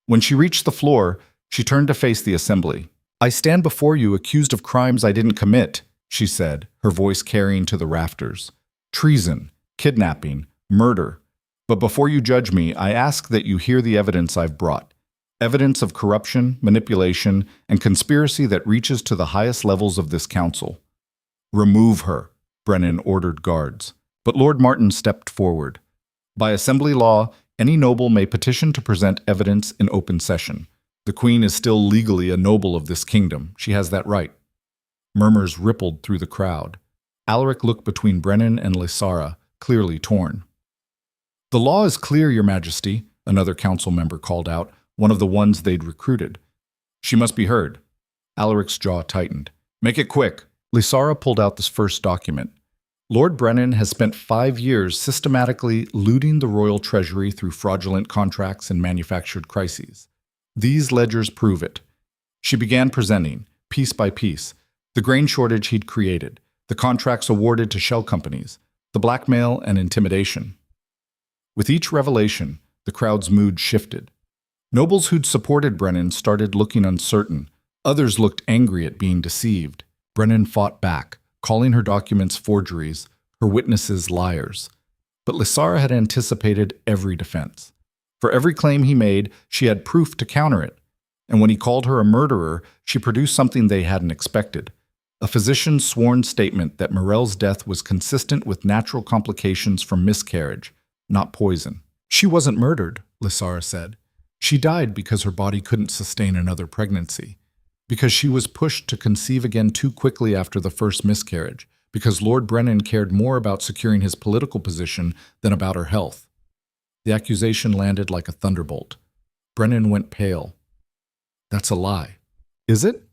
When she reached the floor, she turned to face the assembly. I stand before you accused of crimes I didn't commit, she said, her voice carrying to the rafters. Treason, kidnapping, murder. But before you judge me, I ask that you hear the evidence I've brought. Evidence of corruption, manipulation, and conspiracy that reaches to the highest levels of this council. Remove her, Brennan ordered guards. But Lord Martin stepped forward. By assembly law, any noble may petition to present evidence in open session. The queen is still legally a noble of this kingdom. She has that right. Murmurs rippled through the crowd. Alaric looked between Brennan and Lysara, clearly torn. The law is clear, Your Majesty, another council member called out, one of the ones they'd recruited. She must be heard. Alaric's jaw tightened. Make it quick. Lysara pulled out this first document. Lord Brennan has spent 5 years systematically looting the royal treasury through fraudulent contracts and manufactured crises. These ledgers prove it. She began presenting, piece by piece, the grain shortage he'd created, the contracts awarded to shell companies, the blackmail and intimidation. With each revelation, the crowd's mood shifted. Nobles who'd supported Brennan started looking uncertain, Others looked angry at being deceived. Brennan fought back, calling her documents forgeries, her witnesses liars. But Lysara had anticipated every defense. For every claim he made, she had proof to counter it. And when he called her a murderer, she produced something they hadn't expected. A physician's sworn statement that Morel's death was consistent with natural complications from miscarriage, not poison. She wasn't murdered, Lysara said. She died because her body couldn't sustain another pregnancy. Because she was pushed to conceive again too quickly after the first miscarriage. Because Lord Brennan cared more about securing his political position than about her health. The accusation landed like a thunderbolt. Brennan went pale. That's a lie. Is it?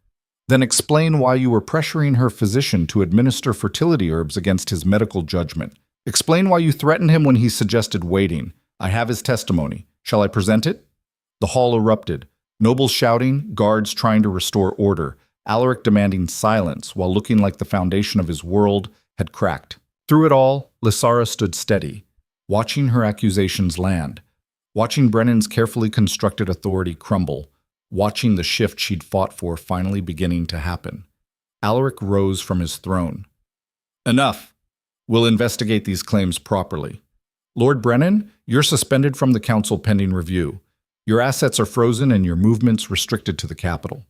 Then explain why you were pressuring her physician to administer fertility herbs against his medical judgment. Explain why you threatened him when he suggested waiting. I have his testimony. Shall I present it? The hall erupted. Nobles shouting, guards trying to restore order, Alaric demanding silence while looking like the foundation of his world had cracked. Through it all, Lysara stood steady, watching her accusations land, watching Brennan's carefully constructed authority crumble, watching the shift she'd fought for finally beginning to happen. Alaric rose from his throne. Enough. We'll investigate these claims properly. Lord Brennan, you're suspended from the council pending review. Your assets are frozen and your movements restricted to the capital.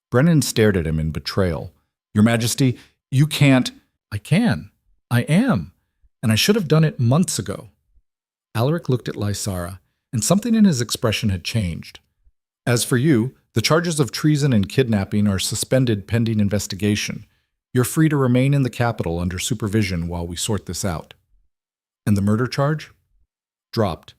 Brennan stared at him in betrayal. Your Majesty, you can't. I can. I am. And I should have done it months ago. Alaric looked at Lysara, and something in his expression had changed. As for you, the charges of treason and kidnapping are suspended pending investigation. You're free to remain in the capital under supervision while we sort this out. And the murder charge? Dropped.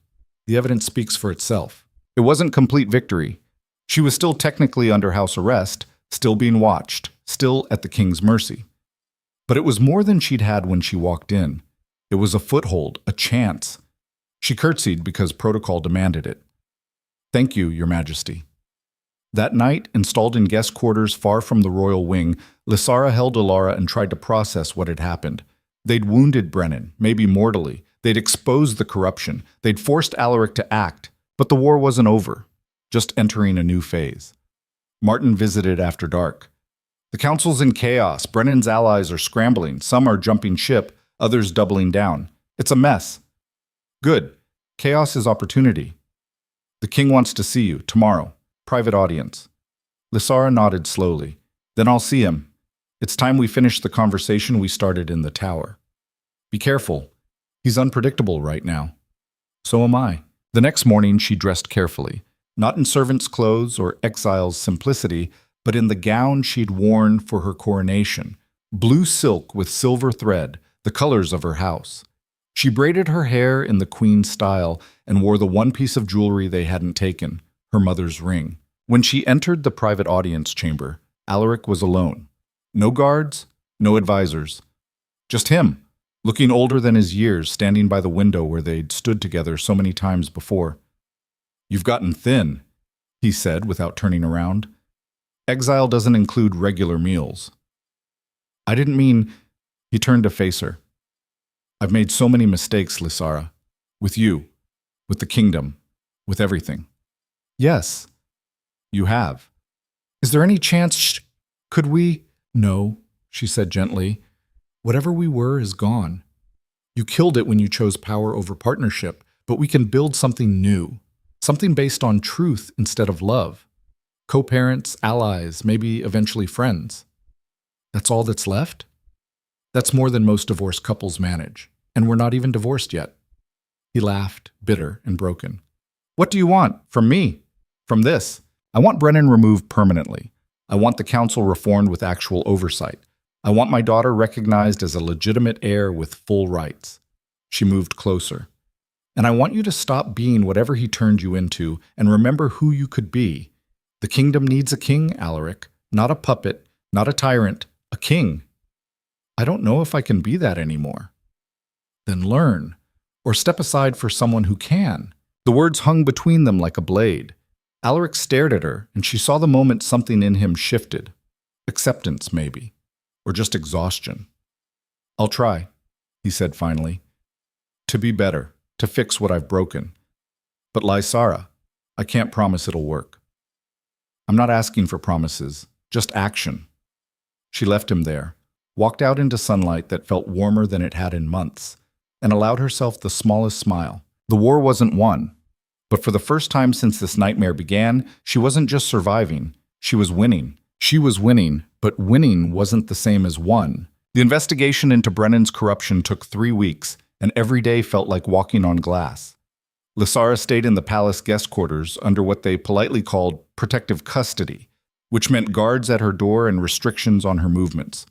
The evidence speaks for itself. It wasn't complete victory. She was still technically under house arrest, still being watched, still at the king's mercy. But it was more than she'd had when she walked in. It was a foothold, a chance. She curtsied because protocol demanded it. Thank you, Your Majesty. That night, installed in guest quarters far from the royal wing, Lysara held Alara and tried to process what had happened. They'd wounded Brennan, maybe mortally. They'd exposed the corruption. They'd forced Alaric to act. But the war wasn't over, just entering a new phase. Martin visited after dark. The council's in chaos. Brennan's allies are scrambling. Some are jumping ship, others doubling down. It's a mess. Good. Chaos is opportunity. The king wants to see you, tomorrow. Private audience. Lysara nodded slowly. Then I'll see him. It's time we finish the conversation we started in the tower. Be careful. He's unpredictable right now. So am I. The next morning she dressed carefully, not in servant's clothes or exile's simplicity, but in the gown she'd worn for her coronation, blue silk with silver thread, the colors of her house. She braided her hair in the queen's style and wore the one piece of jewelry they hadn't taken, her mother's ring. When she entered the private audience chamber, Alaric was alone. No guards, no advisors. Just him. Looking older than his years, standing by the window where they'd stood together so many times before. You've gotten thin, he said without turning around. Exile doesn't include regular meals. I didn't mean. He turned to face her. I've made so many mistakes, Lysara. With you, with the kingdom, with everything. Yes, you have. Is there any chance could we? No, she said gently. Whatever we were is gone. You killed it when you chose power over partnership, but we can build something new, something based on truth instead of love. Co-parents, allies, maybe eventually friends. That's all that's left? That's more than most divorced couples manage, and we're not even divorced yet. He laughed, bitter and broken. What do you want? From me? From this? I want Brennan removed permanently. I want the council reformed with actual oversight. I want my daughter recognized as a legitimate heir with full rights. She moved closer. And I want you to stop being whatever he turned you into and remember who you could be. The kingdom needs a king, Alaric, not a puppet, not a tyrant, a king. I don't know if I can be that anymore. Then learn, or step aside for someone who can. The words hung between them like a blade. Alaric stared at her, and she saw the moment something in him shifted. Acceptance, maybe. Or just exhaustion. I'll try, he said finally. To be better, to fix what I've broken. But Lysara, I can't promise it'll work. I'm not asking for promises. just action. She left him there, walked out into sunlight that felt warmer than it had in months, and allowed herself the smallest smile. The war wasn't won, but for the first time since this nightmare began, she wasn't just surviving, she was winning. She was winning, but winning wasn't the same as won. The investigation into Brennan's corruption took 3 weeks, and every day felt like walking on glass. Lysara stayed in the palace guest quarters under what they politely called protective custody, which meant guards at her door and restrictions on her movements.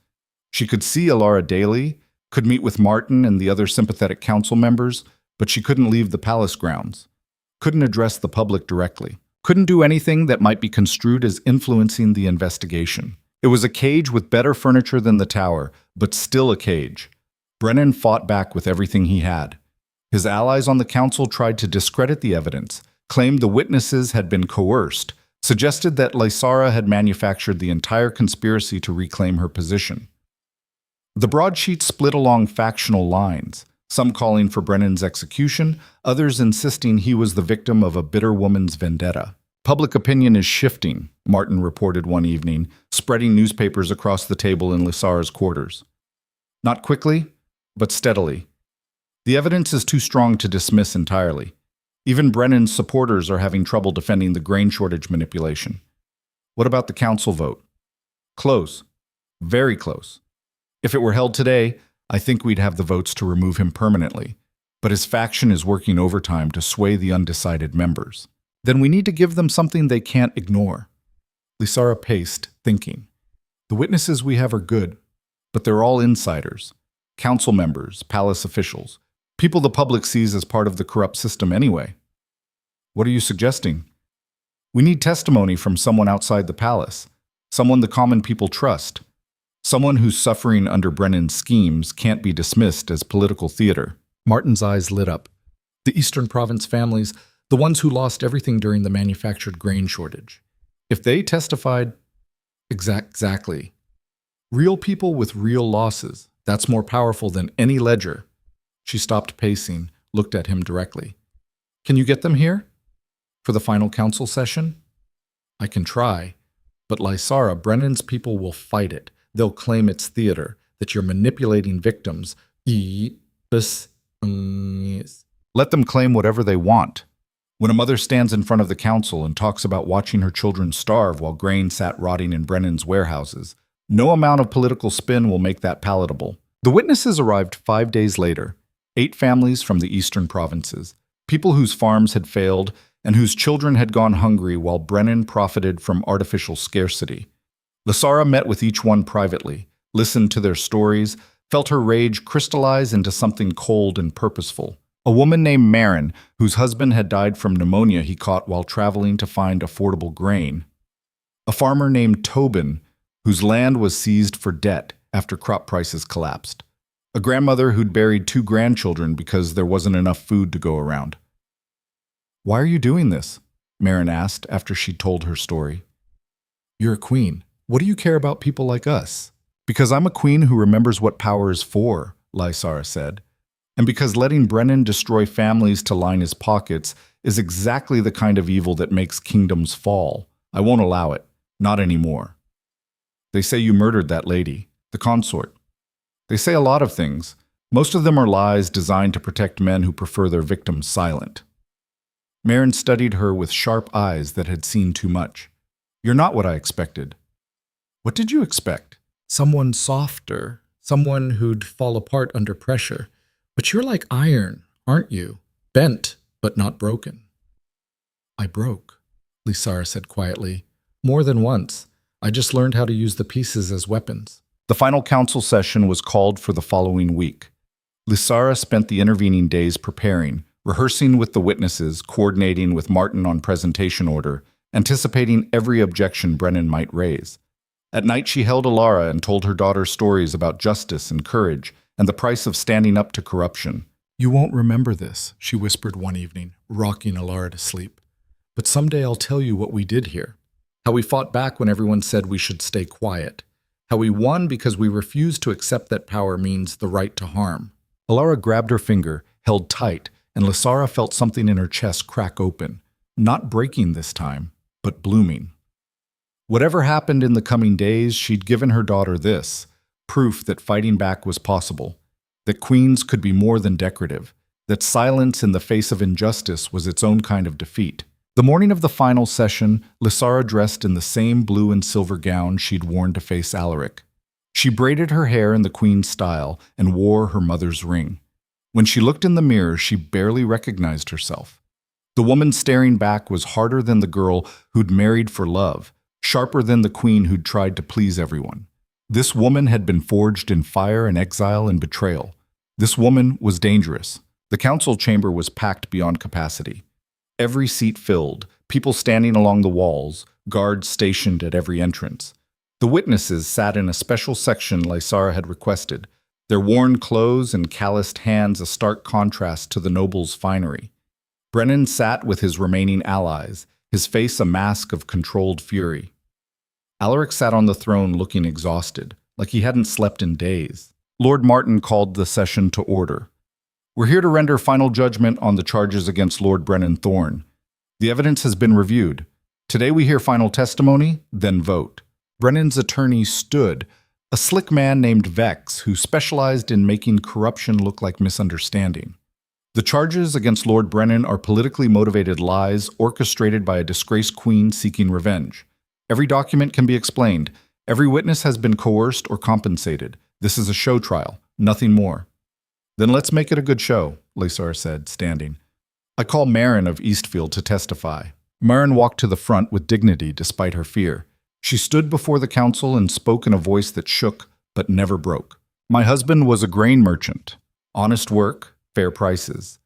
She could see Alara daily, could meet with Martin and the other sympathetic council members, but she couldn't leave the palace grounds, couldn't address the public directly, couldn't do anything that might be construed as influencing the investigation. It was a cage with better furniture than the tower, but still a cage. Brennan fought back with everything he had. His allies on the council tried to discredit the evidence, claimed the witnesses had been coerced, suggested that Lysara had manufactured the entire conspiracy to reclaim her position. The broadsheet split along factional lines, some calling for Brennan's execution, others insisting he was the victim of a bitter woman's vendetta. Public opinion is shifting, Martin reported one evening, spreading newspapers across the table in Lysara's quarters. Not quickly, but steadily. The evidence is too strong to dismiss entirely. Even Brennan's supporters are having trouble defending the grain shortage manipulation. What about the council vote? Close. Very close. If it were held today, I think we'd have the votes to remove him permanently, but his faction is working overtime to sway the undecided members. Then we need to give them something they can't ignore. Lysara paced, thinking. The witnesses we have are good, but they're all insiders. Council members, palace officials, people the public sees as part of the corrupt system anyway. What are you suggesting? We need testimony from someone outside the palace, someone the common people trust. Someone who's suffering under Brennan's schemes can't be dismissed as political theater. Martin's eyes lit up. The Eastern Province families, the ones who lost everything during the manufactured grain shortage. If they testified, exactly. Real people with real losses, that's more powerful than any ledger. She stopped pacing, looked at him directly. Can you get them here? For the final council session? I can try, but Lysara, Brennan's people will fight it. They'll claim it's theater, that you're manipulating victims. Let them claim whatever they want. When a mother stands in front of the council and talks about watching her children starve while grain sat rotting in Brennan's warehouses, no amount of political spin will make that palatable. The witnesses arrived 5 days later, 8 families from the eastern provinces, people whose farms had failed and whose children had gone hungry while Brennan profited from artificial scarcity. Lysara met with each one privately, listened to their stories, felt her rage crystallize into something cold and purposeful. A woman named Marin, whose husband had died from pneumonia he caught while traveling to find affordable grain. A farmer named Tobin, whose land was seized for debt after crop prices collapsed. A grandmother who'd buried 2 grandchildren because there wasn't enough food to go around. Why are you doing this? Marin asked after she'd told her story. You're a queen. What do you care about people like us? Because I'm a queen who remembers what power is for, Lysara said. And because letting Brennan destroy families to line his pockets is exactly the kind of evil that makes kingdoms fall. I won't allow it. Not anymore. They say you murdered that lady, the consort. They say a lot of things. Most of them are lies designed to protect men who prefer their victims silent. Marin studied her with sharp eyes that had seen too much. You're not what I expected. What did you expect? Someone softer, someone who'd fall apart under pressure. But you're like iron, aren't you? Bent, but not broken. I broke, Lysara said quietly. More than once. I just learned how to use the pieces as weapons. The final council session was called for the following week. Lysara spent the intervening days preparing, rehearsing with the witnesses, coordinating with Martin on presentation order, anticipating every objection Brennan might raise. At night she held Alara and told her daughter stories about justice and courage, and the price of standing up to corruption. You won't remember this, she whispered one evening, rocking Alara to sleep. But someday I'll tell you what we did here. How we fought back when everyone said we should stay quiet. How we won because we refused to accept that power means the right to harm. Alara grabbed her finger, held tight, and Lysara felt something in her chest crack open. Not breaking this time, but blooming. Whatever happened in the coming days, she'd given her daughter this proof that fighting back was possible, that queens could be more than decorative, that silence in the face of injustice was its own kind of defeat. The morning of the final session, Lysara dressed in the same blue and silver gown she'd worn to face Alaric. She braided her hair in the queen's style and wore her mother's ring. When she looked in the mirror, she barely recognized herself. The woman staring back was harder than the girl who'd married for love, sharper than the queen who'd tried to please everyone. This woman had been forged in fire and exile and betrayal. This woman was dangerous. The council chamber was packed beyond capacity. Every seat filled, people standing along the walls, guards stationed at every entrance. The witnesses sat in a special section Lysara had requested, their worn clothes and calloused hands a stark contrast to the nobles' finery. Brennan sat with his remaining allies, his face a mask of controlled fury. Alaric sat on the throne looking exhausted, like he hadn't slept in days. Lord Martin called the session to order. We're here to render final judgment on the charges against Lord Brennan Thorne. The evidence has been reviewed. Today we hear final testimony, then vote. Brennan's attorney stood, a slick man named Vex, who specialized in making corruption look like misunderstanding. The charges against Lord Brennan are politically motivated lies orchestrated by a disgraced queen seeking revenge. Every document can be explained. Every witness has been coerced or compensated. This is a show trial, nothing more. Then let's make it a good show, Lysara said, standing. I call Marin of Eastfield to testify. Marin walked to the front with dignity despite her fear. She stood before the council and spoke in a voice that shook but never broke. My husband was a grain merchant. Honest work, fair prices.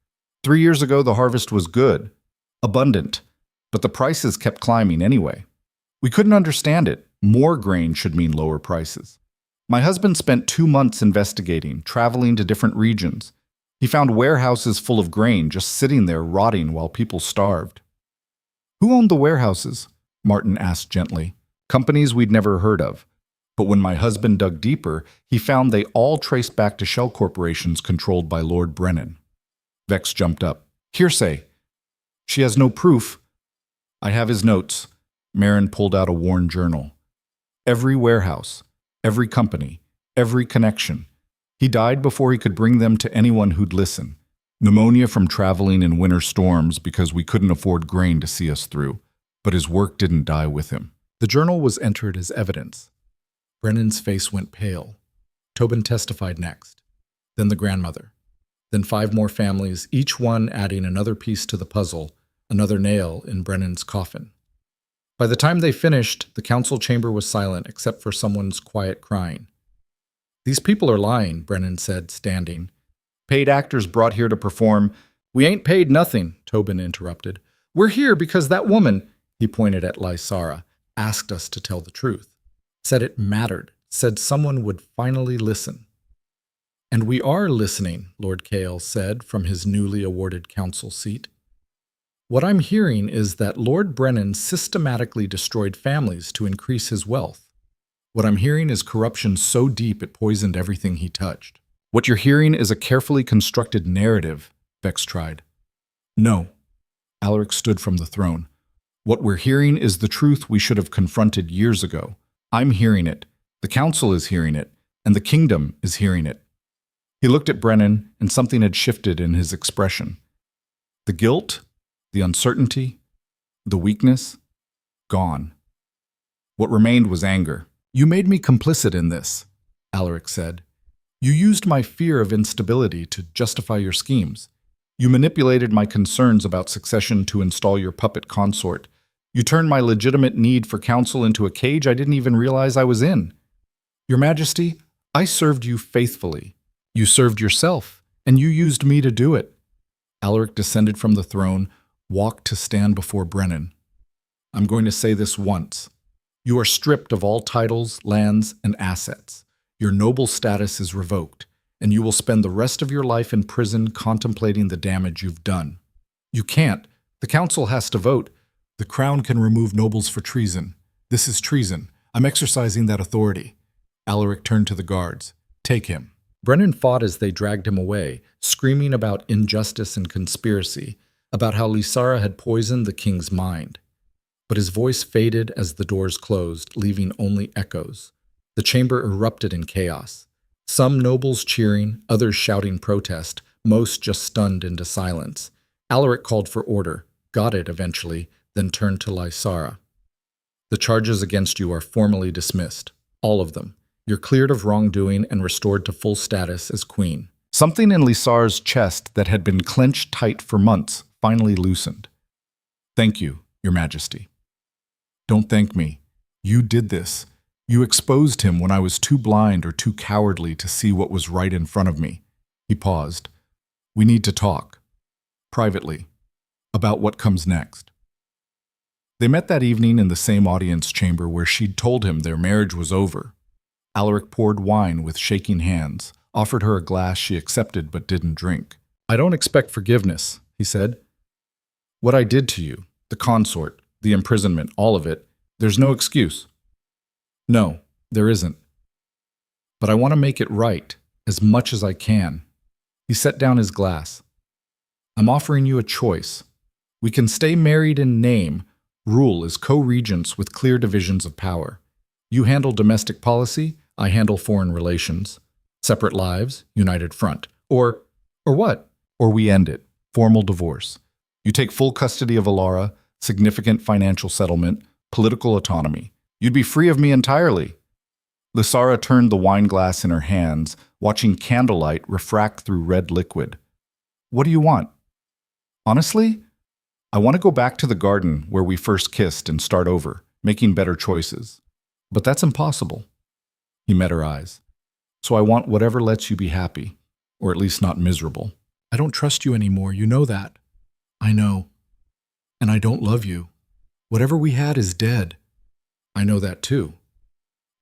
3 years ago the harvest was good, abundant, but the prices kept climbing anyway. We couldn't understand it. More grain should mean lower prices. My husband spent 2 months investigating, traveling to different regions. He found warehouses full of grain just sitting there rotting while people starved. Who owned the warehouses? Martin asked gently. Companies we'd never heard of. But when my husband dug deeper, he found they all traced back to shell corporations controlled by Lord Brennan. Vex jumped up. Hearsay. She has no proof. I have his notes. Marin pulled out a worn journal. Every warehouse, every company, every connection. He died before he could bring them to anyone who'd listen. Pneumonia from traveling in winter storms because we couldn't afford grain to see us through. But his work didn't die with him. The journal was entered as evidence. Brennan's face went pale. Tobin testified next. Then the grandmother. Then 5 more families, each one adding another piece to the puzzle, another nail in Brennan's coffin. By the time they finished, the council chamber was silent except for someone's quiet crying. These people are lying, Brennan said, standing. Paid actors brought here to perform. We ain't paid nothing, Tobin interrupted. We're here because that woman, he pointed at Lysara, asked us to tell the truth. Said it mattered, said someone would finally listen. And we are listening, Lord Cale said from his newly awarded council seat. What I'm hearing is that Lord Brennan systematically destroyed families to increase his wealth. What I'm hearing is corruption so deep it poisoned everything he touched. What you're hearing is a carefully constructed narrative, Vex tried. No. Alaric stood from the throne. What we're hearing is the truth we should have confronted years ago. I'm hearing it, the council is hearing it, and the kingdom is hearing it. He looked at Brennan, and something had shifted in his expression. The guilt, the uncertainty, the weakness, gone. What remained was anger. You made me complicit in this, Alaric said. You used my fear of instability to justify your schemes. You manipulated my concerns about succession to install your puppet consort. You turned my legitimate need for counsel into a cage I didn't even realize I was in. Your Majesty, I served you faithfully. You served yourself, and you used me to do it. Alaric descended from the throne, walked to stand before Brennan. I'm going to say this once. You are stripped of all titles, lands, and assets. Your noble status is revoked, and you will spend the rest of your life in prison contemplating the damage you've done. You can't. The council has to vote. The crown can remove nobles for treason. This is treason. I'm exercising that authority. Alaric turned to the guards. Take him. Brennan fought as they dragged him away, screaming about injustice and conspiracy, about how Lysara had poisoned the king's mind. but his voice faded as the doors closed, leaving only echoes. The chamber erupted in chaos. Some nobles cheering, others shouting protest, most just stunned into silence. Alaric called for order, got it eventually, then turned to Lysara. The charges against you are formally dismissed. All of them. You're cleared of wrongdoing and restored to full status as queen. Something in Lysara's chest that had been clenched tight for months finally loosened. Thank you, Your Majesty. Don't thank me. You did this. You exposed him when I was too blind or too cowardly to see what was right in front of me. He paused. We need to talk. Privately. About what comes next. They met that evening in the same audience chamber where she'd told him their marriage was over. Alaric poured wine with shaking hands, offered her a glass she accepted but didn't drink. I don't expect forgiveness, he said. What I did to you, the consort, the imprisonment, all of it, there's no excuse. No, there isn't. But I want to make it right, as much as I can. He set down his glass. I'm offering you a choice. We can stay married in name, rule as co-regents with clear divisions of power. You handle domestic policy, I handle foreign relations. Separate lives, united front. Or what? Or we end it. Formal divorce. You take full custody of Alara, significant financial settlement, political autonomy. You'd be free of me entirely. Lysara turned the wine glass in her hands, watching candlelight refract through red liquid. What do you want? Honestly, I want to go back to the garden where we first kissed and start over, making better choices. But that's impossible. He met her eyes. So I want whatever lets you be happy, or at least not miserable. I don't trust you anymore, you know that. I know. And I don't love you. Whatever we had is dead. I know that too.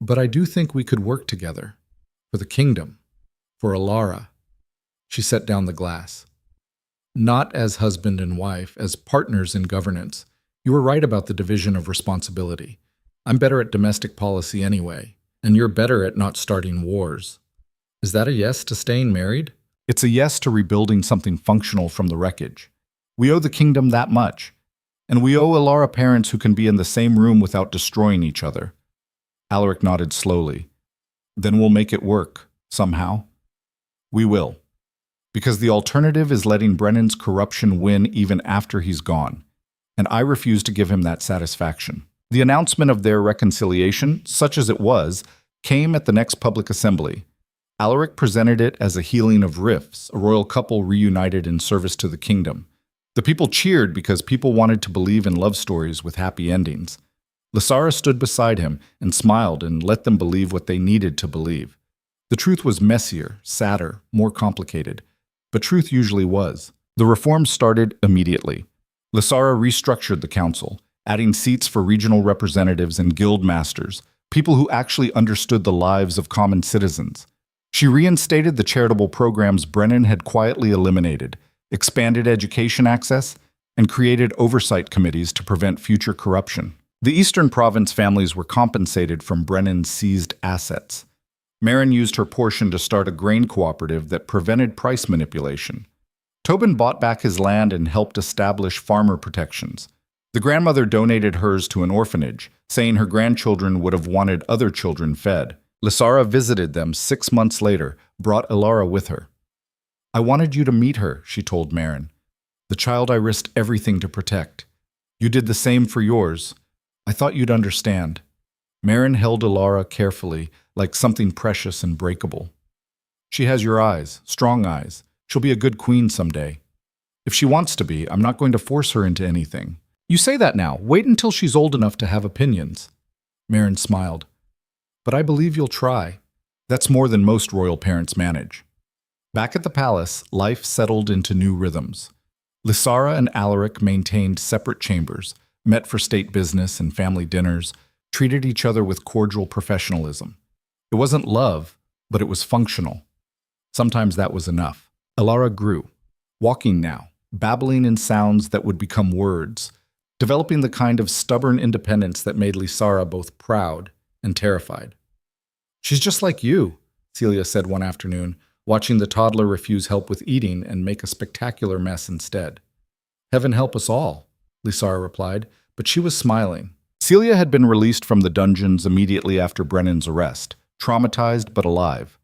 But I do think we could work together. For the kingdom. For Alara. She set down the glass. Not as husband and wife, as partners in governance. You were right about the division of responsibility. I'm better at domestic policy anyway, and you're better at not starting wars. Is that a yes to staying married? It's a yes to rebuilding something functional from the wreckage. We owe the kingdom that much. And we owe Alara parents who can be in the same room without destroying each other. Alaric nodded slowly. Then we'll make it work, somehow. We will. Because the alternative is letting Brennan's corruption win even after he's gone. And I refuse to give him that satisfaction. The announcement of their reconciliation, such as it was, came at the next public assembly. Alaric presented it as a healing of rifts, a royal couple reunited in service to the kingdom. The people cheered because people wanted to believe in love stories with happy endings. Lysara stood beside him and smiled and let them believe what they needed to believe. The truth was messier, sadder, more complicated. But truth usually was. The reforms started immediately. Lysara restructured the council, adding seats for regional representatives and guild masters, people who actually understood the lives of common citizens. She reinstated the charitable programs Brennan had quietly eliminated, expanded education access, and created oversight committees to prevent future corruption. The Eastern Province families were compensated from Brennan's seized assets. Marin used her portion to start a grain cooperative that prevented price manipulation. Tobin bought back his land and helped establish farmer protections. The grandmother donated hers to an orphanage, saying her grandchildren would have wanted other children fed. Lysara visited them 6 months later, brought Alara with her. I wanted you to meet her, she told Marin. The child I risked everything to protect. You did the same for yours. I thought you'd understand. Marin held Alara carefully, like something precious and breakable. She has your eyes, strong eyes. She'll be a good queen someday. If she wants to be, I'm not going to force her into anything. You say that now. Wait until she's old enough to have opinions. Marin smiled. But I believe you'll try. That's more than most royal parents manage. Back at the palace, life settled into new rhythms. Lysara and Alaric maintained separate chambers, met for state business and family dinners, treated each other with cordial professionalism. It wasn't love, but it was functional. Sometimes that was enough. Alara grew, walking now, babbling in sounds that would become words, developing the kind of stubborn independence that made Lysara both proud and terrified. She's just like you, Celia said one afternoon, watching the toddler refuse help with eating and make a spectacular mess instead. Heaven help us all, Lysara replied, but she was smiling. Celia had been released from the dungeons immediately after Brennan's arrest, traumatized but alive.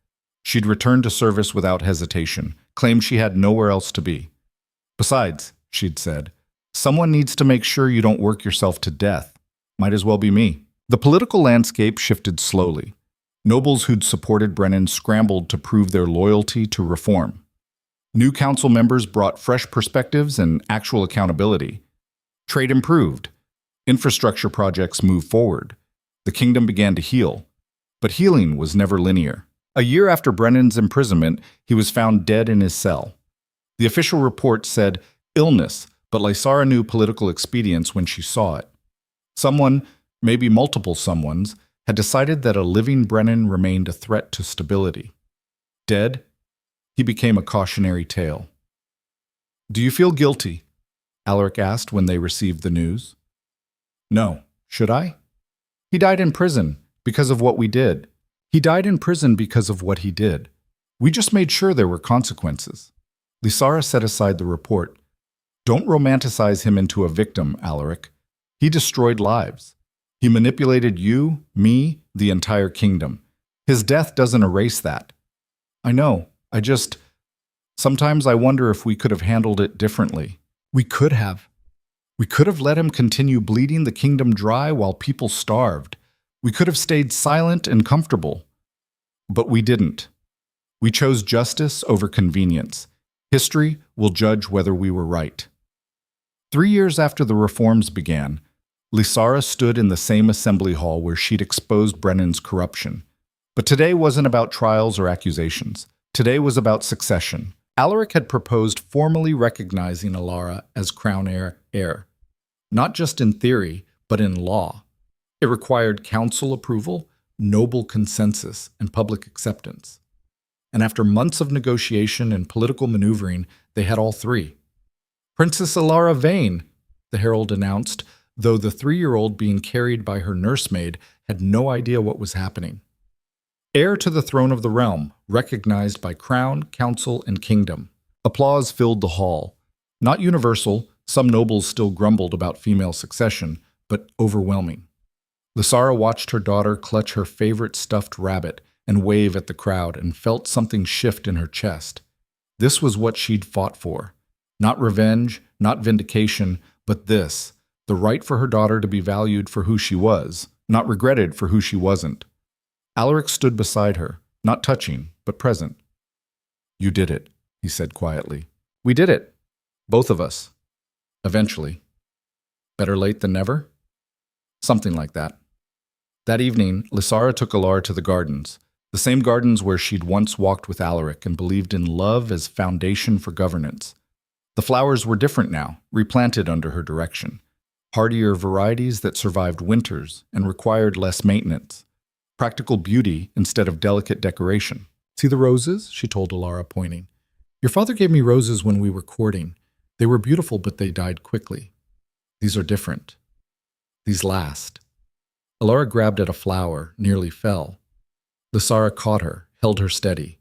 She'd returned to service without hesitation, claimed she had nowhere else to be. Besides, she'd said, someone needs to make sure you don't work yourself to death. Might as well be me. The political landscape shifted slowly. Nobles who'd supported Brennan scrambled to prove their loyalty to reform. New council members brought fresh perspectives and actual accountability. Trade improved. Infrastructure projects moved forward. The kingdom began to heal. But healing was never linear. A year after Brennan's imprisonment, he was found dead in his cell. The official report said illness, but Lysara knew political expedience when she saw it. Someone, maybe multiple someones, had decided that a living Brennan remained a threat to stability. Dead, he became a cautionary tale. "Do you feel guilty?" Alaric asked when they received the news. "No. Should I?" "He died in prison because of what we did. He died in prison because of what he did. We just made sure there were consequences." Lysara set aside the report. "Don't romanticize him into a victim, Alaric. He destroyed lives. He manipulated you, me, the entire kingdom. His death doesn't erase that." "I know. Sometimes I wonder if we could have handled it differently." "We could have. We could have let him continue bleeding the kingdom dry while people starved. We could have stayed silent and comfortable. But we didn't. We chose justice over convenience. History will judge whether we were right." 3 years after the reforms began, Lysara stood in the same assembly hall where she'd exposed Brennan's corruption. But today wasn't about trials or accusations. Today was about succession. Alaric had proposed formally recognizing Alara as crown heir, not just in theory, but in law. It required council approval, noble consensus, and public acceptance. And after months of negotiation and political maneuvering, they had all three. "Princess Alara Vane," the herald announced, though the 3-year-old being carried by her nursemaid had no idea what was happening. Heir to the throne of the realm, recognized by crown, council, and kingdom. Applause filled the hall. Not universal, some nobles still grumbled about female succession, but overwhelming. Lysara watched her daughter clutch her favorite stuffed rabbit and wave at the crowd and felt something shift in her chest. This was what she'd fought for. Not revenge, not vindication, but this, the right for her daughter to be valued for who she was, not regretted for who she wasn't. Alaric stood beside her, not touching, but present. "You did it," he said quietly. "We did it. Both of us. Eventually. Better late than never?" Something like that. That evening, Lysara took Alara to the gardens, the same gardens where she'd once walked with Alaric and believed in love as foundation for governance. The flowers were different now, replanted under her direction. Hardier varieties that survived winters and required less maintenance. Practical beauty instead of delicate decoration. "See the roses?" she told Alara, pointing. "Your father gave me roses when we were courting. They were beautiful, but they died quickly. These are different. These last." Alara grabbed at a flower, nearly fell. Lysara caught her, held her steady.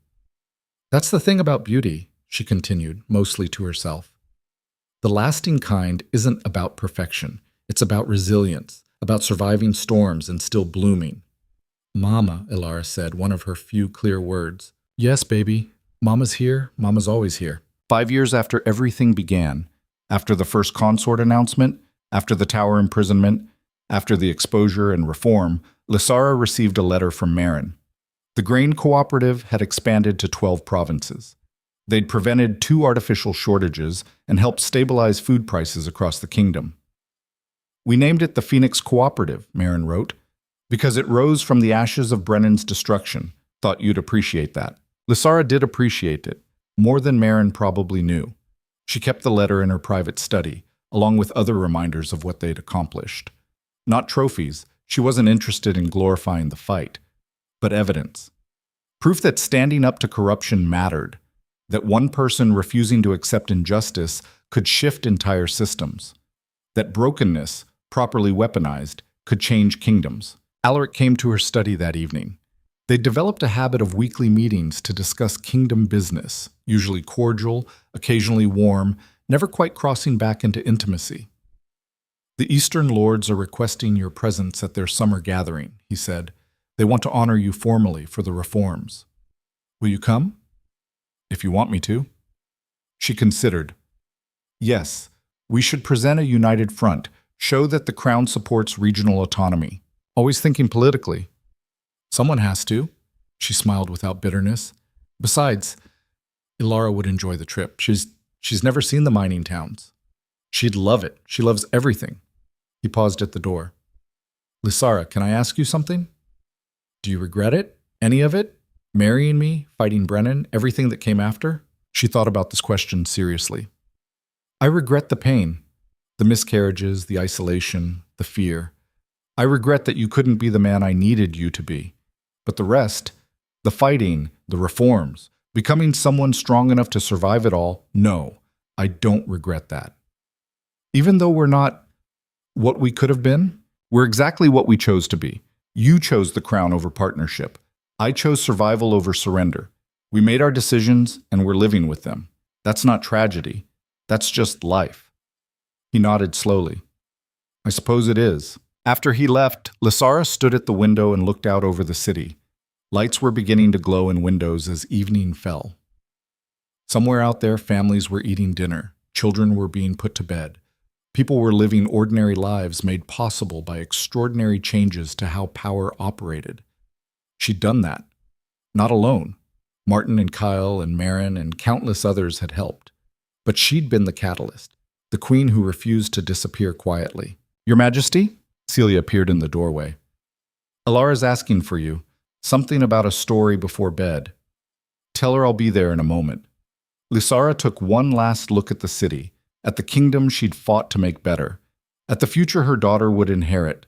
"That's the thing about beauty," she continued, mostly to herself. "The lasting kind isn't about perfection. It's about resilience, about surviving storms and still blooming." "Mama," Alara said, one of her few clear words. "Yes, baby. Mama's here. Mama's always here." 5 years after everything began, after the first consort announcement, after the tower imprisonment, after the exposure and reform, Lysara received a letter from Marin. The grain cooperative had expanded to 12 provinces. They'd prevented 2 artificial shortages and helped stabilize food prices across the kingdom. "We named it the Phoenix Cooperative," Marin wrote, "because it rose from the ashes of Brennan's destruction. Thought you'd appreciate that." Lysara did appreciate it, more than Marin probably knew. She kept the letter in her private study, along with other reminders of what they'd accomplished. Not trophies, she wasn't interested in glorifying the fight, but evidence. Proof that standing up to corruption mattered, that one person refusing to accept injustice could shift entire systems, that brokenness, properly weaponized, could change kingdoms. Alaric came to her study that evening. They developed a habit of weekly meetings to discuss kingdom business, usually cordial, occasionally warm, never quite crossing back into intimacy. The Eastern Lords are requesting your presence at their summer gathering, he said. They want to honor you formally for the reforms. Will you come? If you want me to. She considered. Yes, we should present a united front, show that the Crown supports regional autonomy. Always thinking politically. Someone has to. She smiled without bitterness. Besides, Ilara would enjoy the trip. She's never seen the mining towns. She'd love it. She loves everything. He paused at the door. Lysara, can I ask you something? Do you regret it? Any of it? Marrying me, fighting Brennan, everything that came after? She thought about this question seriously. I regret the pain, the miscarriages, the isolation, the fear. I regret that you couldn't be the man I needed you to be. But the rest, the fighting, the reforms, becoming someone strong enough to survive it all, no, I don't regret that. Even though we're not what we could have been, we're exactly what we chose to be. You chose the crown over partnership. I chose survival over surrender. We made our decisions and we're living with them. That's not tragedy. That's just life. He nodded slowly. I suppose it is. After he left, Lysara stood at the window and looked out over the city. Lights were beginning to glow in windows as evening fell. Somewhere out there, families were eating dinner. Children were being put to bed. People were living ordinary lives made possible by extraordinary changes to how power operated. She'd done that. Not alone. Martin and Kyle and Marin and countless others had helped. But she'd been the catalyst, the queen who refused to disappear quietly. Your Majesty? Celia appeared in the doorway. Ilara's asking for you. Something about a story before bed. Tell her I'll be there in a moment. Lysara took one last look at the city, at the kingdom she'd fought to make better, at the future her daughter would inherit.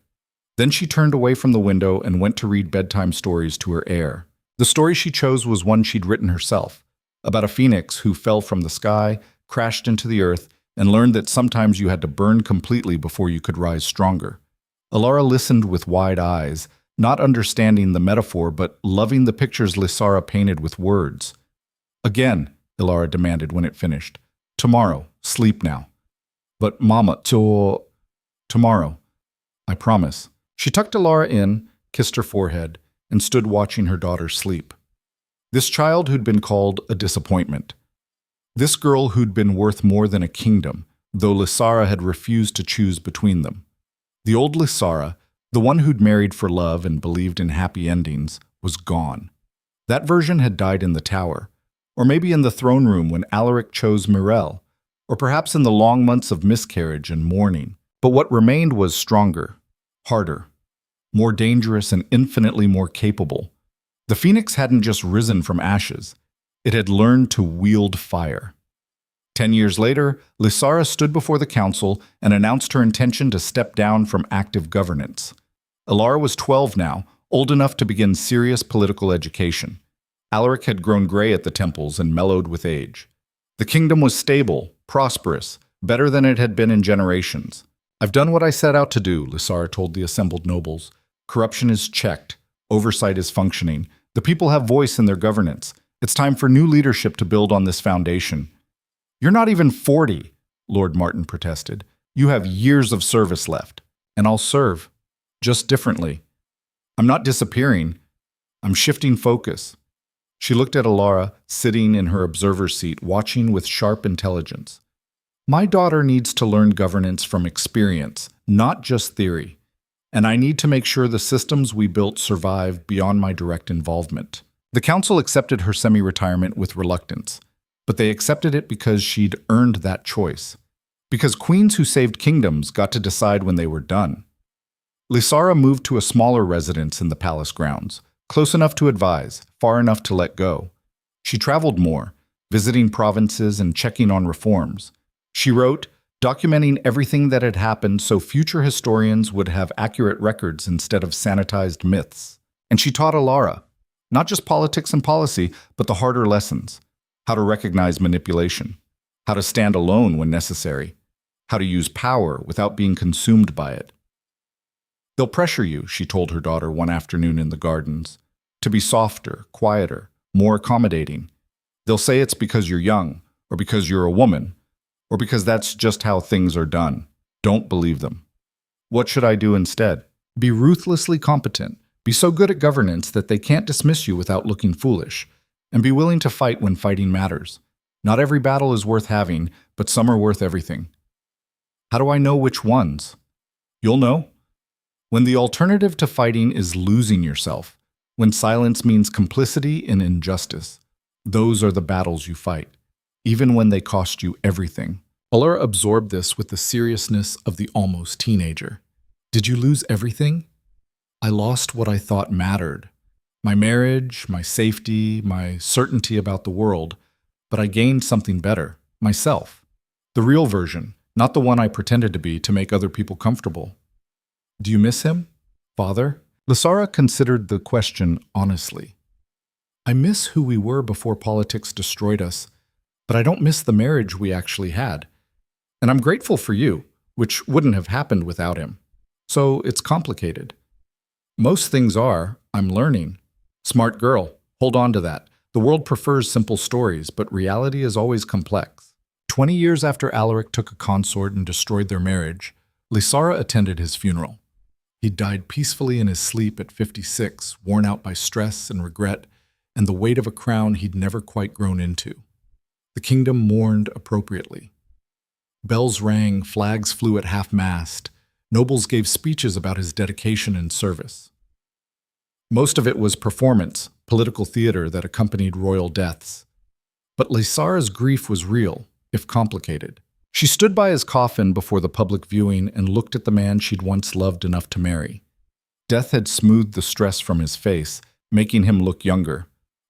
Then she turned away from the window and went to read bedtime stories to her heir. The story she chose was one she'd written herself, about a phoenix who fell from the sky, crashed into the earth, and learned that sometimes you had to burn completely before you could rise stronger. Ilara listened with wide eyes, not understanding the metaphor but loving the pictures Lysara painted with words. Again, Ilara demanded when it finished. Tomorrow, sleep now. But Mama, tomorrow. I promise. She tucked Ilara in, kissed her forehead, and stood watching her daughter sleep. This child who'd been called a disappointment. This girl who'd been worth more than a kingdom, though Lysara had refused to choose between them. The old Lysara, the one who'd married for love and believed in happy endings, was gone. That version had died in the tower, or maybe in the throne room when Alaric chose Mirel, or perhaps in the long months of miscarriage and mourning. But what remained was stronger, harder, more dangerous and infinitely more capable. The phoenix hadn't just risen from ashes. It had learned to wield fire. 10 years later, Lysara stood before the council and announced her intention to step down from active governance. Ilara was 12 now, old enough to begin serious political education. Alaric had grown gray at the temples and mellowed with age. The kingdom was stable, prosperous, better than it had been in generations. I've done what I set out to do, Lysara told the assembled nobles. Corruption is checked. Oversight is functioning. The people have voice in their governance. It's time for new leadership to build on this foundation. You're not even 40, Lord Martin protested. You have years of service left, and I'll serve, just differently. I'm not disappearing. I'm shifting focus. She looked at Ilara, sitting in her observer's seat, watching with sharp intelligence. My daughter needs to learn governance from experience, not just theory. And I need to make sure the systems we built survive beyond my direct involvement. The council accepted her semi-retirement with reluctance, but they accepted it because she'd earned that choice. Because queens who saved kingdoms got to decide when they were done. Lysara moved to a smaller residence in the palace grounds, close enough to advise, far enough to let go. She traveled more, visiting provinces and checking on reforms. She wrote, documenting everything that had happened so future historians would have accurate records instead of sanitized myths. And she taught Ilara, not just politics and policy, but the harder lessons. How to recognize manipulation, how to stand alone when necessary, how to use power without being consumed by it. They'll pressure you, she told her daughter one afternoon in the gardens, to be softer, quieter, more accommodating. They'll say it's because you're young, or because you're a woman, or because that's just how things are done. Don't believe them. What should I do instead? Be ruthlessly competent. Be so good at governance that they can't dismiss you without looking foolish. And be willing to fight when fighting matters. Not every battle is worth having, but some are worth everything. How do I know which ones? You'll know. When the alternative to fighting is losing yourself, when silence means complicity in injustice, those are the battles you fight, even when they cost you everything. Allura absorbed this with the seriousness of the almost teenager. Did you lose everything? I lost what I thought mattered. My marriage, my safety, my certainty about the world, but I gained something better, myself. The real version, not the one I pretended to be to make other people comfortable. Do you miss him, Father? Lysara considered the question honestly. I miss who we were before politics destroyed us, but I don't miss the marriage we actually had. And I'm grateful for you, which wouldn't have happened without him. So it's complicated. Most things are. I'm learning. Smart girl, hold on to that. The world prefers simple stories, but reality is always complex. 20 years after Alaric took a consort and destroyed their marriage, Lysara attended his funeral. He died peacefully in his sleep at 56, worn out by stress and regret, and the weight of a crown he'd never quite grown into. The kingdom mourned appropriately. Bells rang, flags flew at half-mast. Nobles gave speeches about his dedication and service. Most of it was performance, political theater that accompanied royal deaths. But Lysara's grief was real, if complicated. She stood by his coffin before the public viewing and looked at the man she'd once loved enough to marry. Death had smoothed the stress from his face, making him look younger,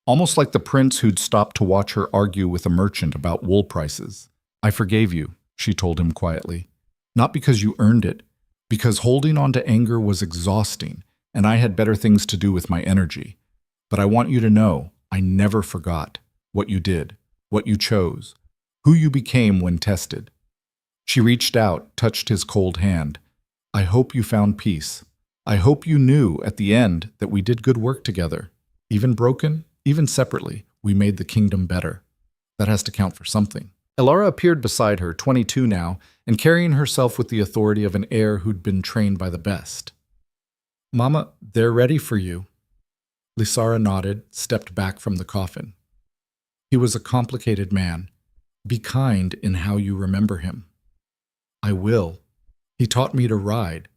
almost like the prince who'd stopped to watch her argue with a merchant about wool prices. I forgave you, she told him quietly. Not because you earned it, because holding on to anger was exhausting, and I had better things to do with my energy. But I want you to know, I never forgot what you did, what you chose, who you became when tested. She reached out, touched his cold hand. I hope you found peace. I hope you knew at the end that we did good work together. Even broken, even separately, we made the kingdom better. That has to count for something. Allura appeared beside her, 22 now, and carrying herself with the authority of an heir who'd been trained by the best. Mama, they're ready for you. Lysara nodded, stepped back from the coffin. He was a complicated man. Be kind in how you remember him. I will. He taught me to ride.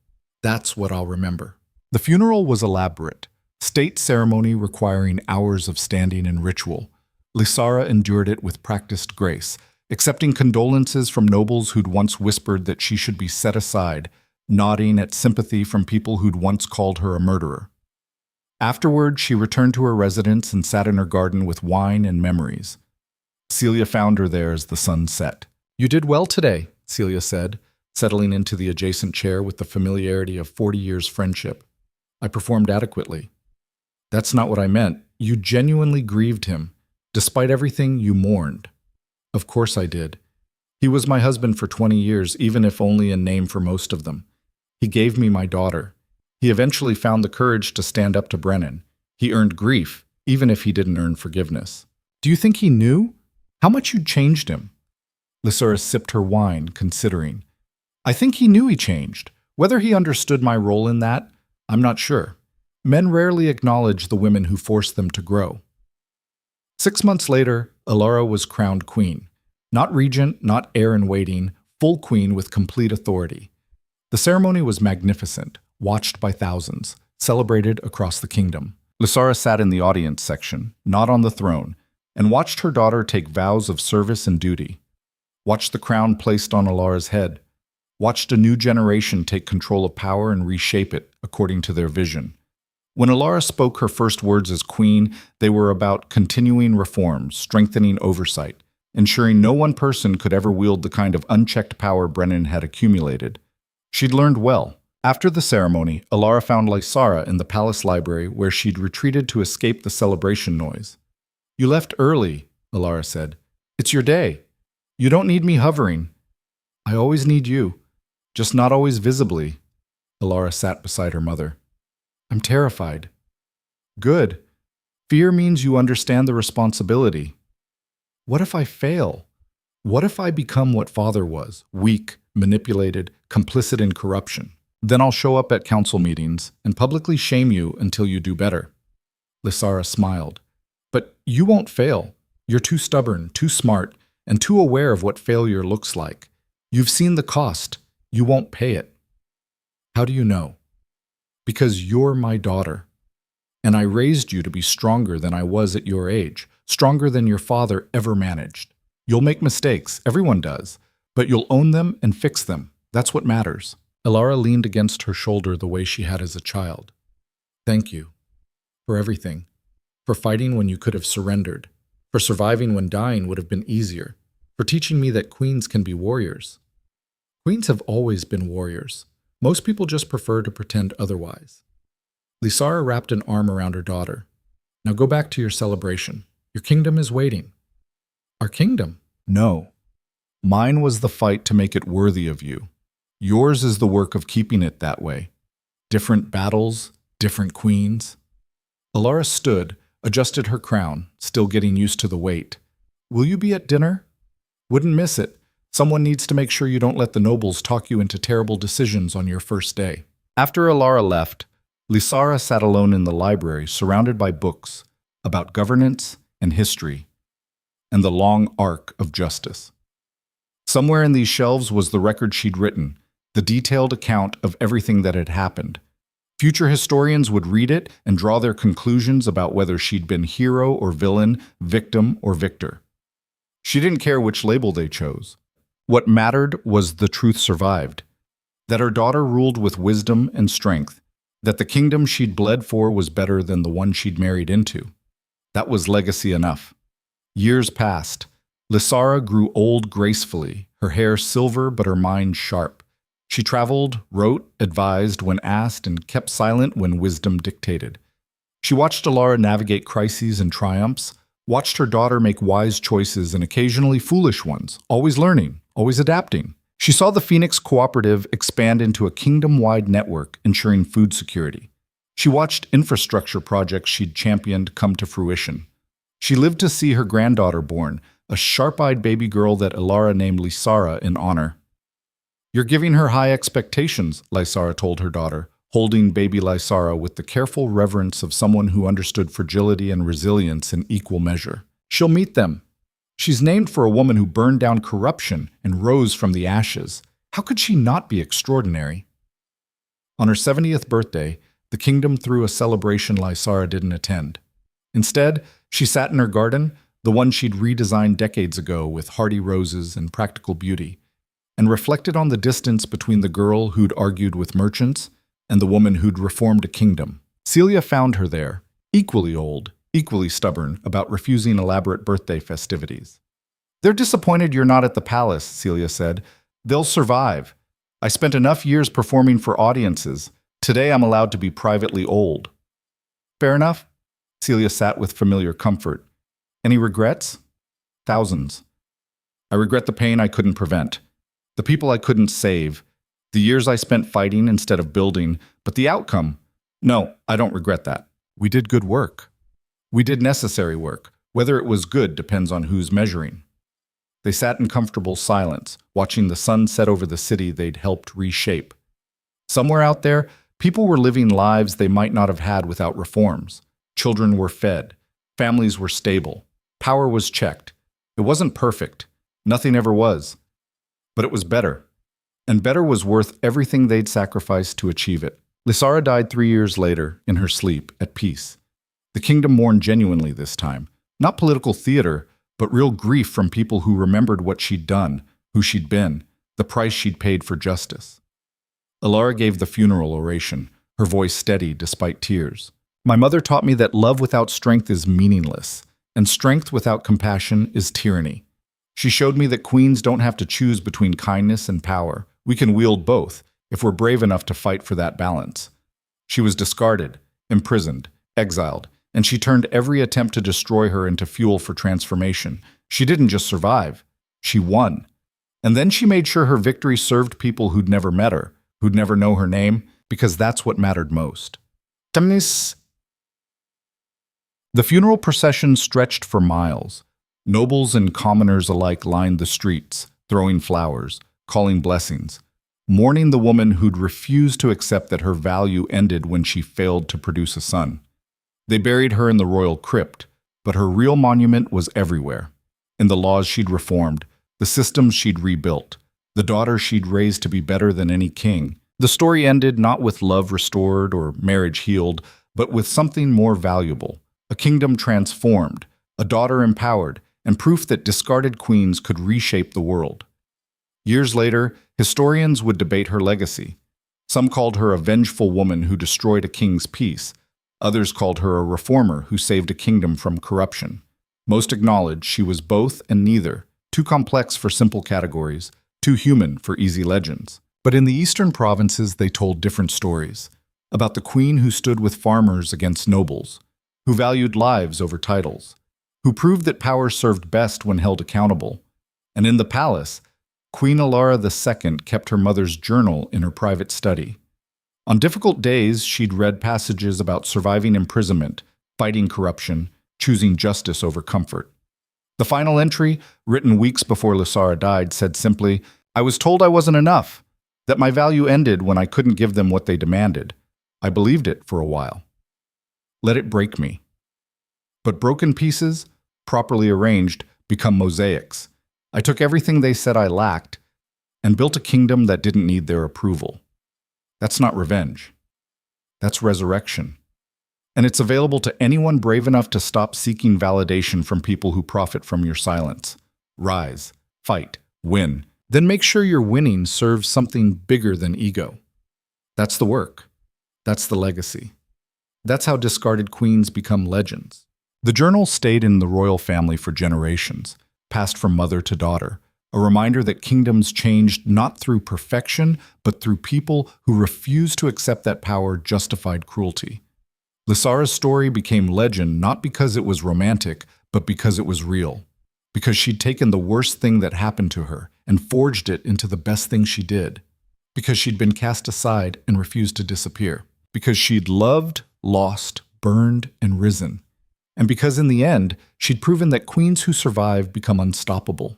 That's what I'll remember. The funeral was elaborate, state ceremony requiring hours of standing and ritual. Lysara endured it with practiced grace, accepting condolences from nobles who'd once whispered that she should be set aside, nodding at sympathy from people who'd once called her a murderer. Afterward, she returned to her residence and sat in her garden with wine and memories. Celia found her there as the sun set. You did well today, Celia said, settling into the adjacent chair with the familiarity of 40 years' friendship. I performed adequately. That's not what I meant. You genuinely grieved him. Despite everything, you mourned. Of course I did. He was my husband for 20 years, even if only in name for most of them. He gave me my daughter. He eventually found the courage to stand up to Brennan. He earned grief, even if he didn't earn forgiveness. Do you think he knew? How much you'd changed him? Lysara sipped her wine, considering. I think he knew he changed. Whether he understood my role in that, I'm not sure. Men rarely acknowledge the women who force them to grow. 6 months later, Allura was crowned queen. Not regent, not heir-in-waiting, full queen with complete authority. The ceremony was magnificent, watched by thousands, celebrated across the kingdom. Lysara sat in the audience section, not on the throne, and watched her daughter take vows of service and duty. Watched the crown placed on Allura's head. Watched a new generation take control of power and reshape it according to their vision. When Allura spoke her first words as queen, they were about continuing reforms, strengthening oversight, ensuring no one person could ever wield the kind of unchecked power Brennan had accumulated. She'd learned well. After the ceremony, Allura found Lysara in the palace library where she'd retreated to escape the celebration noise. You left early, Allura said. It's your day. You don't need me hovering. I always need you, just not always visibly. Allura sat beside her mother. I'm terrified. Good. Fear means you understand the responsibility. What if I fail? What if I become what father was, weak, manipulated, complicit in corruption? Then I'll show up at council meetings and publicly shame you until you do better." Lysara smiled. "But you won't fail. You're too stubborn, too smart, and too aware of what failure looks like. You've seen the cost. You won't pay it." "How do you know?" "Because you're my daughter. And I raised you to be stronger than I was at your age, stronger than your father ever managed. You'll make mistakes, everyone does, but you'll own them and fix them. That's what matters." Elara leaned against her shoulder the way she had as a child. "Thank you. For everything. For fighting when you could have surrendered. For surviving when dying would have been easier. For teaching me that queens can be warriors. Queens have always been warriors. Most people just prefer to pretend otherwise." Lysara wrapped an arm around her daughter. "Now go back to your celebration. Your kingdom is waiting." "Our kingdom?" "No. Mine was the fight to make it worthy of you. Yours is the work of keeping it that way. Different battles, different queens." Elara stood, adjusted her crown, still getting used to the weight. "Will you be at dinner?" "Wouldn't miss it. Someone needs to make sure you don't let the nobles talk you into terrible decisions on your first day." After Elara left, Lysara sat alone in the library, surrounded by books about governance and history and the long arc of justice. Somewhere in these shelves was the record she'd written, the detailed account of everything that had happened. Future historians would read it and draw their conclusions about whether she'd been hero or villain, victim or victor. She didn't care which label they chose. What mattered was the truth survived, that her daughter ruled with wisdom and strength, that the kingdom she'd bled for was better than the one she'd married into. That was legacy enough. Years passed. Lysara grew old gracefully, her hair silver but her mind sharp. She traveled, wrote, advised when asked, and kept silent when wisdom dictated. She watched Elara navigate crises and triumphs, watched her daughter make wise choices and occasionally foolish ones, always learning, always adapting. She saw the Phoenix Cooperative expand into a kingdom-wide network ensuring food security. She watched infrastructure projects she'd championed come to fruition. She lived to see her granddaughter born, a sharp-eyed baby girl that Elara named Lysara in honor. "You're giving her high expectations," Lysara told her daughter, holding baby Lysara with the careful reverence of someone who understood fragility and resilience in equal measure. "She'll meet them. She's named for a woman who burned down corruption and rose from the ashes. How could she not be extraordinary?" On her 70th birthday, the kingdom threw a celebration Lysara didn't attend. Instead, she sat in her garden, the one she'd redesigned decades ago with hardy roses and practical beauty, and reflected on the distance between the girl who'd argued with merchants and the woman who'd reformed a kingdom. Celia found her there, equally old, equally stubborn about refusing elaborate birthday festivities. "They're disappointed you're not at the palace," Celia said. "They'll survive. I spent enough years performing for audiences. Today I'm allowed to be privately old." "Fair enough." Celia sat with familiar comfort. "Any regrets?" "Thousands. I regret the pain I couldn't prevent, the people I couldn't save, the years I spent fighting instead of building, but the outcome? No, I don't regret that. We did good work. We did necessary work. Whether it was good depends on who's measuring." They sat in comfortable silence, watching the sun set over the city they'd helped reshape. Somewhere out there, people were living lives they might not have had without reforms. Children were fed. Families were stable. Power was checked. It wasn't perfect. Nothing ever was. But it was better. And better was worth everything they'd sacrificed to achieve it. Lysara died 3 years later, in her sleep, at peace. The kingdom mourned genuinely this time. Not political theater, but real grief from people who remembered what she'd done, who she'd been, the price she'd paid for justice. Elara gave the funeral oration, her voice steady despite tears. "My mother taught me that love without strength is meaningless, and strength without compassion is tyranny. She showed me that queens don't have to choose between kindness and power. We can wield both, if we're brave enough to fight for that balance." She was discarded, imprisoned, exiled, and she turned every attempt to destroy her into fuel for transformation. She didn't just survive, she won. And then she made sure her victory served people who'd never met her, who'd never know her name, because that's what mattered most. The funeral procession stretched for miles. Nobles and commoners alike lined the streets, throwing flowers, calling blessings. mourning the woman who'd refused to accept that her value ended when she failed to produce a son. They buried her in the royal crypt, but her real monument was everywhere. In the laws she'd reformed, the systems she'd rebuilt, the daughter she'd raised to be better than any king. The story ended not with love restored or marriage healed, but with something more valuable, a kingdom transformed, a daughter empowered, and proof that discarded queens could reshape the world. Years later, historians would debate her legacy. Some called her a vengeful woman who destroyed a king's peace. Others called her a reformer who saved a kingdom from corruption. Most acknowledged she was both and neither, too complex for simple categories, too human for easy legends. But in the eastern provinces, they told different stories about the queen who stood with farmers against nobles, who valued lives over titles, who proved that power served best when held accountable. And in the palace, Queen Alara II kept her mother's journal in her private study. On difficult days, she'd read passages about surviving imprisonment, fighting corruption, choosing justice over comfort. The final entry, written weeks before Lasara died, said simply, "I was told I wasn't enough, that my value ended when I couldn't give them what they demanded. I believed it for a while. Let it break me." But broken pieces, properly arranged, become mosaics. I took everything they said I lacked and built a kingdom that didn't need their approval. That's not revenge. That's resurrection. And it's available to anyone brave enough to stop seeking validation from people who profit from your silence. Rise, fight, win. Then make sure your winning serves something bigger than ego. That's the work. That's the legacy. That's how discarded queens become legends. The journal stayed in the royal family for generations, passed from mother to daughter, a reminder that kingdoms changed not through perfection, but through people who refused to accept that power justified cruelty. Lasara's story became legend not because it was romantic, but because it was real. Because she'd taken the worst thing that happened to her and forged it into the best thing she did. Because she'd been cast aside and refused to disappear. Because she'd loved, lost, burned, and risen. And because in the end, she'd proven that queens who survive become unstoppable.